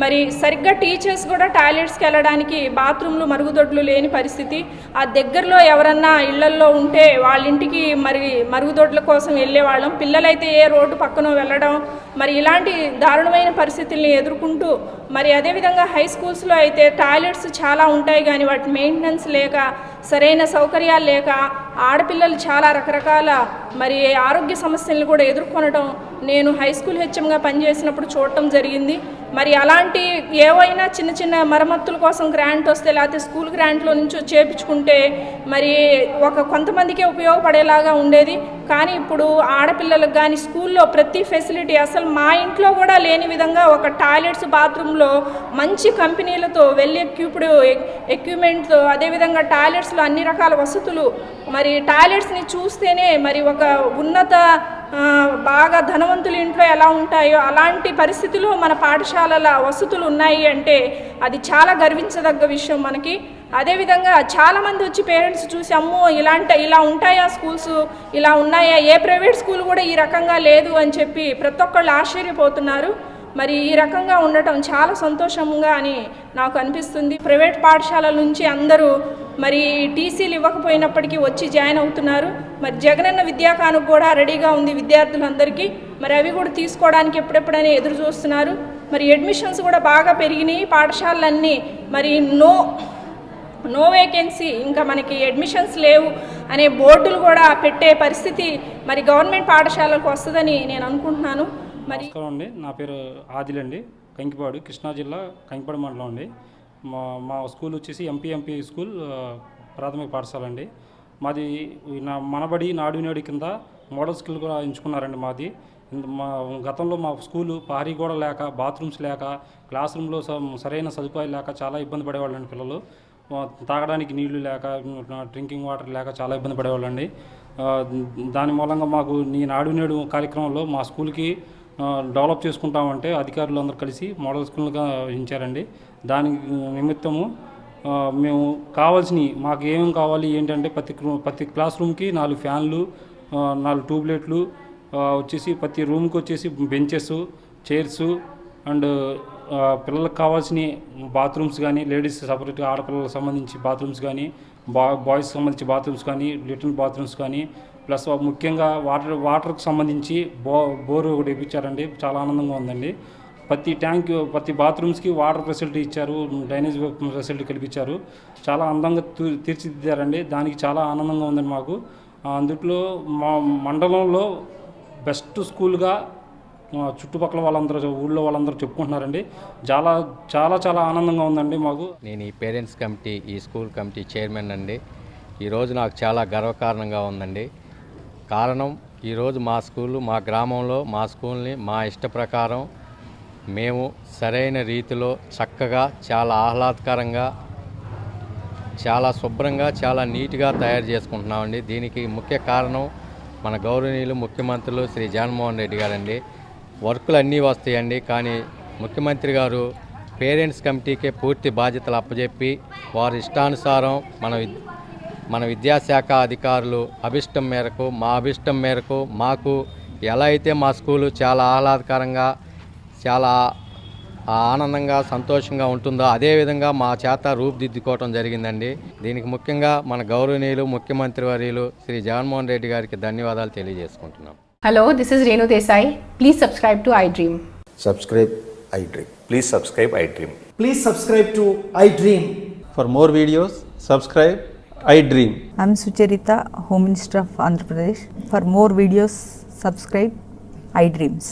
మరి సరిగ్గా టీచర్స్ కూడా టాయిలెట్స్కి వెళ్ళడానికి బాత్రూమ్లు, మరుగుదొడ్లు లేని పరిస్థితి. ఆ దగ్గరలో ఎవరన్నా ఇళ్లల్లో ఉంటే వాళ్ళ ఇంటికి మరి మరుగుదొడ్ల కోసం వెళ్ళేవాళ్ళం. పిల్లలైతే ఏ రోడ్డు పక్కన వెళ్ళడం, మరి ఇలాంటి దారుణమైన పరిస్థితుల్ని ఎదుర్కొంటూ, మరి అదేవిధంగా హై స్కూల్స్లో అయితే టాయిలెట్స్ చాలా ఉంటాయి కానీ వాటి మెయింటెనెన్స్ లేక, సరైన సౌకర్యాలు లేక ఆడపిల్లలు చాలా రకరకాల మరి ఆరోగ్య సమస్యలను కూడా ఎదుర్కొనడం నేను హై స్కూల్ హెచ్ఎంగా పనిచేసినప్పుడు చూడటం జరిగింది. మరి అలాంటి ఏవైనా చిన్న చిన్న మరమ్మతుల కోసం గ్రాంట్ వస్తే లేకపోతే స్కూల్ గ్రాంట్లో నుంచి చేపించుకుంటే మరి కొంతమందికే ఉపయోగపడేలాగా ఉండేది. కానీ ఇప్పుడు ఆడపిల్లలకు కానీ స్కూల్లో ప్రతి ఫెసిలిటీ అసలు మా ఇంట్లో కూడా లేని విధంగా ఒక టాయిలెట్స్ బాత్రూంలో మంచి కంపెనీలతో వెల్ ఎక్విప్మెంట్తో అదేవిధంగా టాయిలెట్స్లో అన్ని రకాల వసతులు మరి టాయిలెట్స్ని చూస్తేనే మరి ఒక ఉన్నత బాగా ధనవంతుల ఇంట్లో ఎలా ఉంటాయో అలాంటి పరిస్థితుల్లో మన పాఠశాలల వసతులు ఉన్నాయి అంటే అది చాలా గర్వించదగ్గ విషయం మనకి. అదేవిధంగా చాలామంది వచ్చి పేరెంట్స్ చూసి అమ్మో ఇలా ఉంటాయా స్కూల్స్, ఇలా ఉన్నాయా, ఏ ప్రైవేట్ స్కూల్ కూడా ఈ రకంగా లేదు అని చెప్పి ప్రతి ఒక్కళ్ళు ఆశ్చర్యపోతున్నారు. మరి ఈ రకంగా ఉండటం చాలా సంతోషంగా అని నాకు అనిపిస్తుంది. ప్రైవేట్ పాఠశాలల నుంచి అందరూ మరి టీసీలు ఇవ్వకపోయినప్పటికీ వచ్చి జాయిన్ అవుతున్నారు. మరి జగనన్న విద్యా కానుక కూడా రెడీగా ఉంది విద్యార్థులందరికీ. మరి అవి కూడా తీసుకోవడానికి ఎప్పుడెప్పుడైనా ఎదురు చూస్తున్నారు. మరి అడ్మిషన్స్ కూడా బాగా పెరిగినాయి పాఠశాలలన్నీ. మరి నో వేకెన్సీ, ఇంకా మనకి అడ్మిషన్స్ లేవు అనే బోర్డులు కూడా పెట్టే పరిస్థితి మరి గవర్నమెంట్ పాఠశాలకు వస్తుందని నేను అనుకుంటున్నాను. నమస్కారం అండి, నా పేరు ఆదిల్ అండి, కంకిపాడు, కృష్ణా జిల్లా కంకిపాడు మండలం అండి. మా స్కూల్ వచ్చేసి ఎంపీ స్కూల్ ప్రాథమిక పాఠశాల అండి. మాది మనబడి నాడు నేడు కింద మోడల్ స్కూల్ కూడా ఎంచుకున్నారండి. మాది గతంలో మా స్కూలు ప్రహరీ గోడ లేక, బాత్రూమ్స్ లేక, క్లాస్ రూమ్లో సరైన సదుపాయాలు లేక చాలా ఇబ్బంది పడేవాళ్ళండి పిల్లలు. తాగడానికి నీళ్లు లేక, డ్రింకింగ్ వాటర్ లేక చాలా ఇబ్బంది పడేవాళ్ళండి. దాని మూలంగా మాకు ఈ నాడు నేడు కార్యక్రమంలో మా స్కూల్కి డెవలప్ చేసుకుంటామంటే అధికారులు అందరూ కలిసి మోడల్ స్కూల్గా ఇచ్చారండి. దాని నిమిత్తము మేము కావాల్సినవి మాకు ఏమేమి కావాలి ఏంటంటే ప్రతి క్లాస్ రూమ్కి 4 ఫ్యాన్లు, 4 ట్యూబ్లైట్లు వచ్చేసి, ప్రతి రూమ్కి వచ్చేసి బెంచెస్, చైర్స్ అండ్ పిల్లలకు కావాల్సిన బాత్రూమ్స్ కానీ, లేడీస్ సపరేట్గా ఆడపిల్లలకు సంబంధించి బాత్రూమ్స్ కానీ, బాయ్స్ సంబంధించి బాత్రూమ్స్ కానీ, లిటిల్ బాత్రూమ్స్ కానీ, ప్లస్ ముఖ్యంగా వాటర్కి సంబంధించి బోర్ ఒకటి ఇప్పించారండి. చాలా ఆనందంగా ఉందండి. ప్రతి బాత్రూమ్స్కి వాటర్ ఫెసిలిటీ ఇచ్చారు, డ్రైనేజ్ ఫెసిలిటీ కల్పించారు. చాలా అందంగా తీర్చిదిద్దారండి. దానికి చాలా ఆనందంగా ఉందండి మాకు. అందుట్లో మా మండలంలో బెస్ట్ స్కూల్గా చుట్టుపక్కల వాళ్ళందరూ, ఊళ్ళో వాళ్ళందరూ చెప్పుకుంటున్నారండి. చాలా చాలా చాలా ఆనందంగా ఉందండి మాకు. నేను ఈ పేరెంట్స్ కమిటీ, ఈ స్కూల్ కమిటీ చైర్మన్ అండి. ఈరోజు నాకు చాలా గర్వకారణంగా ఉందండి. కారణం, ఈరోజు మా గ్రామంలో మా స్కూల్ని మా ఇష్ట ప్రకారం మేము సరైన రీతిలో చక్కగా, చాలా ఆహ్లాదకరంగా, చాలా శుభ్రంగా, చాలా నీట్గా తయారు చేసుకుంటున్నామండి. దీనికి ముఖ్య కారణం మన గౌరవనీయులు ముఖ్యమంత్రులు శ్రీ జగన్మోహన్ రెడ్డి గారండి. వర్కులు అన్నీ వస్తాయండి, కానీ ముఖ్యమంత్రి గారు పేరెంట్స్ కమిటీకే పూర్తి బాధ్యతలు అప్పచెప్పి వారి ఇష్టానుసారం మన విద్యాశాఖ అధికారులు మా అభిష్టం మేరకు మాకు ఎలా అయితే మా స్కూలు చాలా ఆహ్లాదకరంగా, చాలా ఆనందంగా, సంతోషంగా ఉంటుందో అదేవిధంగా మా చేత రూపుదిద్దుకోవటం జరిగిందండి. దీనికి ముఖ్యంగా మన గౌరవనీయులు ముఖ్యమంత్రి వర్యులు శ్రీ జగన్మోహన్ రెడ్డి గారికి ధన్యవాదాలు తెలియజేసుకుంటున్నాం. Hello, this is Renu Desai. Please subscribe to iDream. Subscribe iDream. Please subscribe iDream. Please subscribe to iDream. For more videos, subscribe iDream. I'm Sucharita, Home Minister of Andhra Pradesh. For more videos, subscribe iDreams.